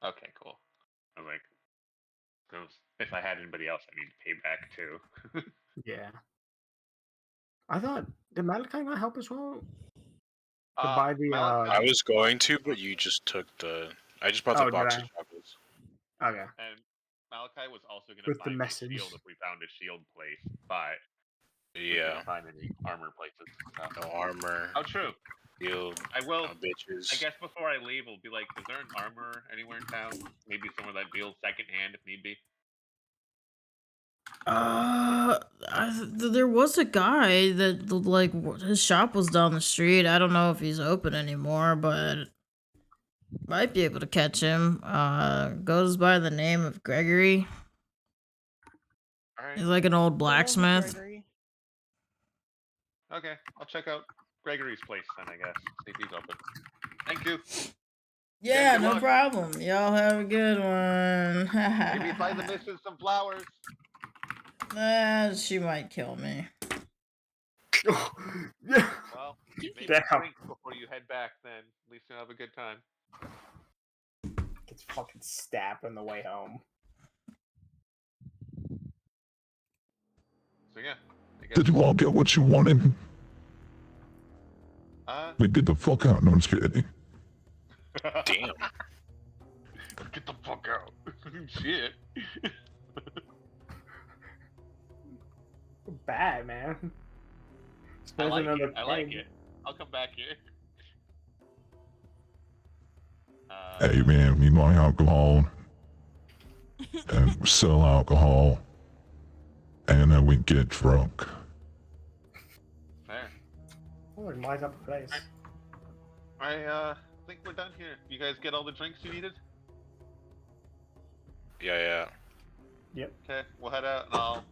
Okay, cool. I was like, 'cause if I had anybody else, I need to pay back too. Yeah. I thought did Malachi not help as well? To buy the Malachi I was going to, was but you just took the. I just bought the Oh, did box I? of chocolates. Okay. and Malachi was also gonna With the buy me a message. shield if we found a shield place, but we Yeah, couldn't find any armor places. So. no armor, Oh, true. shield, I will. no bitches. I guess before I leave, we'll be like, is there an armor anywhere in town? Maybe somewhere that deals secondhand if need be. There was a guy that like his shop was down the street. I don't know if he's open anymore, but might be able to catch him. Goes by the name of Gregory. All right. He's like an old Hello, blacksmith. Gregory. Okay, I'll check out Gregory's place then. I guess see if he's open. Thank you. Yeah, good no luck. problem. Y'all have a good one. Maybe buy the missus some flowers. She might kill me. Yeah. Well, maybe Damn. drink before you head back. Then at least you'll have a good time. Gets fucking stabbed on the way home. So yeah, I guess. Did you all get what you wanted? Then get the fuck out. No, I'm just kidding. Damn. Get the fuck out. Shit. Bad, man. I like another it. I like thing. it. I'll come back here. Hey man, we buy alcohol and sell alcohol, and then we get drunk. Fair. Oh, my type of place. I think we're done here. You guys get all the drinks you needed? Yeah. Yep. Okay, we'll head out and I'll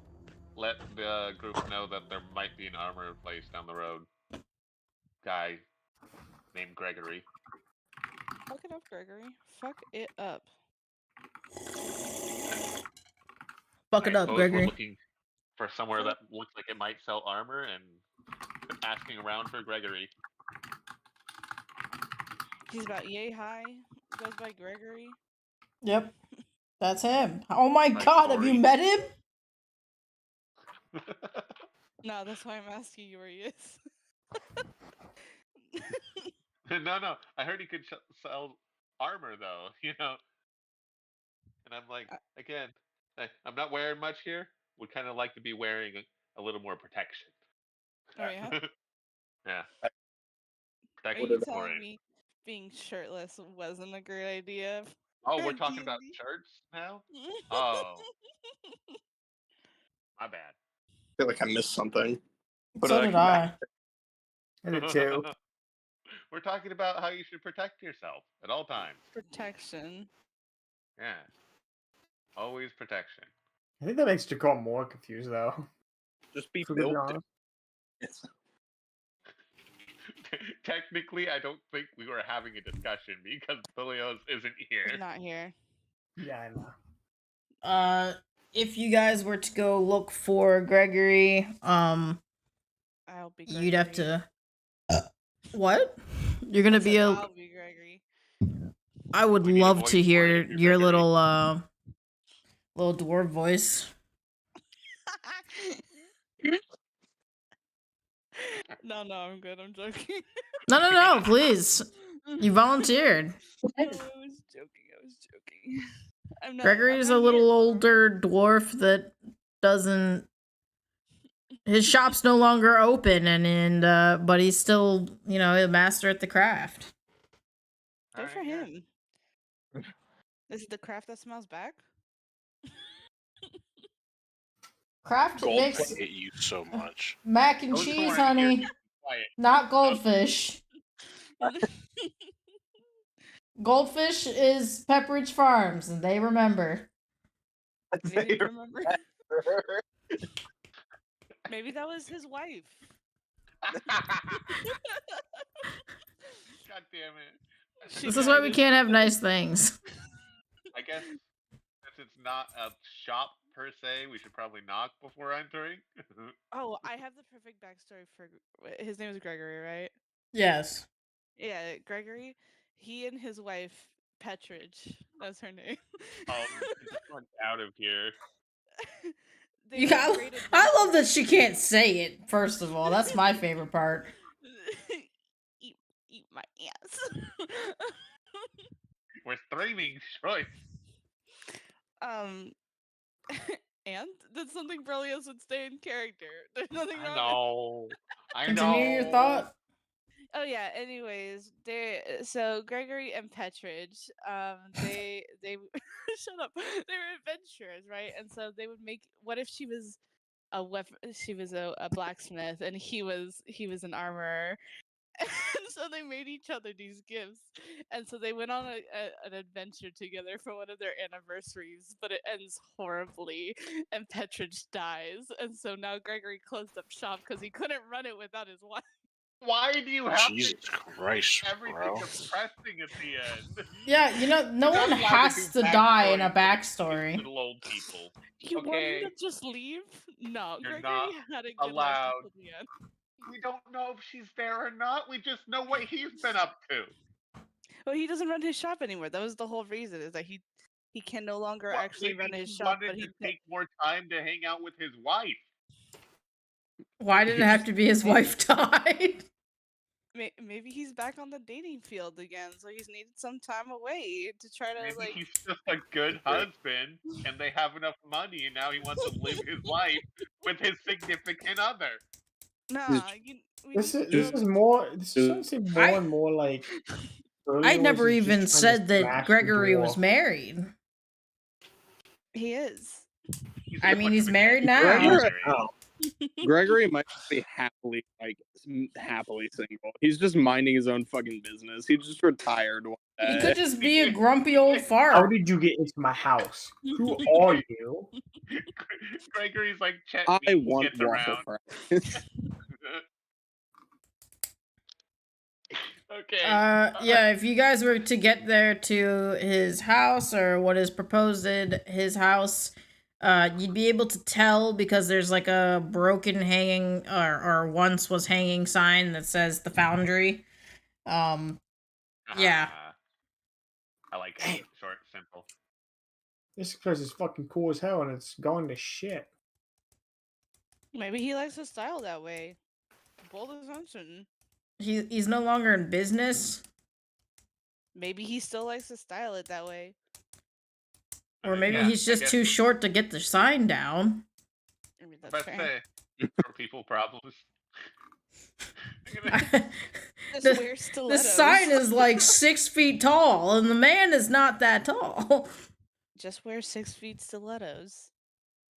let the group know that there might be an armor place down the road. Guy named Gregory. Fuck it up, Gregory. Fuck it up. Fuck it I up, suppose Gregory. we're looking for somewhere that looks like it might sell armor and asking around for Gregory. He's about yay high. Goes by Gregory. Yep. That's him. Oh my Like god, have you Corey. met him? No, that's why I'm asking you where he is. No. I heard he could sell armor though, you know. And I'm like, again, I'm not wearing much here. Would kind of like to be wearing a little more protection. Oh yeah. Yeah. Are Protection you for telling it. me being shirtless wasn't a great idea? Oh, we're for talking about D&D? shirts now? Oh, my bad. I feel like I missed something. What So did I did come I. back? I did too. We're talking about how you should protect yourself at all times. Protection. Yeah. Always protection. I think that makes Jacob more confused though. Just be To be built. honest. Technically, I don't think we were having a discussion because Bilios isn't here. He's not here. Yeah, I know. If you guys were to go look for Gregory, I'll be Gregory. you'd have to. What? You're gonna be a. I'll be Gregory. I would We need a love voice to for hear it if you're your Gregory. little dwarf voice. No, I'm good. I'm joking. No, please. You volunteered. I was joking. I'm not. Gregory's I'm a not little here for- older dwarf that doesn't. His shop's no longer open, but he's still, a master at the craft. Good for Alright, yeah. him. This is the craft that smells back. Craft Gold makes hate you so much. mac and Those who cheese, aren't here honey, can be quiet. not goldfish. Goldfish is Pepperidge Farms, and they remember. They remember. Maybe that was his wife. God damn it. This is why we can't have nice things. I guess since it's not a shop per se, we should probably knock before entering. Oh, I have the perfect backstory for his name is Gregory, right? Yes. Yeah, Gregory. He and his wife Petridge. That's her name. Just going out of here. they You made got, great I love that adventures. she can't say it, first of all. That's my favorite part. eat my ass. We're streaming choice. um, and did something brilliant would stay in character. There's nothing I wrong. know. I Continue your know. thought. Oh yeah. Anyways, so Gregory and Petridge, they shut up. They were adventurers, right? And so they would make. What if she was a weapon? She was a blacksmith, and he was an armorer. And so they made each other these gifts, and so they went on an adventure together for one of their anniversaries, but it ends horribly, and Petridge dies, and so now Gregory closed up shop because he couldn't run it without his wife. Why do you have Jesus to Christ, make everything bro. depressing at the end? Yeah, no You're one not allowed has do to die in a backstories for these backstory. little old people. You want him Okay. to just leave? No, You're Gregory not had a good life allowed. until the end. We don't know if she's there or not. We just know what he's been up to. Well, he doesn't run his shop anymore. That was the whole reason, is that he can no longer Well, actually maybe run his he shop, wanted but to he take more time to hang out with his wife. Why did it have to be his wife died? maybe he's back on the dating field again, so he's needed some time away to try to Maybe like. he's just a good husband and they have enough money and now he wants to live his life with his significant other. Nah, we This need to is build. more. This is starting to seem more I- and more like. I never Early was just even trying to said that smash the Gregory was door. married. He is. He's I a mean, bunch he's of married attention. now. Gregory, Gregory might be happily single. He's just minding his own fucking business. He just retired one He day. could just be a grumpy old How fart. did you get into my house? Who are you? Gregory's like Chet I Mead want gets waffle around. fries. Okay. Yeah, if you guys were to get there to his house or what is proposed at his house, you'd be able to tell because there's like a broken hanging or once was hanging sign that says the foundry. Yeah. I like it. Damn. Short, simple. This place is fucking cool as hell, and it's going to shit. Maybe he likes his style that way. Bold assumption. He's no longer in business. Maybe he still likes to style it that way. Or maybe Yeah, he's I just guess too short to get the sign down. I mean, that's Let's fair. say for people problems. Just the, wear the stilettos. sign is like 6 feet tall, and the man is not that tall. Just wear 6 feet stilettos.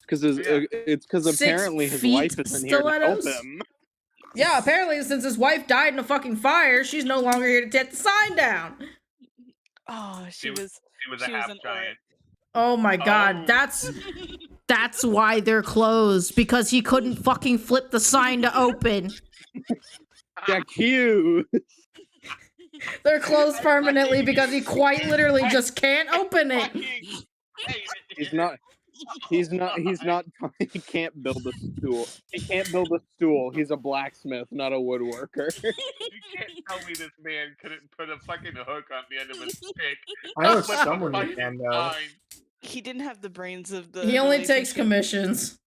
Because Yeah. it's because 6 apparently his feet wife isn't here to help stilettos? him. Yeah, apparently since his wife died in a fucking fire, she's no longer here to take the sign down. Oh, she was a half an giant. Oh my god, Oh. that's why they're closed, because he couldn't fucking flip the sign to open. Yeah, cute. They're closed permanently because he quite literally just can't open it. He's not. He He can't build a stool. He can't build a stool. He's a blacksmith, not a woodworker. You can't tell me this man couldn't put a fucking hook on the end of a stick. I know Flip a someone who fucking can, though. sign. He didn't have the brains of the. He only takes relationship. commissions.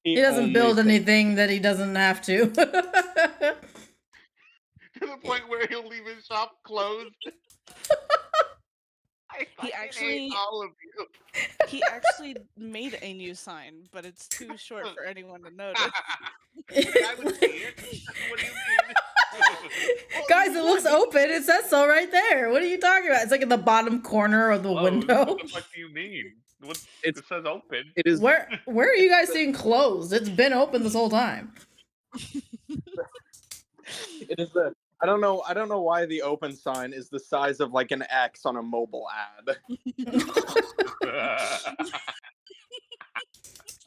He doesn't build anything that he doesn't have to. To the point where he'll leave his shop closed. I hate all of you. He actually made a new sign, but it's too short for anyone to notice. I would see it. What do you mean? Guys, it looks open. It says so right there. What are you talking about? It's like in the bottom corner of the Closed? window. What the fuck do you mean? It says open. It is. Where are you guys seeing closed? It's been open this whole time. It is the. I don't know why the open sign is the size of like an X on a mobile ad.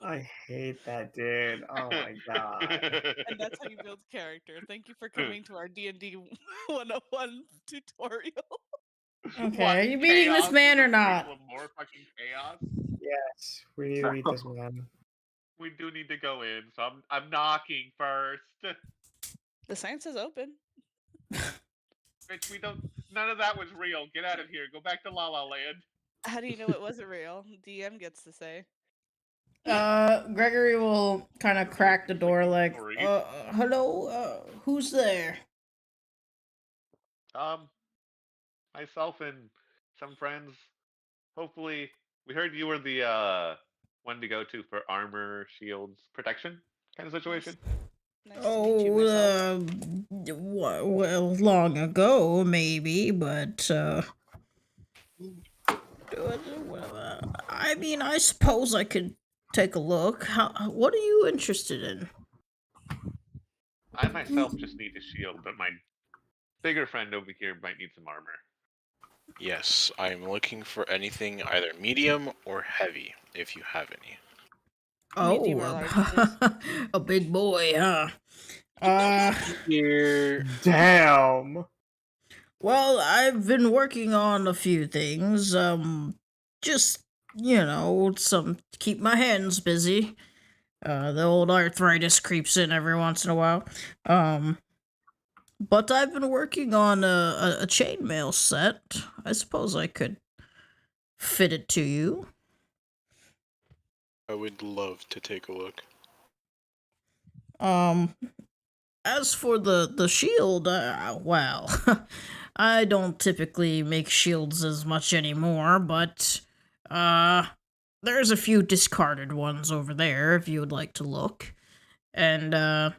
I hate that, dude. Oh my god. And that's how you build character. Thank you for coming to our D&D 101 tutorial. Okay, are you beating this man or not? More fucking chaos. Yes, we need to meet this man. We do need to go in, so I'm knocking first. The sign says open. Bitch, none of that was real. Get out of here. Go back to La La Land. How do you know it wasn't real? DM gets to say. Gregory will kind of crack the door like, Sorry. hello, who's there? Myself and some friends. Hopefully, we heard you were the one to go to for armor, shields, protection kind of situation. Nice to meet you myself. Well, long ago, maybe, but, I mean, I suppose I could take a look. What are you interested in? I myself just need a shield, but my bigger friend over here might need some armor. Yes, I'm looking for anything either medium or heavy, if you have any. Medium or large, please. A big boy, huh? Here. Damn. Well, I've been working on a few things. Just, some keep my hands busy. The old arthritis creeps in every once in a while. But I've been working on a chainmail set. I suppose I could fit it to you. I would love to take a look. As for the shield, well, I don't typically make shields as much anymore, but there's a few discarded ones over there if you would like to look. And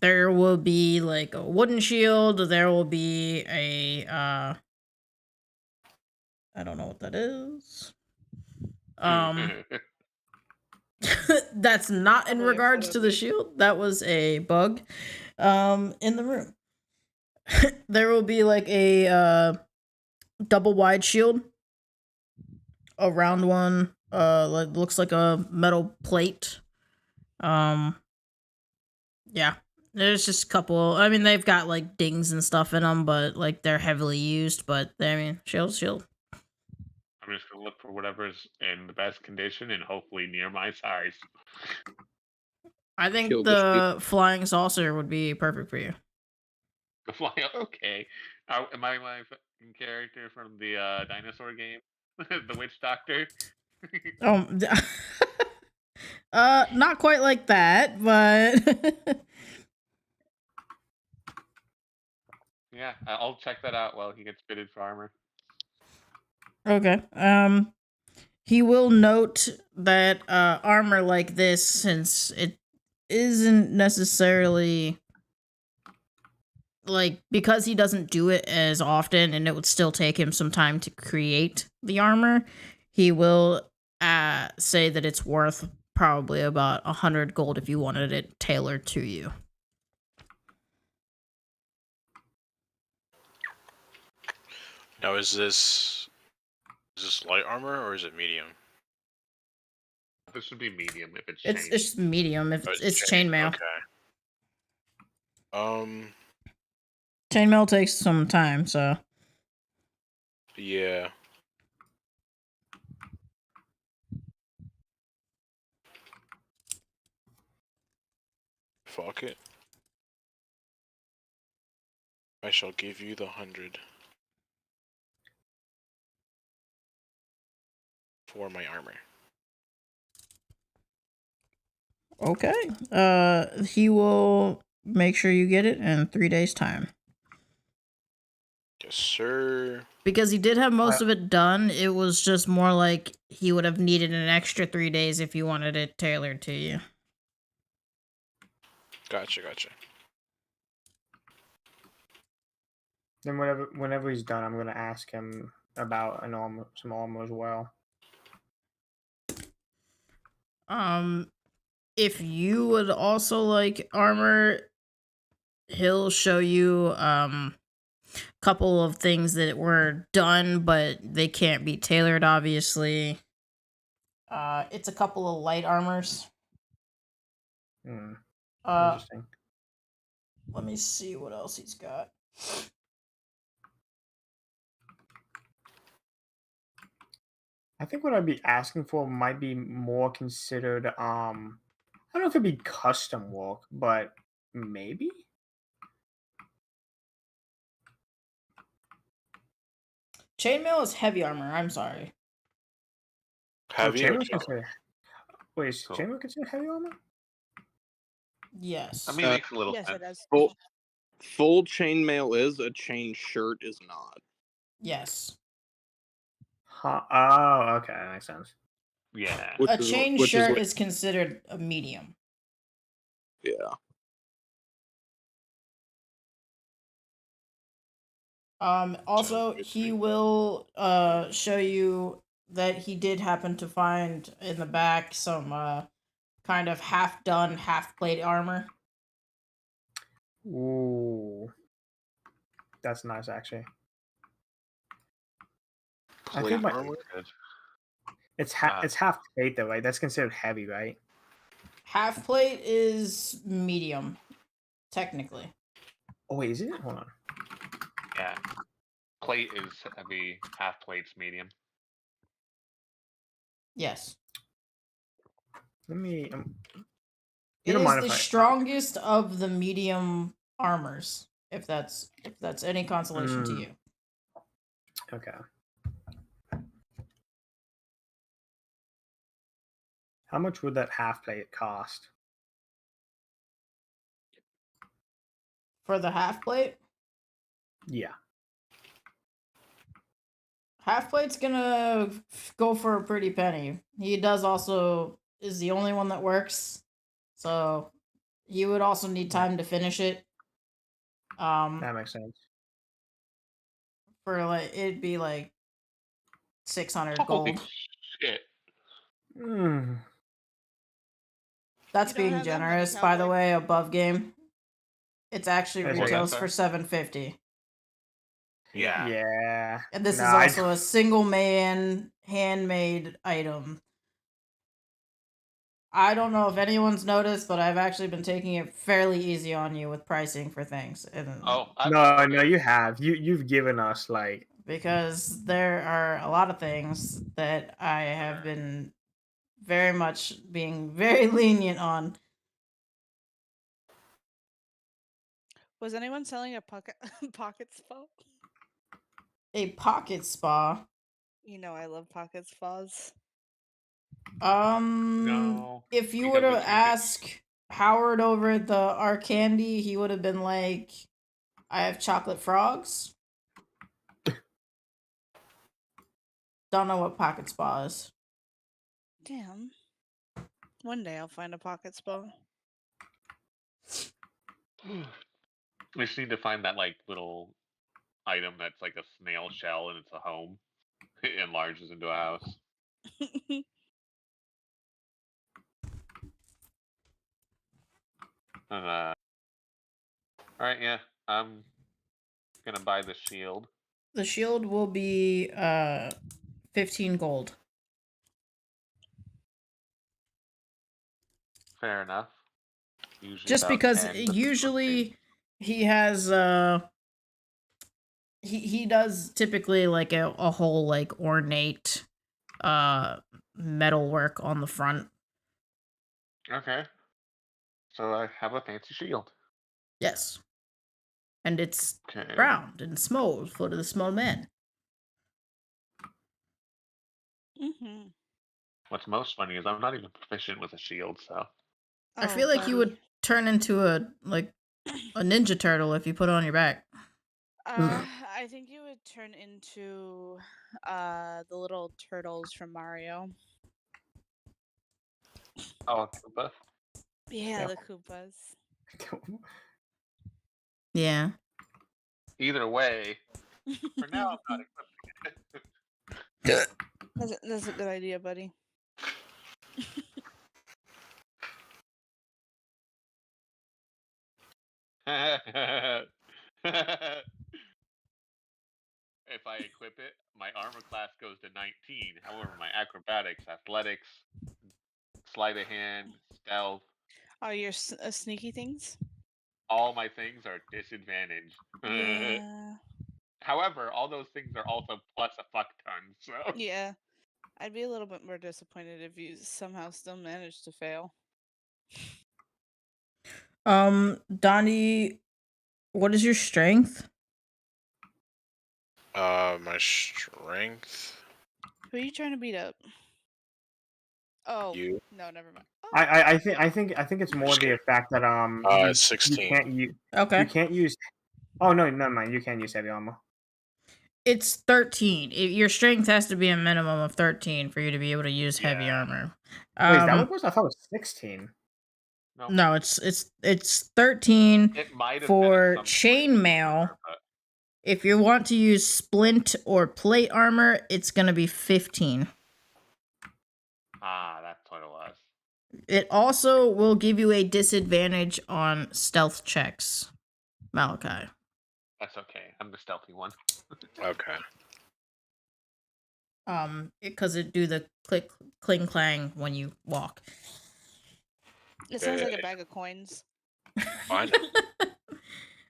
there will be like a wooden shield, there will be a I don't know what that is. That's not in Probably a regards photo to the booth. shield. That was a bug in the room. There will be like a double wide shield, a round one, looks like a metal plate. Yeah. There's just a couple. I mean, they've got like dings and stuff in them, but like they're heavily used. But I mean, shield. I'm just gonna look for whatever's in the best condition and hopefully near my size. I think Kill the the flying saucer would be perfect for you. The fly. Okay. Am I my fucking character from the dinosaur game, the witch doctor? Um, not quite like that, but Yeah, I'll check that out while he gets fitted for armor. okay. He will note that armor like this, since it isn't necessarily like, because he doesn't do it as often and it would still take him some time to create the armor, he will say that it's worth probably about 100 gold if you wanted it tailored to you. Now, is this light armor or is it medium? This should be medium if it's It's chain. it's medium if Oh, it's chainmail. Okay. Chainmail takes some time, so Yeah. Fuck it. I shall give you the 100 for my armor. okay. He will make sure you get it in 3 days' time. Yes, sir. Because he did have most of it done, it was just more like he would have needed an extra 3 days if you wanted it tailored to you. Gotcha. Then whenever he's done, I'm gonna ask him about some armor as well. If you would also like armor, he'll show you couple of things that were done but they can't be tailored, obviously. It's a couple of light armors. Interesting. Let me see what else he's got. I think what I'd be asking for might be more considered. I don't know if it'd be custom work, but maybe. Chainmail is heavy armor. I'm sorry. Heavy. chainmail's Okay. not heavy. Wait, is Cool. chainmail considered heavy armor? Yes. I mean, it makes a little Yes, sense. it does. Full chainmail is, a chain shirt is not. Yes. Huh? Oh, okay, that makes sense. Yeah. Which A is- chain which is shirt what- is considered a medium. Yeah. Also, good he to me. will show you that he did happen to find in the back some kind of half done, half plate armor. Ooh, that's nice actually. I Plate think my armor. Good. it's Ah. it's half plate though, right? That's considered heavy, right? Half plate is medium, technically. Oh wait, is it? Hold on. Yeah. Plate is heavy. Half plate's medium. Yes. Let me. It You don't is mind the if I? strongest of the medium armors, if that's any consolation to Mm. you. Okay. How much would that half plate cost? For the half plate, Yeah. half plate's gonna go for a pretty penny. He does also is the only one that works, so he would also need time to finish it. That makes sense. For like it'd be like 600 Holy gold. shit. Mm. That's You don't being have that money, generous, by the cowboy. way. Above game, it's actually Is it? retails Sorry? for 750, Yeah. Yeah. and this No, is I also a single man handmade item. I don't know if anyone's noticed, but I've actually been taking it fairly easy on you with pricing for things, and Oh, I've no, noticed. you have. You've given us like because there are a lot of things that I have been very much being very lenient on. Was anyone selling a pocket pocket spa? A pocket spa. You know I love pocket spas. No. If you because were to with ask Howard over at the Arcandy, he would have been like, I have chocolate frogs. Don't know what pocket spa is. Damn. One day I'll find a pocket spa. We just need to find that like little item that's like a snail shell and it's a home. It enlarges into a house. And, alright, yeah. I'm gonna buy the shield. The shield will be 15 gold. Fair enough. Usually Just about because 10, but usually he has he does typically like a whole like ornate metal work on the front. okay. So I have a fancy shield. Yes. And it's Okay. round and small for the small man. Mm-hmm. What's most funny is I'm not even proficient with a shield, so I feel like you would turn into a ninja turtle if you put it on your back. I think you would turn into the little turtles from Mario. oh, Koopa. Yeah, Yeah. the Koopas. Yeah. Either way, for now I'm not equipped. That's a good idea, buddy. If I equip it, my armor class goes to 19. However, my acrobatics, athletics, sleight of hand, stealth, Oh, your sneaky things? all my things are disadvantaged. Yeah. However, all those things are also plus a fuck ton, so Yeah. I'd be a little bit more disappointed if you somehow still managed to fail. Donnie, what is your strength? My strength. Who are you trying to beat up? Oh You? no, never mind. I think it's more the fact that you 16. you Okay. can't use. Oh no, never mind. You can't use heavy armor. It's 13. Your strength has to be a minimum of 13 for you to be able to use heavy Yeah. armor. Wait, is that what it was? I thought it was 16. No, it's 13 It might have been for at some point, chainmail. but If you want to use splint or plate armor, it's gonna be 15. that's what it was. It also will give you a disadvantage on stealth checks, Malachi. That's okay. I'm the stealthy one. Okay. Because it do the click, cling, clang when you walk. It sounds like a bag of coins. I know.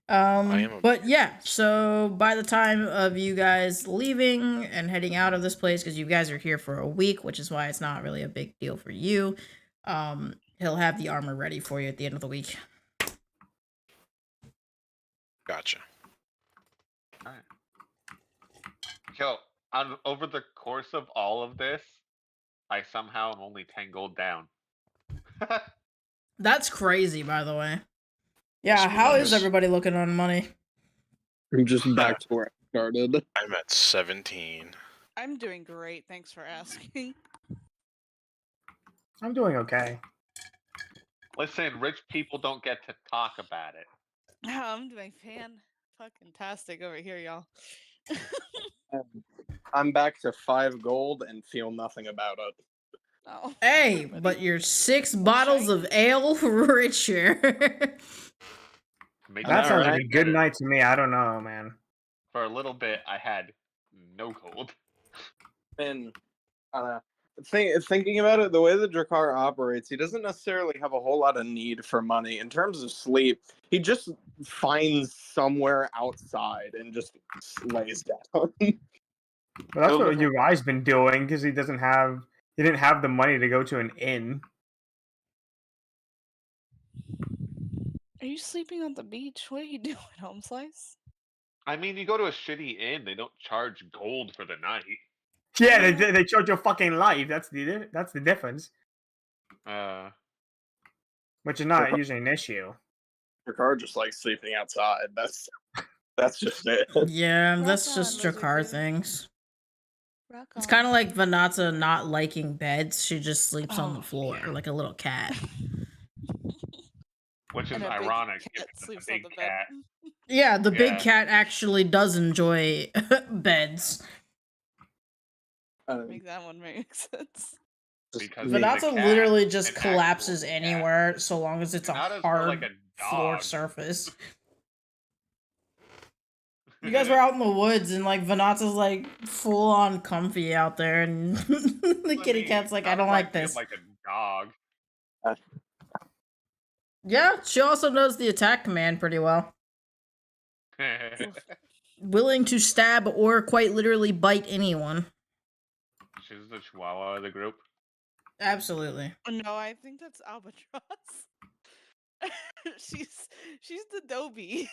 I am a- But yeah, so by the time of you guys leaving and heading out of this place, because you guys are here for a week, which is why it's not really a big deal for you, he'll have the armor ready for you at the end of the week. Gotcha. Alright. Yo, over the course of all of this, I somehow am only 10 gold down. That's crazy, by the way. Yeah, Must be how is nice. everybody looking on money? I'm just back to where I started. I'm at 17. I'm doing great. Thanks for asking. I'm doing okay. Listen, rich people don't get to talk about it. I'm doing fan-fucking-tastic over here, y'all. I'm back to 5 gold and feel nothing about it. Oh, Hey, buddy. but you're 6 bottles of ale richer. Make That it sounds like right a good better. night to me. I don't know, man. For a little bit, I had no gold. And thinking about it, the way the Drakkar operates, he doesn't necessarily have a whole lot of need for money. In terms of sleep, he just finds somewhere outside and just lays down. Well, that's what Uri's been doing because he didn't have the money to go to an inn. Are you sleeping on the beach? What are you doing, Home Slice? I mean, you go to a shitty inn, they don't charge gold for the night. Yeah, they charge your fucking life. That's the difference, which is not usually an issue. Drakkar just likes sleeping outside. That's just it. Yeah, that's Rock just on, Lizard Drakkar King. things. Rock It's on. kind of like Vanata not liking beds. She just sleeps on the Oh, floor yeah. like a little cat. Which is And a big ironic cat if it's a sleeps big on the bed. cat. Yeah, the big Yeah. cat actually does enjoy beds. Make that one make sense. Because Me. he's a Vanata cat, literally just an actual collapses cat. anywhere so long as it's a Vanata's more hard like a floor dog. surface. You guys were out in the woods and like Vanata's like full on comfy out there, and the kitty cat's like, I don't like this. Like a dog. Yeah, she also knows the attack command pretty well. Willing to stab or quite literally bite anyone. She's the chihuahua of the group. Absolutely. No, I think that's Albatross. she's the Dobie.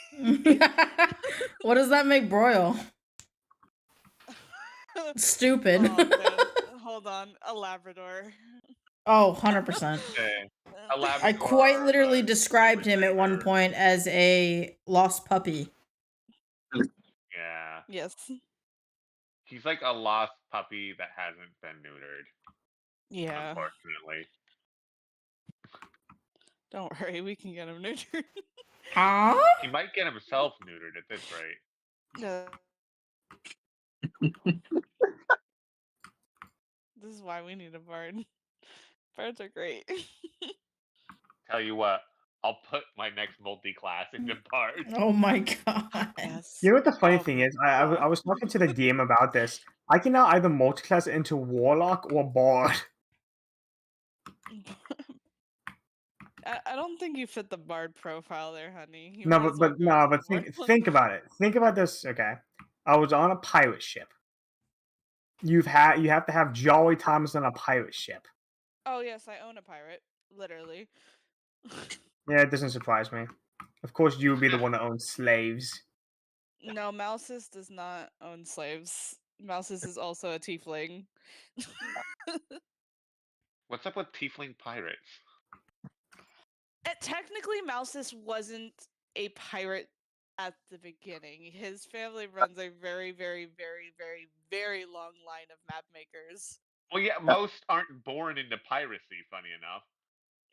What does that make Broil? Stupid. Oh, man. Hold on, a Labrador. Oh, 100%. Okay. A I Labrador, quite literally a described him at one retriever. point as a lost puppy. Yeah. Yes. He's like a lost puppy that hasn't been neutered, Yeah. unfortunately. Don't worry, we can get him neutered. Huh? He might get himself neutered at this rate. No. This is why we need a bard. Bards are great. Tell you what, I'll put my next multi-class into Bard. Oh my god. Yes. You know what the funny Oh thing my is? I was talking to the DM about this. I can now either multiclass into Warlock or Bard. I don't think you fit the bard profile there, honey. You No, might as well go no, with but the warlock. think about it. Think about this. Okay, I was on a pirate ship. You have to have Jolly Thomas on a pirate ship. Oh yes, I own a pirate, literally. Yeah, it doesn't surprise me. Of course, you would be the one that owns slaves. No, Mouses does not own slaves. Mouses is also a tiefling. What's up with tiefling pirates? Technically, Mouses wasn't a pirate at the beginning. His family runs a very, very, very, very, very long line of map makers. Well, yeah, most aren't born into piracy. Funny enough.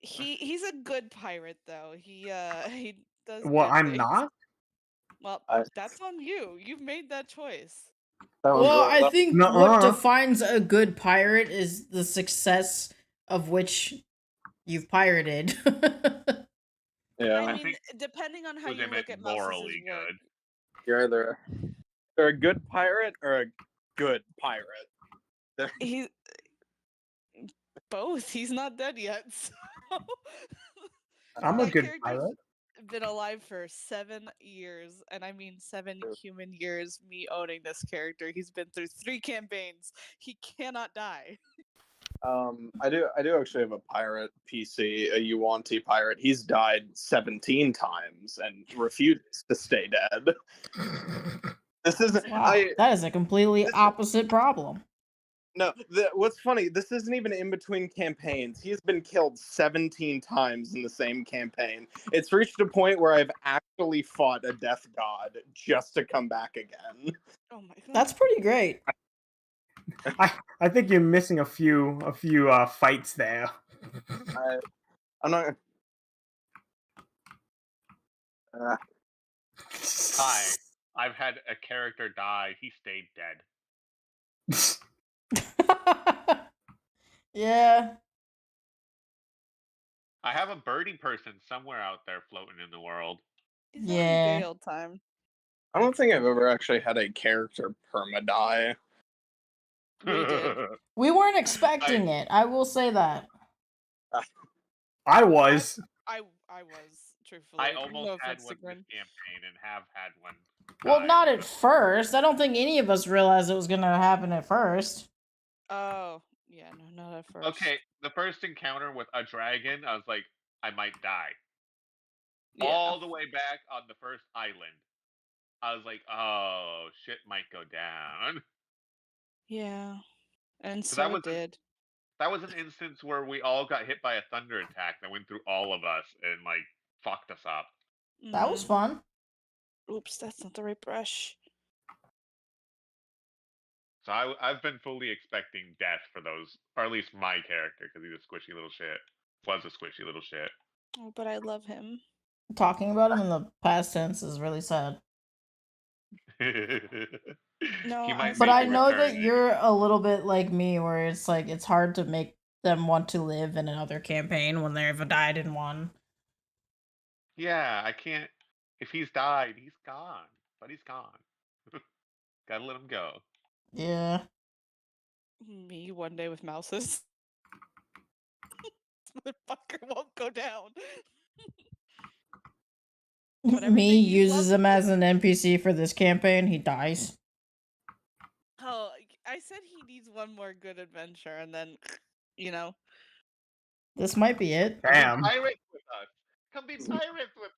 He's a good pirate though. He does. Well, good I'm things. not. Well, I- that's on you. You've made that choice. That was Well, really- I think Nuh-uh. what defines a good pirate is the success of which you've pirated. yeah. I I mean, think depending on how was you they meant look at Mouse's morally work, good. You're either they're a good pirate or a good pirate. he both. He's not dead yet. So. I'm a That good character's pirate. been alive for 7 years, and I mean 7 human years. Me owning this character, he's been through 3 campaigns. He cannot die. I do actually have a pirate PC, a Yuan-Ti pirate. He's died 17 times and refuses to stay dead. This isn't Wow, that is a completely opposite problem. what's funny, this isn't even in between campaigns. He's been killed 17 times in the same campaign. It's reached a point where I've actually fought a death god just to come back again. Oh my god. That's pretty great. I think you're missing a few fights there. I'm not. Hi, I've had a character die. He stayed dead. Yeah. I have a birdie person somewhere out there floating in the world. He's Yeah. having big old time. I don't think I've ever actually had a character perma-die. We did. We weren't expecting it. I will say that. I was. I was, truthfully. I almost no had offense one to this Grin. campaign and have had one. Well, die, not at but- first. I don't think any of us realized it was going to happen at first. Oh, yeah, no, not at first. Okay, the first encounter with a dragon, I was like, I might die. Yeah. All the way back on the first island, I was like, oh, shit might go down. Yeah. And So so it did. That was an instance where we all got hit by a thunder attack that went through all of us and like fucked us up. That was fun. Oops, that's not the right brush. So I've been fully expecting death for those, or at least my character, because he's a squishy little shit. Was a squishy little shit. Oh, but I love him. Talking about him in the past tense is really sad. No, He might But make I a know return, that maybe. you're a little bit like me, where it's like it's hard to make them want to live in another campaign when they've died in one. Yeah, I can't. If he's died, he's gone. But he's gone. Gotta let him go. Yeah. Me one day with mouses. This motherfucker won't go down. But Me everything he uses loves- him as an NPC for this campaign. He dies. Oh, I said he needs one more good adventure, and then, you know. This might be it. Come Damn. be pirates with us. Come be pirates with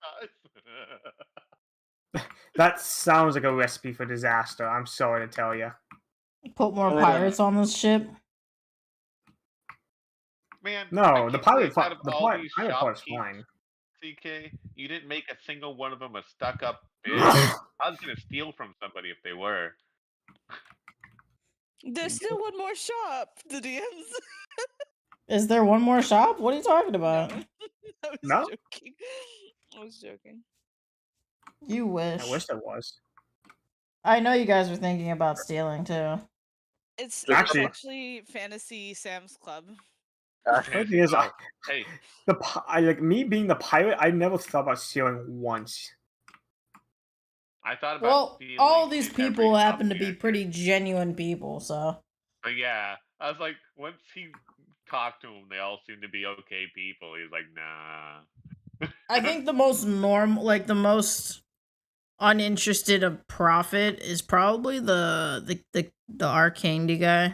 us. That sounds like a recipe for disaster. I'm sorry to tell you. Put more Yeah. pirates on this ship. Man, No, I the can't pirate believe out of all pirate these part's shopkeepers, fine. CK, you didn't make a single one of them a stuck-up bitch. I was gonna steal from somebody if they were. There's still one more shop, the DMs. Is there one more shop? What are you talking about? No. I was No? joking. I was joking. You wish. I wish there was. I know you guys were thinking about stealing too. It's Actually- actually Fantasy Sam's Club. The thing is, Oh, hey, like me being the pirate, I never thought about stealing once. I thought about Well, stealing all these in every people happen to be object. pretty genuine people, so. But yeah, I was like, once he talked to him, they all seemed to be okay people. He was like, nah. I think the most the most uninterested of profit is probably the arcane guy.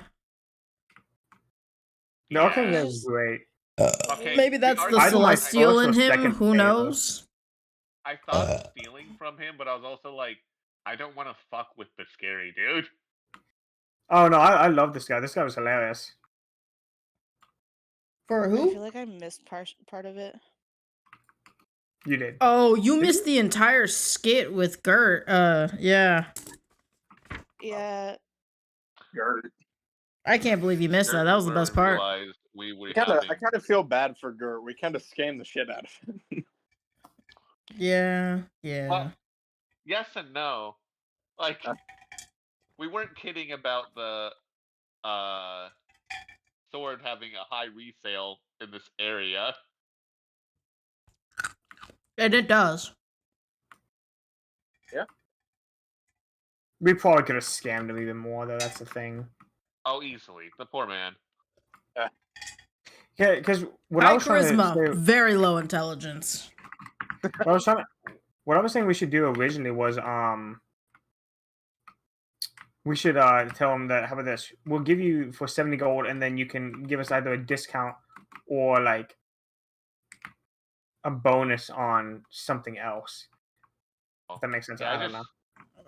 The Arcane Yeah. is great. Okay, Maybe that's the Arcane- celestial in first or him. second Who favorite. knows? I thought of stealing from him, but I was also like, I don't want to fuck with the scary dude. Oh no, I love this guy. This guy was hilarious. For I who? feel like I missed part of it. You did. Oh, you Did missed the entire skit with Gert. Yeah. Yeah. Gert. I can't believe you missed that. That was the best part. Realized we would I have kind of feel bad for Gert. We kind of scammed the shit out of him. Yeah, yeah. Well, yes and no. Like, we weren't kidding about the sword having a high resale in this area. And it does. Yeah. We probably could have scammed him even more, though. That's the thing. Oh, easily. The poor man. Yeah, because what I High was trying to charisma, say, very low intelligence. what I was saying we should do originally was we should tell him that, how about this? We'll give you for 70 gold, and then you can give us either a discount or like a bonus on something else. If that makes sense. Yeah, I don't know.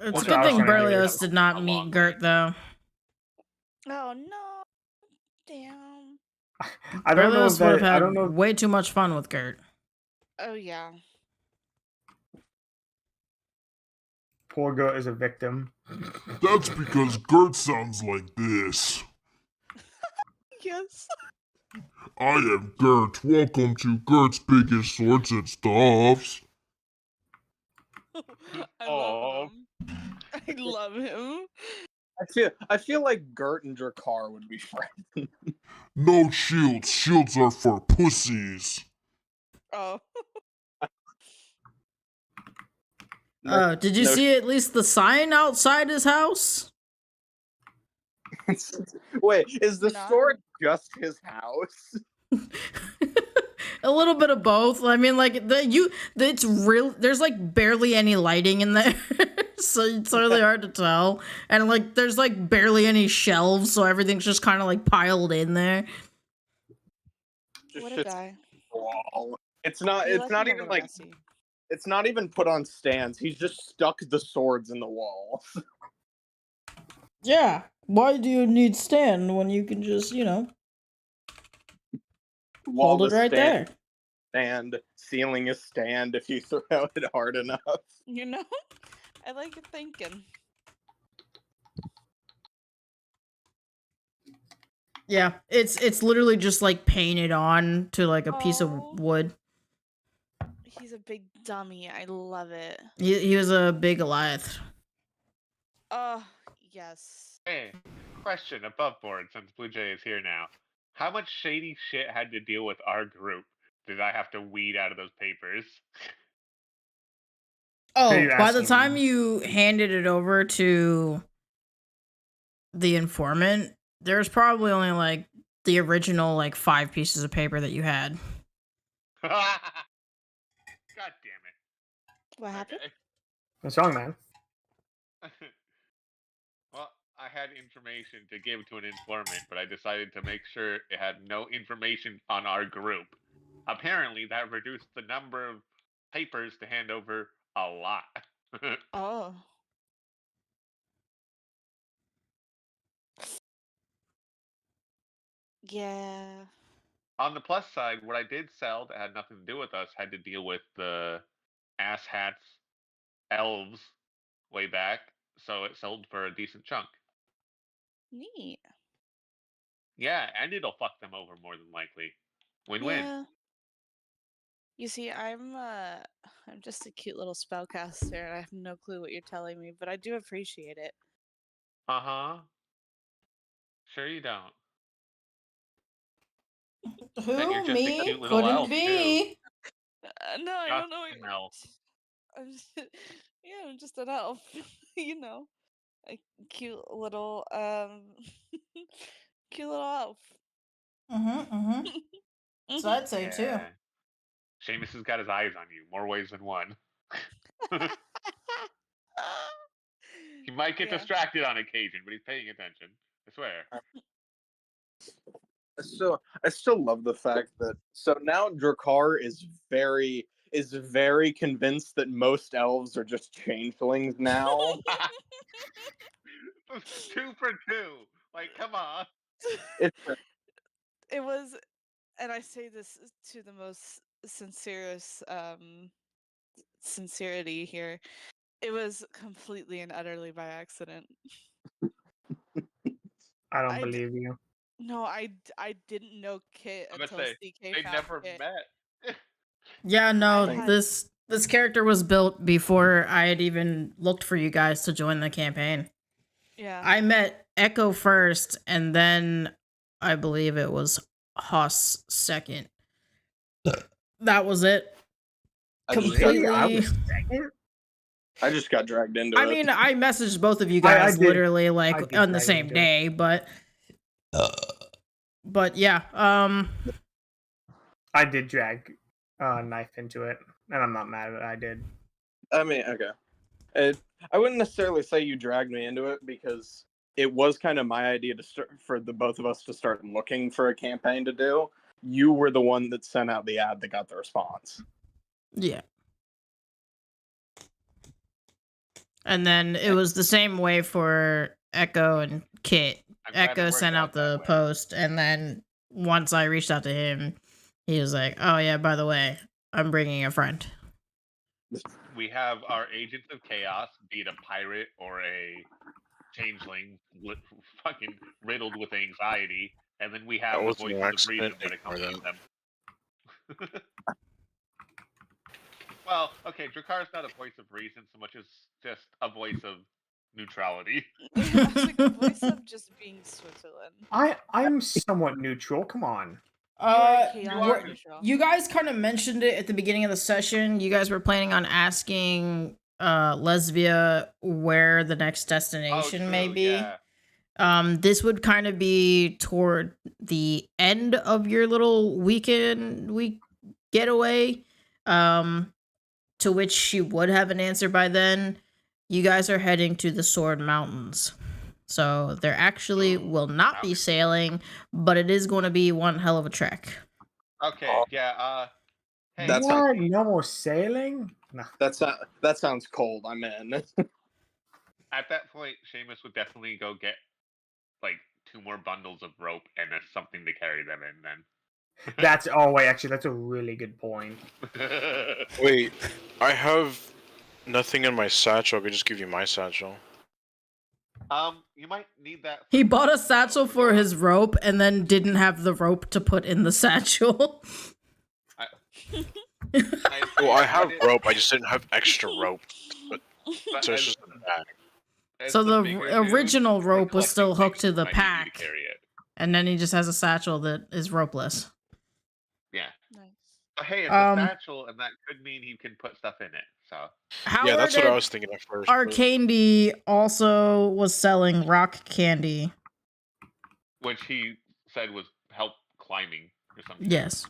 It's a That's good what I was thing trying to do. Berlioz did not A meet long Gert, way. though. Oh no. Damn. I don't know Berlioz if would have that. I don't know. had way too much fun with Gert. Oh yeah. Poor girl is a victim. That's because Gert sounds like this. Yes. I am Gert. Welcome to Gert's Biggest Swords and Stuffs. I Aw. love him. I love him. I feel like Gert and Drakar would be friends. No shields. Shields are for pussies. Oh. Did you no- see at least the sign outside his house? Wait, is the No. sword just his house? A little bit of both. I mean, like it's real. There's like barely any lighting in there, so it's really hard to tell. And like, there's like barely any shelves, so everything's just kind of like piled in there. Just What a shit's guy. wall. It's not. He It's left not him a even little like. messy. It's not even put on stands. He's just stuck the swords in the wall. Yeah. Why do you need stand when you can just, Wall hold it is right there? stand. Ceiling is stand if you throw it hard enough. You know? I like your thinking. Yeah, it's literally just like painted on to like a piece Oh. of wood. He's a big dummy. I love it. He was a big Goliath. Oh, yes. Hey, question above board since Blue Jay is here now. How much shady shit had to deal with our group did I have to weed out of those papers? Oh, you by the asking time me? you handed it over to the informant, there's probably only like the original like 5 pieces of paper that you had. God damn it. What happened? Okay. What's wrong, man? Well, I had information to give to an informant, but I decided to make sure it had no information on our group. Apparently, that reduced the number of papers to hand over a lot. Oh. Yeah. On the plus side, what I did sell that had nothing to do with us had to deal with the asshats elves way back, so it sold for a decent chunk. Neat. Yeah, and it'll fuck them over more than likely. Win-win. Yeah. You see, I'm just a cute little spellcaster, and I have no clue what you're telling me, but I do appreciate it. Uh-huh. Sure you don't. Then you're Who? just a Me? cute little Couldn't elf, be. No, I Just don't know. an elf. I'm just, yeah, I'm just an elf. You know, a cute little cute little elf. So I'd say too. Yeah. Seamus has got his eyes on you, more ways than one. He might get Yeah. distracted on occasion, but he's paying attention. I swear. I still love the fact that so now Drakar is very convinced that most elves are just changelings now. 2 for 2. Like, come on. It's It was and I say this to the most sincerity here. It was completely and utterly by accident. I don't I d- believe you. no, I didn't know Kit I'm gonna until say CK they found never Kit. met. Yeah, no, had- this character was built before I had even looked for you guys to join the campaign. Yeah. I met Echo first, and then I believe it was Haas second. That was it. I just, Completely. got, I was second. I just got dragged into I it. mean, I messaged both of you I guys did- literally I like did on the drag same into it. day, but yeah, I did drag Knife into it, and I'm not mad at it. I did. I mean, okay. I wouldn't necessarily say you dragged me into it because it was kind of my idea to start for the both of us to start looking for a campaign to do. You were the one that sent out the ad that got the response. yeah. And then it was the same way for Echo and Kit. I'm glad it Echo worked sent out that the way. post, and then once I reached out to him, he was like, "Oh yeah, by the way, I'm bringing a friend." We have our Agents of Chaos beat a pirate or a changeling fucking riddled with anxiety, and then we have That the was no voices of accident, reason that ignore accompany that. them. Well, okay, Drakar's not a voice of reason so much as just a voice of neutrality. I was like, voice of just being Switzerland. I'm somewhat neutral. Come on. chaotic neutral. You guys kind of mentioned it at the beginning of the session. You guys were planning on asking Lesbia where the next destination may true, be. yeah. This would kind of be toward the end of your little week getaway. To which she would have an answer by then. You guys are heading to the Sword Mountains. So there actually will not be sailing, but it is going to be one hell of a trek. Okay, yeah, hey, That's What? No more sailing? No. that sounds cold. I'm in. at that point, Seamus would definitely go get like 2 more bundles of rope and something to carry them in then. That's actually that's a really good point. Wait, I have nothing in my satchel. I could just give you my satchel. You might need that. He bought a satchel for his rope and then didn't have the rope to put in the satchel. Well, I have rope. I just didn't have extra rope. But So it's just in the bag. So the bigger original dude, rope was collecting still hooked to things the might need you to pack, carry it. and then he just has a satchel that is ropeless. Yeah. Nice. But hey, it's Um, a satchel, and that could mean he can put stuff in it. So Yeah, that's what I Howard was thinking at first. Arcandy also was selling rock candy. which he said was help climbing or something. Yes.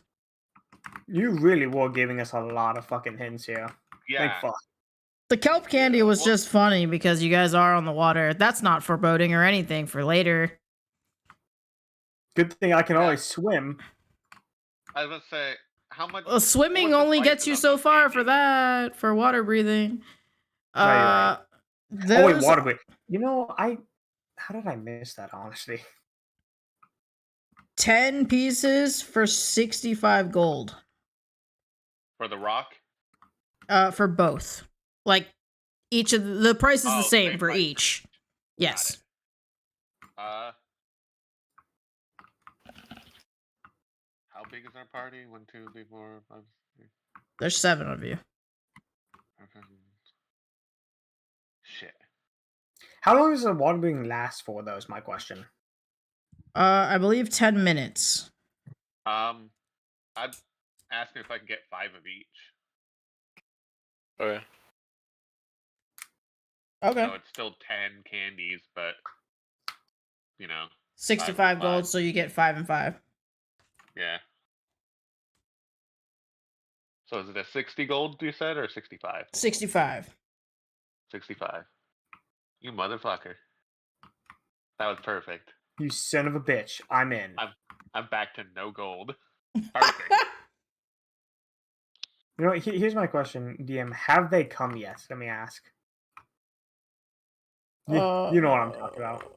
You really were giving us a lot of fucking hints here. Thank Yeah. fuck. The kelp candy was Well- just funny because you guys are on the water. That's not foreboding or anything for later. Good thing I can Yeah. always swim. I was gonna say, how much? Well, swimming what was the only gets prices you on so those far for candies? that, for water breathing. No, you're right. Oh wait, Those water break. You know, how did I miss that? Honestly, 10 pieces for 65 gold. For the rock? For both. Like each of the price is Oh, the same same for price. each. Got Yes. it. How big is our party? 1, 2, 3, 4, 5, 6, There's 7 of you. 7. Shit. how long does the water breathing last for? Though is my question. I believe 10 minutes. I'm asking if I can get 5 of each. Okay. Okay. So it's still 10 candies, but 65 gold, 5. so you get 5 and 5. Yeah. So is it a 60 gold you said, or 65? 65. 65. You motherfucker. That was perfect. You son of a bitch! I'm in. I'm back to no gold. Perfect. You know, here's my question, DM. Have they come yet? Let me ask. You know what I'm talking about.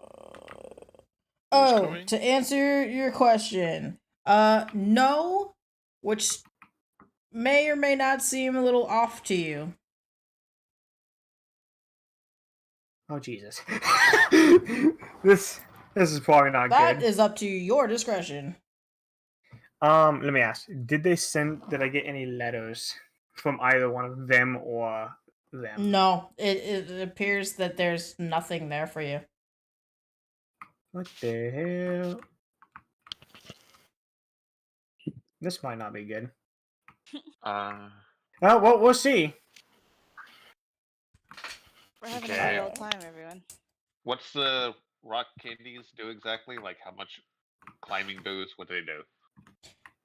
Oh, coming? to answer your question, No, which may or may not seem a little off to you. Oh Jesus. this is probably not That good. is up to your discretion. Let me ask. Did I get any letters from either one of them or them? No, it appears that there's nothing there for you. What the hell? This might not be good. Uh, Oh, well, we'll see. We're having Okay. a good old time, everyone. what's the rock candies do exactly? Like how much climbing boost? What do they do?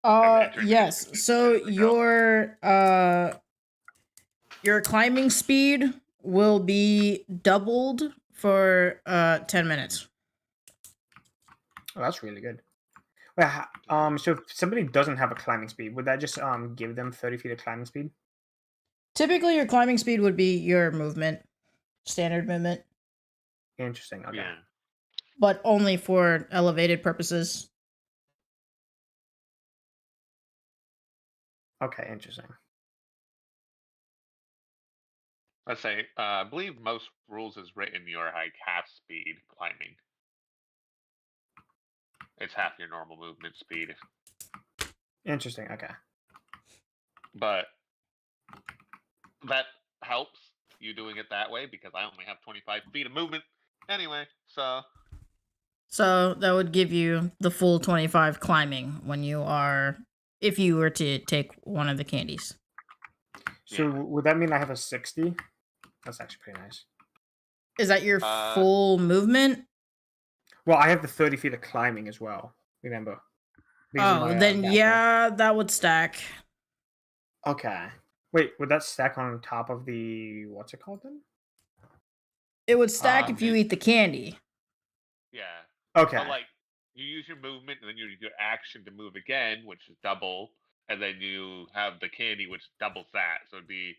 entering the Yes. district So as they go. your climbing speed will be doubled for 10 minutes. Oh, that's really good. Well, so if somebody doesn't have a climbing speed, would that just give them 30 feet of climbing speed? Typically your climbing speed would be your movement, standard movement, Interesting. Okay. Yeah. but only for elevated purposes. Okay, interesting. Let's say, I believe most rules is written your like half speed climbing. It's half your normal movement speed, Interesting. Okay. but that helps you doing it that way because I only have 25 feet of movement anyway. So that would give you the full 25 climbing if you were to take one of the candies. So Yeah. would that mean I have a 60? That's actually pretty nice. Is that your Uh, full movement? Well, I have the 30 feet of climbing as well. Remember? Because of my, Then background. yeah, that would stack. Okay. Wait, would that stack on top of the what's it called then? It would stack if you eat the candy. Yeah. Okay. But like you use your movement and then you use your action to move again, which is double, and then you have the candy, which doubles that. So it'd be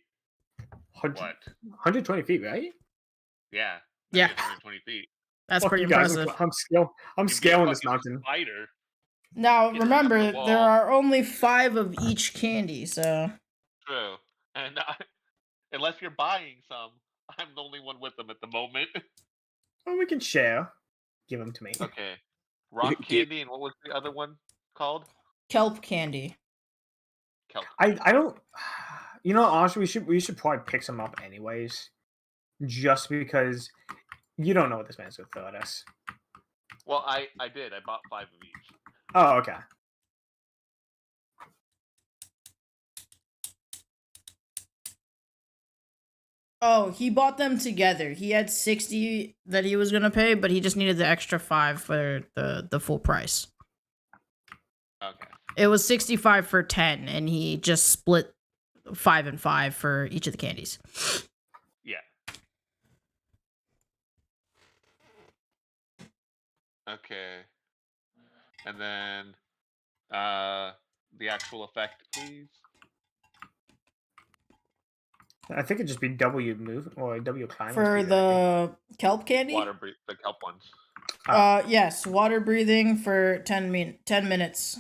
100, what? 120 feet, right? Yeah. Yeah. 120 feet. That's Fuck pretty you guys, impressive. I'm You'd be a scaling this fucking mountain. Spider. Now Get right up the remember, there wall. are only 5 of each candy, so True. And unless you're buying some, I'm the only one with them at the moment. Well, we can share. Give them to me. Okay. Rock candy, and what was the other one called? kelp candy. Kelp. I don't. You know, honestly, we should probably pick some up anyways, just because you don't know what this man's gonna throw at us. Well, I did. I bought 5 of each. Oh, okay. Oh, he bought them together. He had 60 that he was gonna pay, but he just needed the extra 5 for the full price. Okay. It was 65 for 10, and he just split 5 and 5 for each of the candies. Yeah. Okay. And then the actual effect, please. I think it'd just be W move or W climb For the kelp candy? The kelp ones. Yes, water breathing for 10 minutes.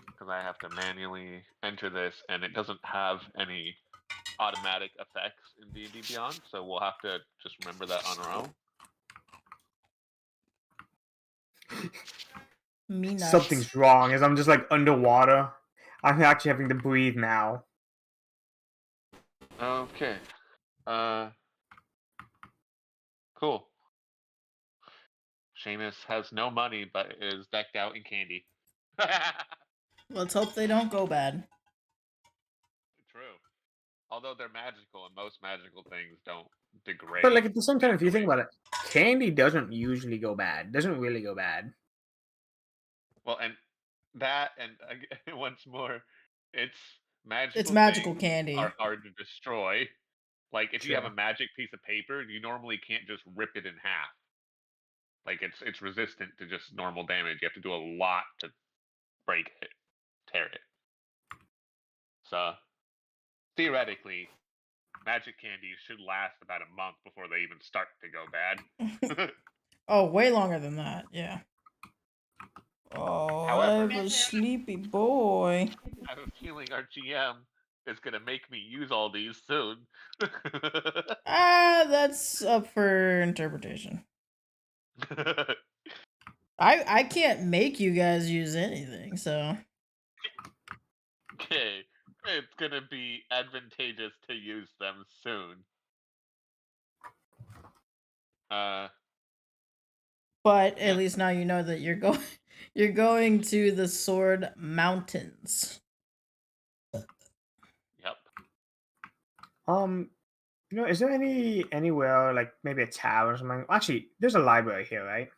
Because I have to manually enter this, and it doesn't have any automatic effects in D&D Beyond, so we'll have to just remember that on our own. Me nuts. Something's wrong as I'm just like underwater. I'm actually having to breathe now. Okay. Cool. Seamus has no money, but is decked out in candy. Let's hope they don't go bad. True. Although they're magical, and most magical things don't degrade. But like at the same time, if you think about it, candy doesn't usually go bad. Doesn't really go bad. Well, and that, and again, once more, it's magical. It's magical things candy. are hard to destroy. Like if you have True. a magic piece of paper, you normally can't just rip it in half. Like it's resistant to just normal damage. You have to do a lot to break it, tear it. So theoretically, magic candies should last about a month before they even start to go bad. Oh, way longer than that, yeah. Oh, However- I'm a sleepy boy. I have a feeling our GM is gonna make me use all these soon. That's up for interpretation. I can't make you guys use anything, so Okay, it's gonna be advantageous to use them soon. but Yeah. at least now you know that you're going to the Sword Mountains. Yep. Is there anywhere like maybe a tower or something? Actually, there's a library here, right?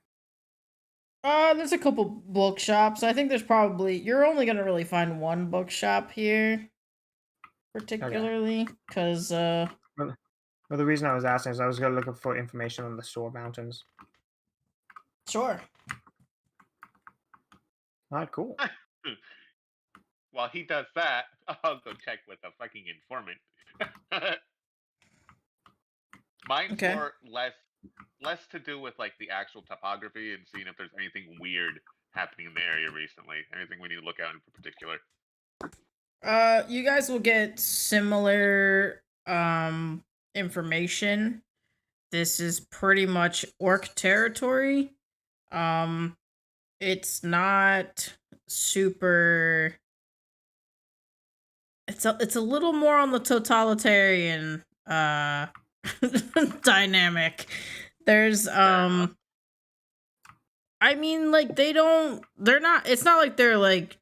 There's a couple bookshops. I think there's probably you're only gonna really find one bookshop here, particularly because Well, the reason I was asking is I was gonna look for information on the Sword Mountains. sure. All right, cool. While he does that, I'll go check with the fucking informant. Mine's Okay. more less to do with like the actual topography and seeing if there's anything weird happening in the area recently. Anything we need to look out in particular. You guys will get similar information. This is pretty much orc territory. It's not super. It's a little more on the totalitarian dynamic. There's I mean, like they're not. It's not like they're like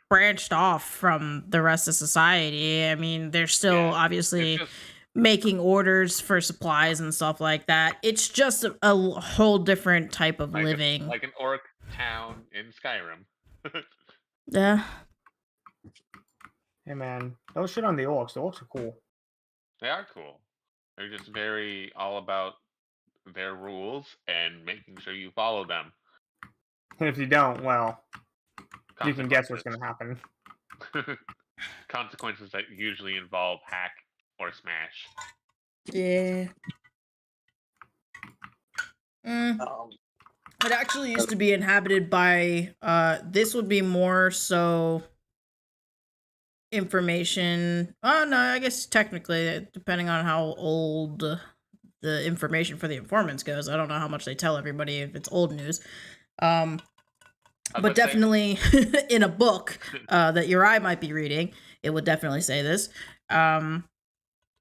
branched off from the rest of society. I mean, they're still obviously just making orders for supplies and stuff like that. It's just a whole different type of living. like an orc town in Skyrim. Yeah. Hey man, don't shit on the orcs. The orcs are cool. They are cool. They're just very all about their rules and making sure you follow them. And if you don't, well, you can guess what's gonna happen. Consequences that usually involve hack or smash. Yeah. It actually used to be inhabited by this would be more so information. Oh no, I guess technically depending on how old the information for the informants goes. I don't know how much they tell everybody if it's old news. But definitely in a book that Uri might be reading, it would definitely say this.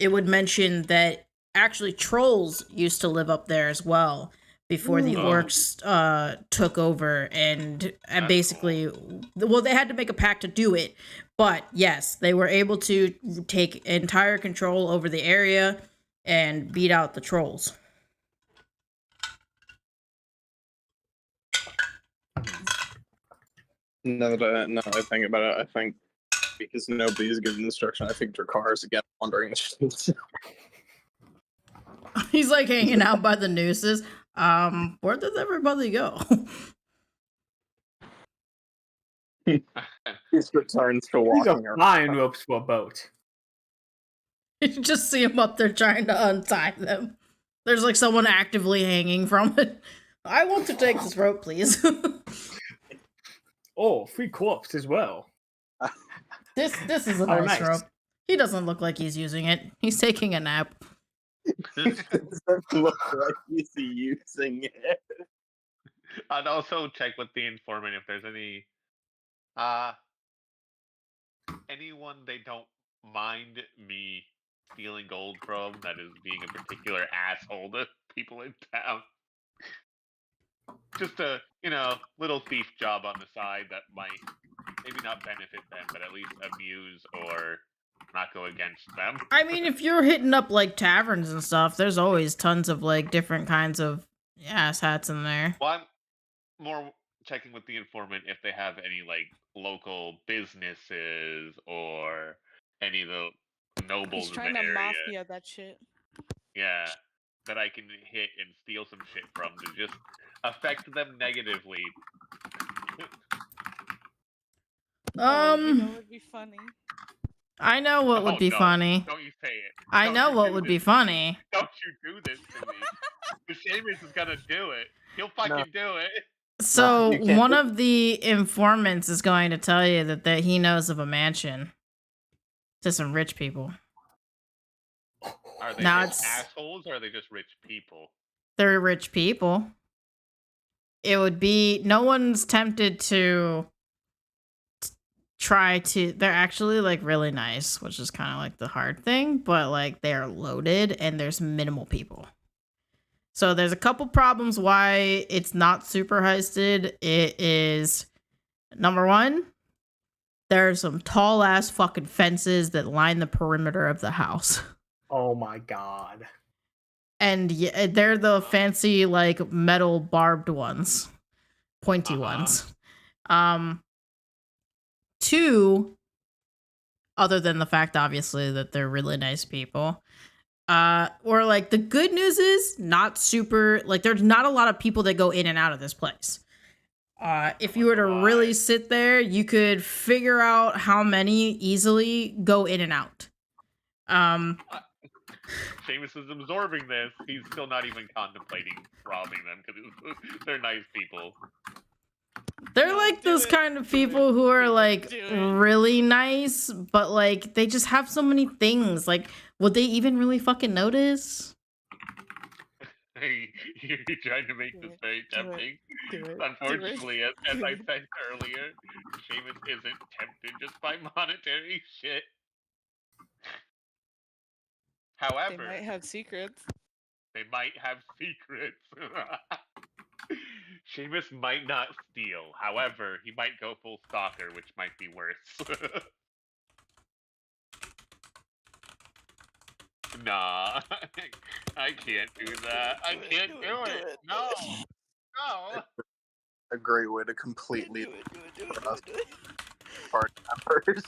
It would mention that actually trolls used to live up there as well before the orcs took over, and basically, well, they had to make a pact to do it. But yes, they were able to take entire control over the area and beat out the trolls. Now that I think about it, I think because nobody's given instruction, I think Drakkar is again wandering the streets. He's like hanging out by the nooses. Where did everybody go? He returns to These walking are around. flying ropes for a boat. You just see him up there trying to untie them. There's like someone actively hanging from it. I want to take this rope, please. Oh, free corpse as well. This is a Oh, nice nice. rope. He doesn't look like he's using it. He's taking a nap. Doesn't look like he's using it. I'd also check with the informant if there's anyone they don't mind me stealing gold from that is being a particular asshole to people in town. Just a little thief job on the side that might maybe not benefit them, but at least amuse or not go against them. I mean, if you're hitting up like taverns and stuff, there's always tons of like different kinds of ass hats in there. Well, I'm more checking with the informant if they have any like local businesses or any of the nobles He's in trying the to area. mafia that shit. Yeah, that I can hit and steal some shit from to just affect them negatively. You know it'd be funny. I know what would be no, funny. Don't you say it. I Don't know you what do would this be to funny. me. Don't you do this to me. The Seamus is gonna do it. He'll fucking do it. So you can't one do- of the informants is going to tell you that he knows of a mansion to some rich people. Are they Now rich it's- assholes or are they just rich people? They're rich people. It would be no one's tempted to try to. They're actually like really nice, which is kind of like the hard thing, but like they're loaded and there's minimal people. So there's a couple problems why it's not super heisted. It is number one, there are some tall ass fucking fences that line the perimeter of the house. Oh my god. And yeah, they're the fancy like metal barbed ones, pointy ones. Two, other than the fact obviously that they're really nice people. Or like the good news is not super like there's not a lot of people that go in and out of this place. If you were to really sit there, you could figure out how many easily go in and out. Seamus is absorbing this. He's still not even contemplating robbing them because they're nice people. They're No, like do those it. kind of Do people it. who are Do it. like Do it. really nice, but like they just have so many things. Like, would they even really fucking notice? You're trying to make Do this it. very Do it. tempting. Do it. Unfortunately, as Do I it. said earlier, Seamus isn't tempted just by monetary shit. They However, might have secrets. they might have secrets. Seamus might not steal. However, he might go full stalker, which might be worse. Nah, I can't do that. I can't do it. No, no. a great way to completely Do it. Do it. Do it. Do trust it. Do it. party members.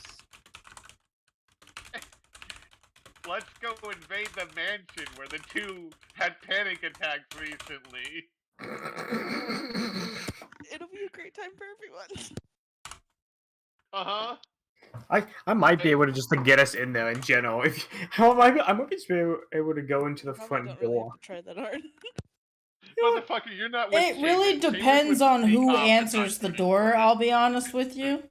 Let's go invade the mansion where the two had panic attacks recently. It'll be a great time for everyone. Uh-huh. I might be able to just to get us in there in general. If I might just be able to go into the Probably front don't really door. have to try that hard. Motherfucker, you're not with It really Seamus. Seamus depends would on sneak who off and answers hunt the an door, informant. I'll be honest with you.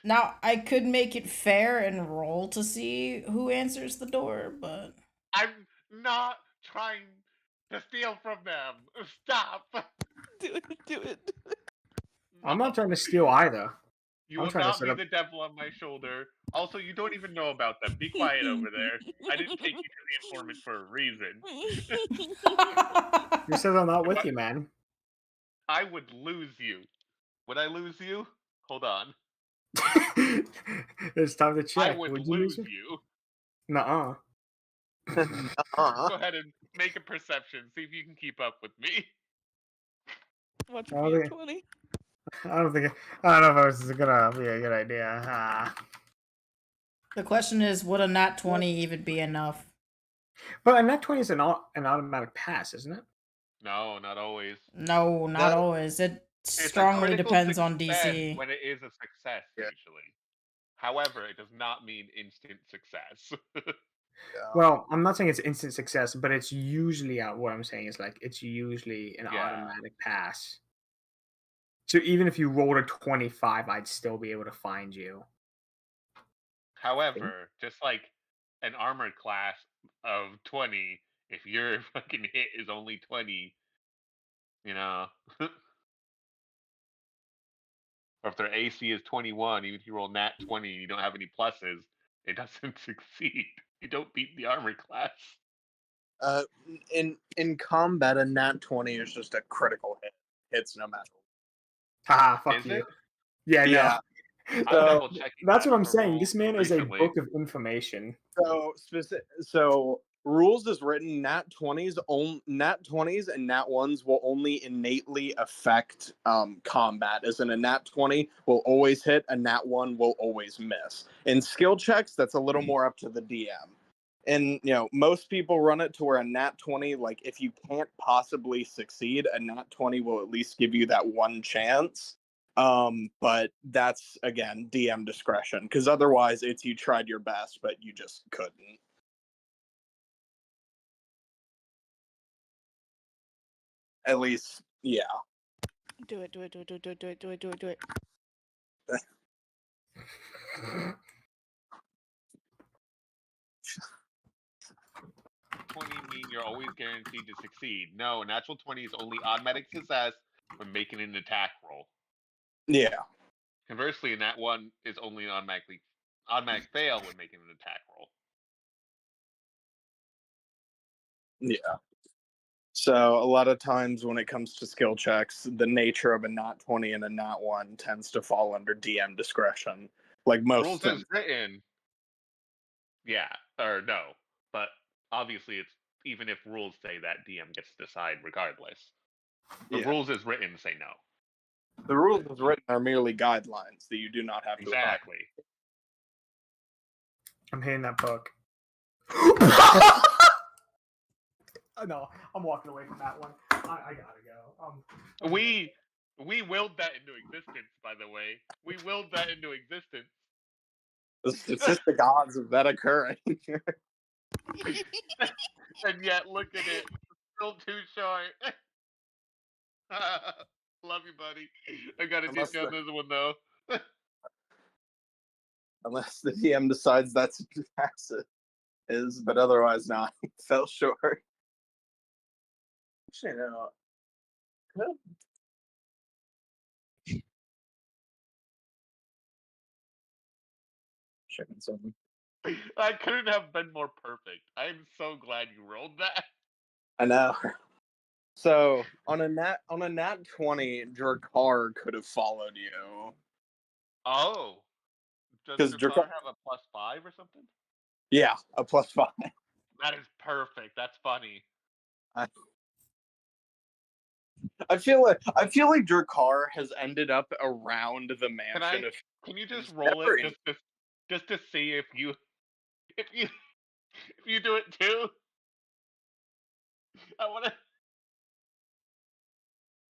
Now, I could make it fair and roll to see who answers the door, but I'm not trying to steal from them. Stop. Do it. Do it. I'm not trying to steal either. You I'm will trying to not set be up. the devil on my shoulder. Also, you don't even know about them. Be quiet over there. I didn't take you to the informant for a reason. Who says I'm not with you, man? I would lose you. Would I lose you? Hold on. It's time to check. I would Would you lose lose you. Nuh-uh. Go ahead and make a perception. See if you can keep up with me. Watch Oh, it be a they- 20. I don't know if this is gonna be a good idea. the question is, would a nat 20 even be enough? But a net 20 is an automatic pass, isn't it? No, not always. No, not That- always. It It's a strongly critical depends on success DC. when it is a success, Yeah. usually. However, it does not mean instant success. Well, I'm not saying it's instant success, but it's usually what I'm saying is like it's usually an Yeah. automatic pass. So even if you rolled a 25, I'd still be able to find you. However, just like an armored class of 20, if your fucking hit is only 20, you know. Or if their AC is 21, even if you roll nat 20 and you don't have any pluses, it doesn't succeed. You don't beat the armor class. In combat, a nat 20 is just a critical hit. Hits no matter. Haha, fuck Is you. it? Yeah, Yeah. I'm no. double checking. That's that what I'm for saying. roll This man is a recently. book of information. So rules is written nat 20s nat 20s and nat 1s will only innately affect combat, as in a nat 20 will always hit, a nat 1 will always miss. In skill checks, that's a little more up to the DM. And most people run it to where a nat 20, like if you can't possibly succeed, a nat 20 will at least give you that one chance. But that's again DM discretion, because otherwise it's you tried your best but you just couldn't. At least, yeah. Do it. Do it. Do it. Do it. Do it. Do it. Do it. Do it. Do it. 20 mean you're always guaranteed to succeed. No, natural 20 is only automatic success when making an attack roll. Yeah. Conversely, a nat 1 is only an automatic fail when making an attack roll. Yeah. So a lot of times when it comes to skill checks, the nature of a nat 20 and a nat 1 tends to fall under DM discretion. Like most Rules things. as written, yeah, or no. But obviously, it's even if rules say that, DM gets to decide regardless. The Yeah. rules as written say no. The rules as written are merely guidelines that you do not have to Exactly. I'm hitting that book. No, I'm walking away from that one. I gotta go. We willed that into existence, by the way. We willed that into existence. The statistic odds of that occurring. And yet, look at it. Still too short. Love you, buddy. I gotta Unless take down this one, though. Unless the DM decides that's what tax it is, but otherwise not. Fell short. Actually, no. Good. Checking something. I couldn't have been more perfect. I'm so glad you rolled that. I know. So on a nat 20, Drakar could have followed you. Oh. Does 'Cause Drakar have a +5 or something? Yeah, a +5. That is perfect. That's funny. I feel like Drakar has ended up around the mansion of. Can you just He's roll never it just to see if you do it too? I want to.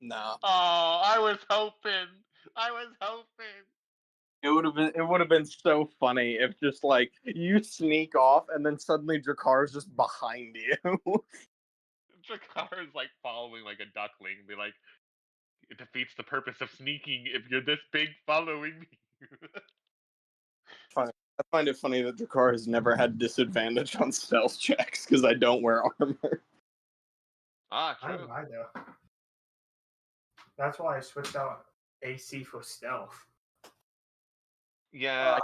No. Oh, I was hoping. It would have been so funny if just like you sneak off and then suddenly Drakar's just behind you. Drakar is like following like a duckling and be like, it defeats the purpose of sneaking if you're this big following me. I find it funny that Drakar has never had disadvantage on stealth checks because I don't wear armor. Ah, I don't true. know either. That's why I switched out AC for stealth. Yeah,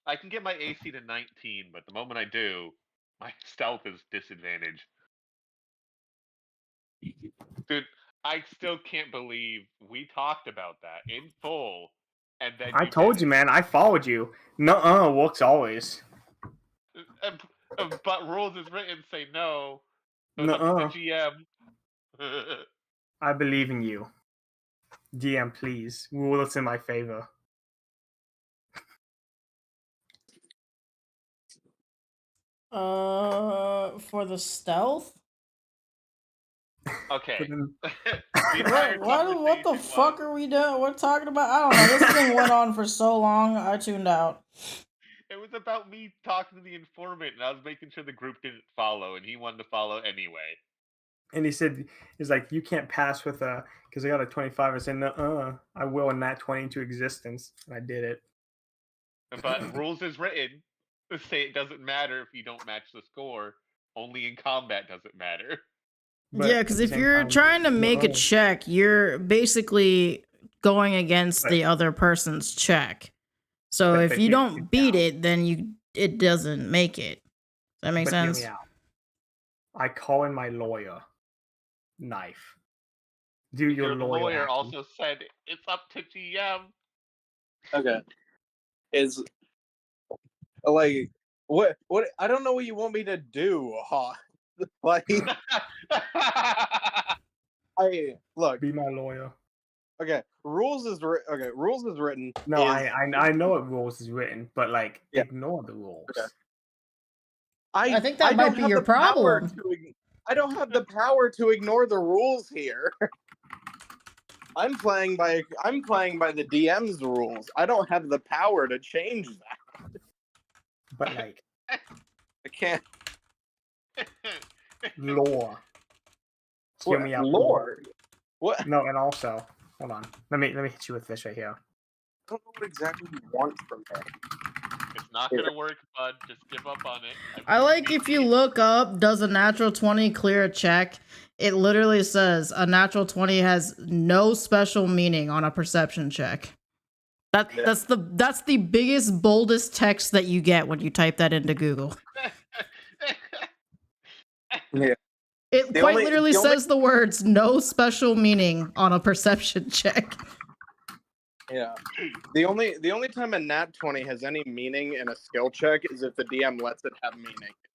I can get my AC to 19, but the moment I do, my stealth is disadvantage. Dude, I still can't believe we talked about that in full, and then I told you, man. I followed you. Nuh-uh, works always. But rules as written say no. So it's up Nuh-uh. to the GM. I believe in you. DM, please. Rule us in my favor. For the stealth? Okay. What the fuck are we doing? We're talking about? I don't know. This thing went on for so long, I tuned out. It was about me talking to the informant, and I was making sure the group didn't follow, and he wanted to follow anyway. And he said, he's like, you can't pass with a, because I got a 25. I said, nuh-uh, I will in that 20 into existence. And I did it. But rules as written say it doesn't matter if you don't match the score. Only in combat does it matter. But yeah, because if you're trying to make a check, you're basically going against the other person's check. So But if you don't beat it, then it doesn't make it. Does that make sense? Hear me out. I call in my lawyer. Knife. Do your lawyer action. also said it's up to GM. Okay. Is like what I don't know what you want me to do, huh? Like look. Be my lawyer. Okay, rules is written. No, I know what rules is written, but like ignore the rules. Okay. I think that might be your problem. I don't have the power to ignore the rules here. I'm playing by the DM's rules. I don't have the power to change that. But like, I can't. Lore. Hear me out. Lore. What? No, and also, hold on. Let me hit you with this right here. I don't know what exactly you want from me. It's not gonna work, bud. Just give up on it. I like if you look up, does a natural 20 clear a check? It literally says a natural 20 has no special meaning on a perception check. That's the biggest, boldest text that you get when you type that into Google. Yeah. It The quite only- literally the only- says the words "no special meaning" on a perception check. Yeah. The only time a nat 20 has any meaning in a skill check is if the DM lets it have meaning.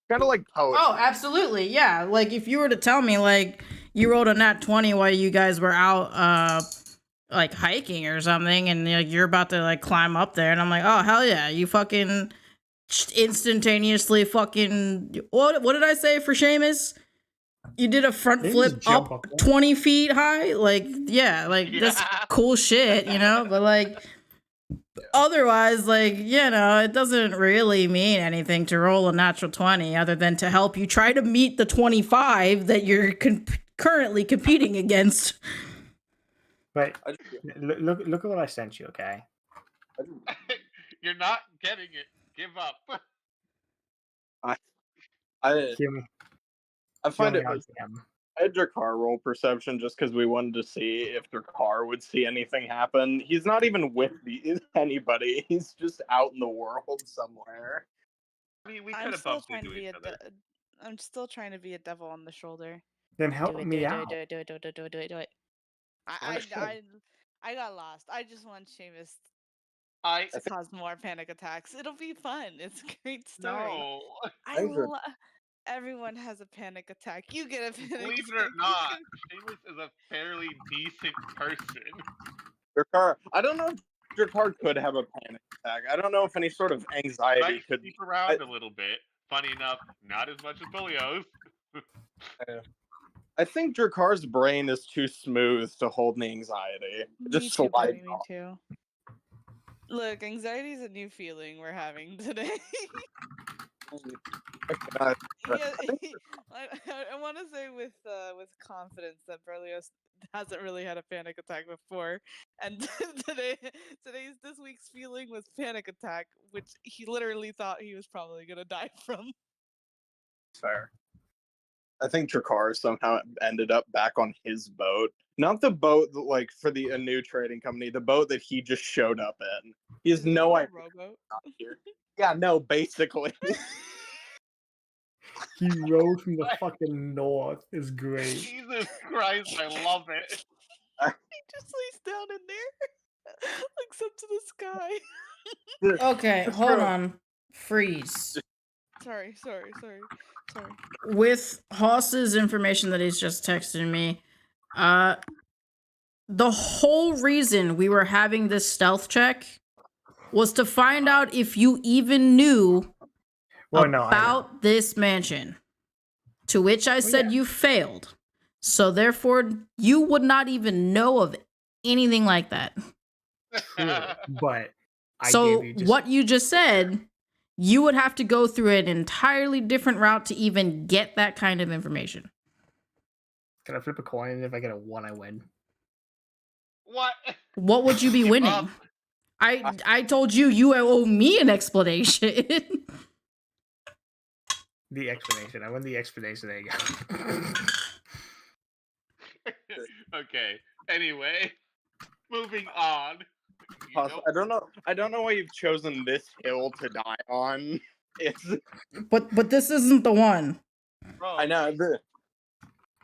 Kind of like poetry. Oh, absolutely, yeah. Like if you were to tell me, like you rolled a nat 20 while you guys were out, like hiking or something, and like you're about to like climb up there, and I'm like, oh hell yeah, you fucking instantaneously fucking what did I say for Seamus? You did a front They flip just jump up up there. 20 feet high? Like, yeah, like that's cool shit, you know? But like, otherwise, like, you know, it doesn't really mean anything to roll a natural 20 other than to help you try to meet the 25 that you're currently competing against. But look at what I sent you, okay? You're not getting it. Give up. I Hear me. find hear it me out, was DM. I had Drakkar roll perception just because we wanted to see if Drakkar would see anything happen. He's not even with anybody. He's just out in the world somewhere. I mean, we I'm could have still bumped trying to into be each other. I'm still trying to be a devil on the shoulder. Then help Do it, me do it, out. do it, do it, do it, do it, do it, do it, do it. I got lost. I just want Seamus I to cause more panic attacks. It'll be fun. It's a great story. no. Everyone has a panic attack. You get a panic Believe it attack. or not, Seamus is a fairly decent person. Drakkar, I don't know if Drakkar could have a panic attack. I don't know if any sort of anxiety Might could. sleep around a little bit. Funny enough, not as much as Polio's. I think Drakkar's brain is too smooth to hold any anxiety. Me too, buddy, me too. Look, anxiety is a new feeling we're having today. Uh, I want to say with confidence that Berlioz hasn't really had a panic attack before, and this week's feeling was panic attack, which he literally thought he was probably gonna die from. Fair. I think Drakkar somehow ended up back on his boat. Not the boat that, like for a new trading company, the boat that he just showed up in. He has no idea. Rowboat. Not here. Yeah, no, basically. He rode from the fucking north. Is great. Jesus Christ, I love it. He just lays down in there, looks up to the sky. Okay, hold on. Freeze. Sorry. With Haas's information that he's just texted me, the whole reason we were having this stealth check was to find out if you even knew about this mansion. To which I said you failed. So therefore, you would not even know of anything like that. True, but what you just said, you would have to go through an entirely different route to even get that kind of information. Can I flip a coin? And if I get a 1, I win. What would you be winning? I told you owe me an explanation. The explanation. I win the explanation. There you go. Okay. Anyway, moving on. I don't know why you've chosen this hill to die on. But this isn't the one. Bro, I know.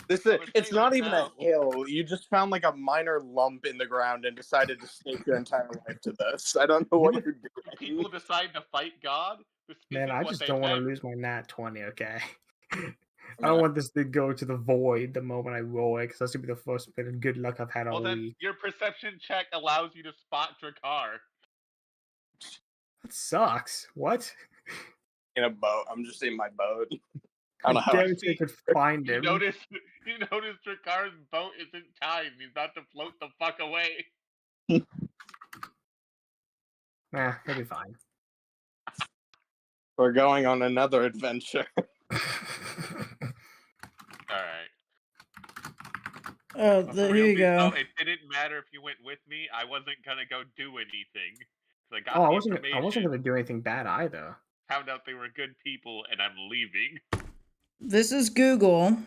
It's not even a hill. You just found like a minor lump in the ground and decided to stake your entire life to this. I don't know what you're doing. People decide to fight God. Man, I just don't want to lose my nat 20. Okay. I don't want this to go to the void the moment I roll it, because that's gonna be the first bit of good luck I've had all week. Your perception check allows you to spot Drakkar. That sucks. What? In a boat. I'm just in my boat. I don't know how I could find him. You notice Drakkar's boat isn't timed. He's about to float the fuck away. Nah, he'll be fine. We're going on another adventure. Alright. But for Here real, you go. it didn't matter if you went with me. I wasn't gonna go do anything. 'Cause I got Oh, the I information, wasn't gonna do anything bad either. found out they were good people, and I'm leaving. This is Google,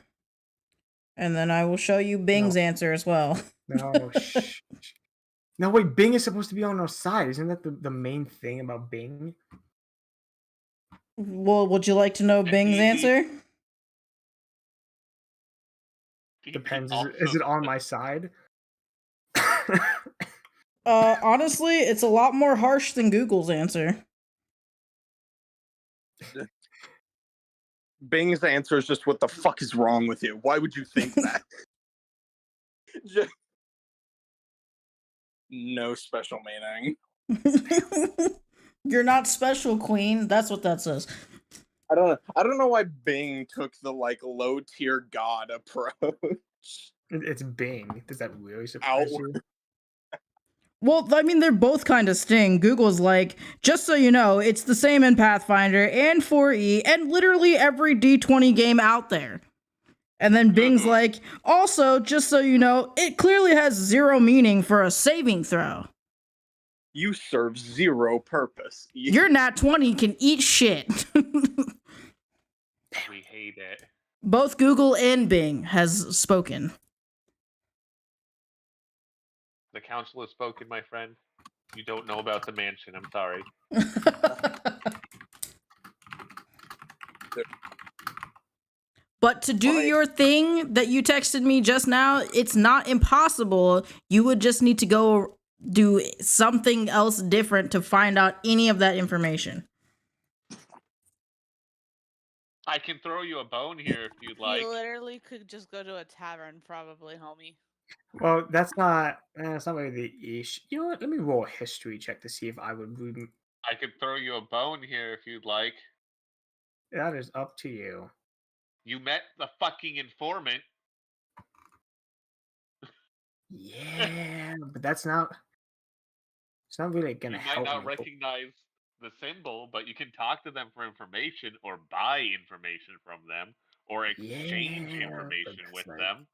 and then I will show you Bing's answer as well. No, shh. No, wait, Bing is supposed to be on our side. Isn't that the main thing about Bing? Well, would you like to know Bing's he- answer? Depends. Is Also- it on my side? Honestly, it's a lot more harsh than Google's answer. Bing's answer is just, "What the fuck is wrong with you? Why would you think that?" No special meaning. You're not special, Queen. That's what that says. I don't know why Bing took the like low tier god approach. It's Bing. Does that really surprise you? Well, I mean, they're both kind of sting. Google's like, just so you know, it's the same in Pathfinder and 4E and literally every D20 game out there. And then Bing's like, also, just so you know, it clearly has zero meaning for a saving throw. You serve zero purpose. Your nat 20 can eat shit. We hate it. Both Google and Bing has spoken. The council has spoken, my friend. You don't know about the mansion. I'm sorry. But to do your thing that you texted me just now, it's not impossible. You would just need to go do something else different to find out any of that information. I can throw you a bone here if you'd like. You literally could just go to a tavern, probably, homie. Well, that's not really the issue. You know what? Let me roll a history check to see if I would. I could throw you a bone here if you'd like. That is up to you. You met the fucking informant. Yeah, but that's not. It's not really gonna You help might not me. recognize the symbol, but you can talk to them for information or buy information from them or exchange Yeah, but information that's with like- them.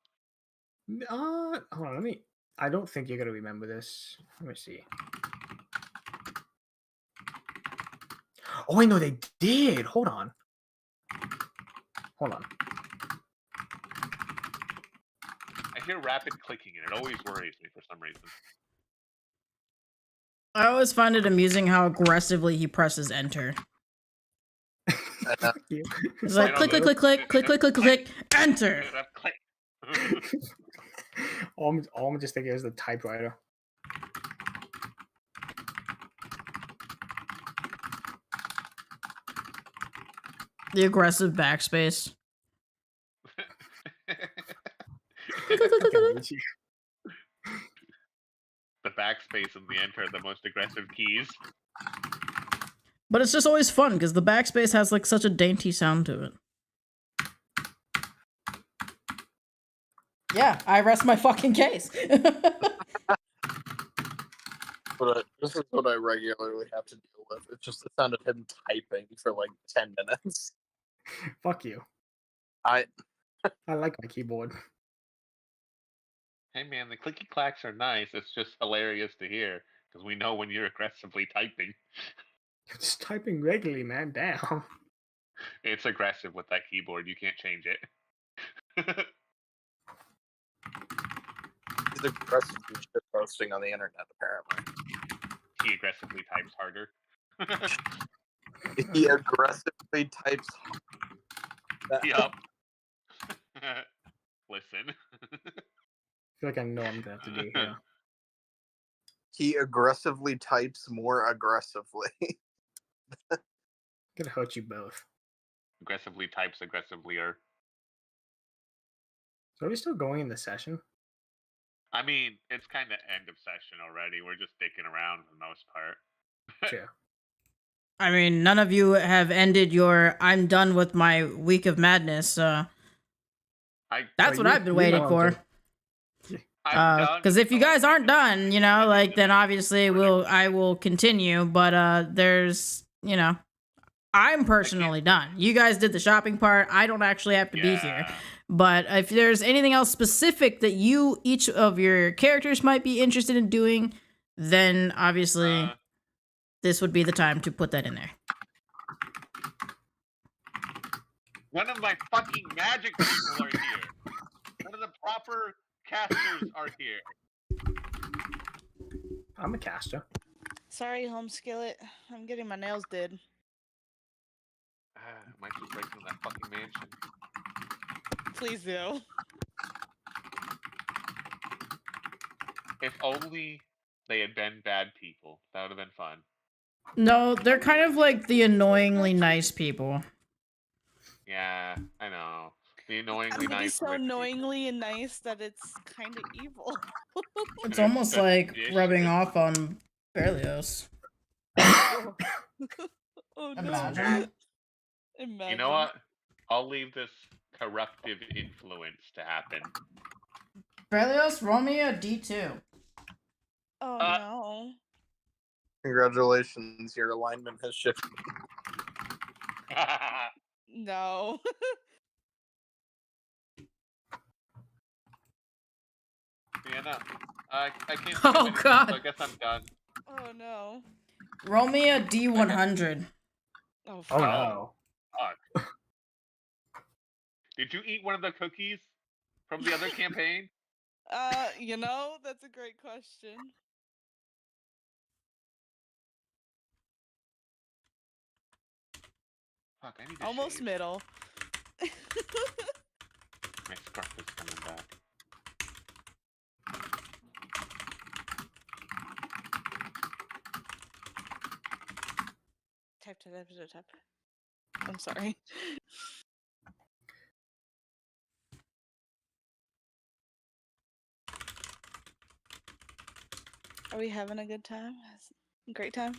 Hold on. I don't think you're gonna remember this. Let me see. Oh, I know they did. Hold on. I hear rapid clicking and it always worries me for some reason. I always find it amusing how aggressively he presses enter. Fuck you. It's like I know click, click, click, click, click, click, click, click, enter. Click. all I'm just thinking is the typewriter. The aggressive backspace. The backspace and the enter are the most aggressive keys. But it's just always fun because the backspace has like such a dainty sound to it. Yeah, I rest my fucking case. But this is what I regularly have to deal with. It's just the sound of him typing for like 10 minutes. Fuck you. I like my keyboard. Hey man, the clicky clacks are nice. It's just hilarious to hear because we know when you're aggressively typing. Just typing regularly, man. Damn. It's aggressive with that keyboard. You can't change it. he's aggressively shit posting on the internet, apparently. He aggressively types harder. He aggressively types. Yup. Listen. I feel like I know I'm gonna have to do here. He aggressively types more aggressively. Gonna hurt you both. Aggressively types aggressively are. So are we still going in the session? I mean, it's kind of end of session already. We're just dicking around for the most part. Sure. I mean, none of you have ended your I'm done with my week of madness. That's what I've been waiting for. Because if you guys aren't done, you know, like then obviously I will continue. But there's, you know, I'm personally done. You guys did the shopping part. I don't actually have to be here. Yeah. But if there's anything else specific that each of your characters might be interested in doing, then obviously this would be the time to put that in there. One of my fucking magic people are here. One of the proper casters are here. I'm a caster. Sorry, home skillet. I'm getting my nails did. Might just break into that fucking mansion. Please do. If only they had been bad people. That would have been fun. No, they're kind of like the annoyingly nice people. Yeah, I know. The I annoyingly mean, nice. he's so rich people. annoyingly nice that it's kind of evil. It's almost like rubbing off on Berlioz. Oh no. Imagine. Imagine. You know what? I'll leave this corruptive influence to happen. Berlioz, roll me a D2. Oh no. Congratulations, your alignment has shifted. No. Yeah, no. I can't. Oh, do anything, God. So I guess I'm done. Oh no. Roll me a D100. Oh, Oh no. Fuck. Did you eat one of the cookies from the other campaign? That's a great question. Fuck, I need to Almost shave. middle. My scruff is coming back. Type. I'm sorry. Are we having a good time? Great time?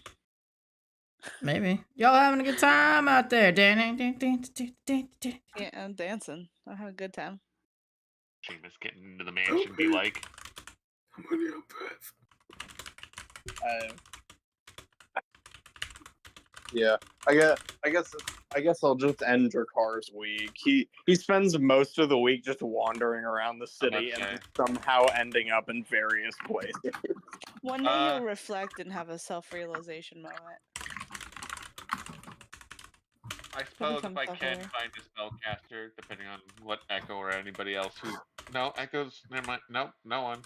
Maybe. Y'all having a good time out there? Yeah, I'm dancing. I have a good time. Seamus getting into the mansion be like. I'm running out of breath. Yeah, I guess I'll just end Drakar's week. He spends most of the week just wandering around the city and Okay. somehow ending up in various places. One day he'll reflect and have a self-realization moment. I suppose if become I can self-aware. find a spellcaster, depending on what Echo or anybody else who. No, Echo's. Never mind. Nope, no one.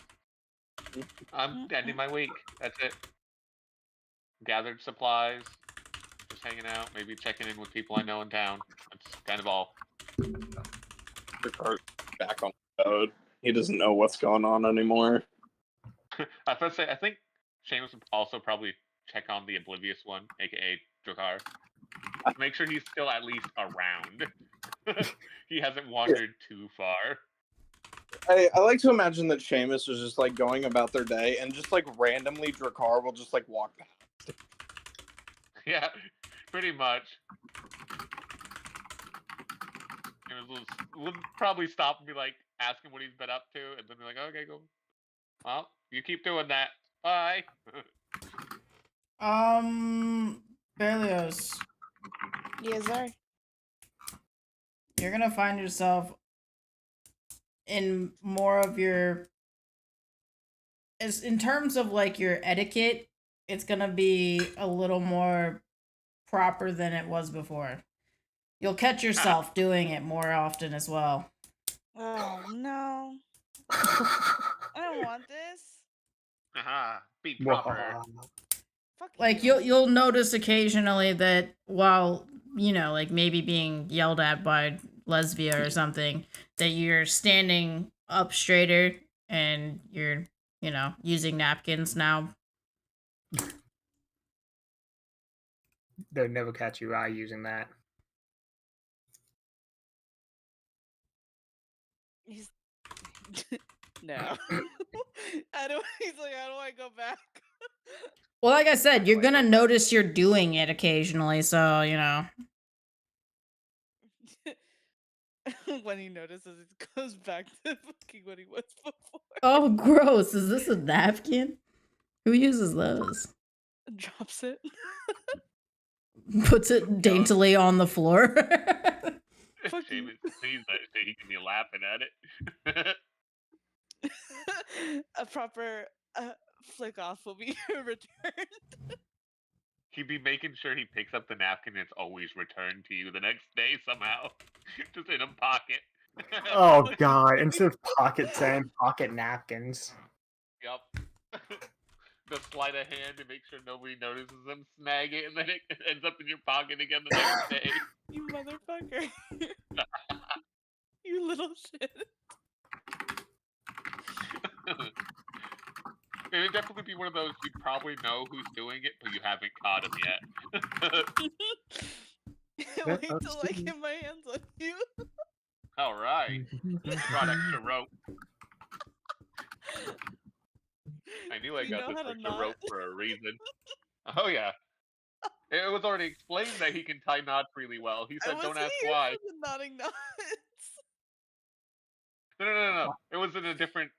I'm ending my week. That's it. Gathered supplies. Just hanging out. Maybe checking in with people I know in town. That's kind of all. Drakar back on the road. He doesn't know what's going on anymore. I was about to say, I think Seamus would also probably check on the oblivious one, aka Drakar. Make sure he's still at least around. He hasn't wandered too far. I like to imagine that Seamus is just like going about their day and just like randomly Drakar will just like walk past. Yeah, pretty much. And would probably stop and be like, ask him what he's been up to, and then be like, okay, go. Well, you keep doing that. Bye. Berlioz, Yes, sir. you're gonna find yourself in more of your, as in terms of like your etiquette, it's gonna be a little more proper than it was before. You'll catch yourself doing it more often as well. Oh no. I don't want this. Be proper. Fuck Like you. you'll notice occasionally that while, like maybe being yelled at by Lesbia or something, that you're standing up straighter and you're, using napkins now. They'll never catch you out using that. He's no. I don't. He's like, how do I go back? Well, like I said, you're gonna notice you're doing it occasionally, so When he notices, it goes back to fucking what he was before. Oh, gross! Is this a napkin? Who uses those? Drops it. puts it daintily on the floor. Fuck you. Seamus sees that, so he can be laughing at it. A proper flick off will be returned. He'd be making sure he picks up the napkin and it's always returned to you the next day somehow. Just in a pocket. Oh god! Instead of pocket sand, pocket napkins. Yup. Just slide a hand to make sure nobody notices them, snag it, and then it ends up in your pocket again the next day. You motherfucker. You little shit. It would definitely be one of those you probably know who's doing it, but you haven't caught him yet. Wait till I get my hands on you. All right. Brought extra rope. I knew I You got know this how to extra knot? rope for a reason. Oh yeah. It was already explained that he can tie knots really well. He I said, wasn't "Don't ask here why." for the knotting knots. No. It was in a different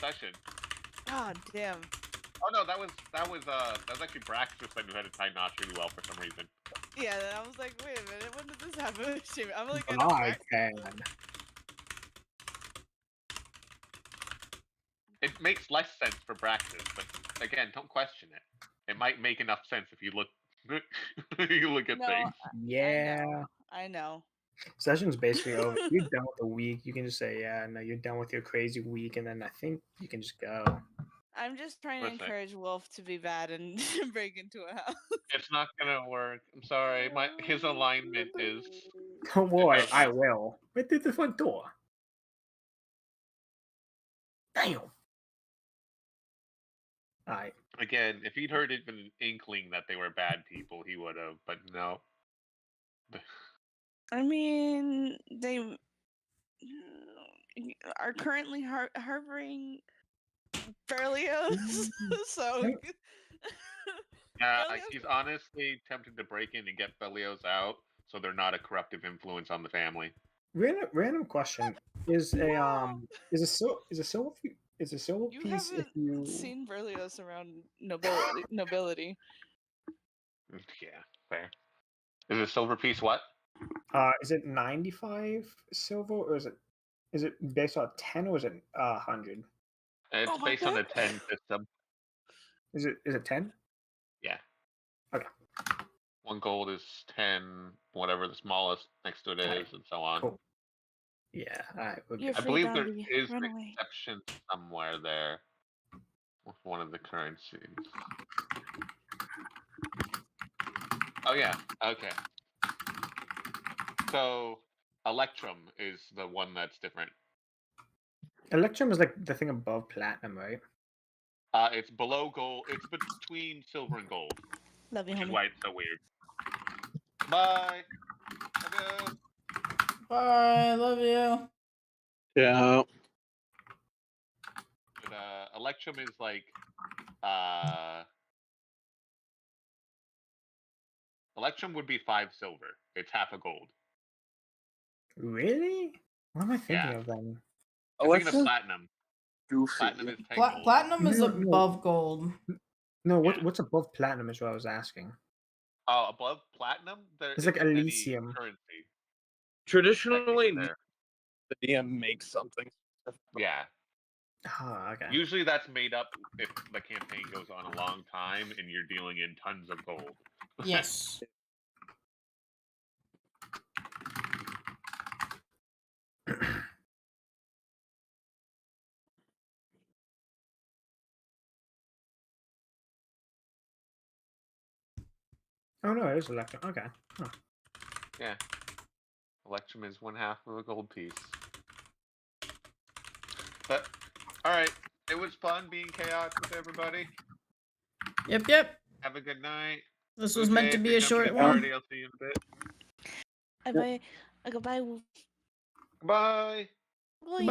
session. God damn. Oh no, that was actually Brax who said who had to tie knots really well for some reason. Yeah, and I was like, wait a minute, when did this happen? Shit, I'm like, I can. It makes less sense for Brax's, but again, don't question it. It might make enough sense if you look you look at No, things. Yeah. I know. Session's basically over. You're done with the week. You can just say, yeah, no, you're done with your crazy week, and then I think you can just go. I'm just trying to Listen. encourage Wolf to be bad and break into a house. It's not gonna work. I'm sorry. His alignment is Don't worry, doesn't. I will. Right through the front door. Damn. Alright. Again, if he'd heard even an inkling that they were bad people, he would have. But no. I mean, they are currently harboring Berlioz, so. Berlioz- He's honestly tempted to break in and get Berlioz out, so they're not a corruptive influence on the family. Random question: Is a silver You piece if haven't you seen Berlioz around nobility. Yeah, fair. Is a silver piece what? is it 95 silver or is it based on 10 or is it 100? It's Oh my based on a God. 10 system. Is it 10? Yeah. Okay. 1 gold is 10, whatever the smallest next to it is, Alright, and so on. Cool. Yeah, alright. You're I free, believe there doggy. is Run an away. exception somewhere there with one of the currencies. Oh yeah, okay. So Electrum is the one that's different. Electrum is like the thing above platinum, right? It's below gold. It's between silver and gold, Love you, which is homie. why it's so weird. Bye. Love you. Bye, love you. Yeah. But Electrum is like Electrum would be 5 silver. It's half a gold. Really? What am I thinking Yeah. of then? I'm thinking of Electrum? platinum. Goofy. Platinum is 10 gold. Platinum is No. above gold. No, Yeah. what's above platinum is what I was asking. Oh, above platinum, there It's like isn't any Elysium. currency. Traditionally, technically there. the DM makes something. Yeah. Oh, okay. Usually that's made up if the campaign goes on a long time and you're dealing in tons of gold. Yes. Oh no, it is Electrum. Okay. Huh. Yeah. Electrum is 1/2 of a gold piece. But alright. It was fun being chaos with everybody. Yep. Have a good night. This was meant to If be you're a jumping short the one. party, I'll see you in a bit. Goodbye, Wolf. Bye. Bye.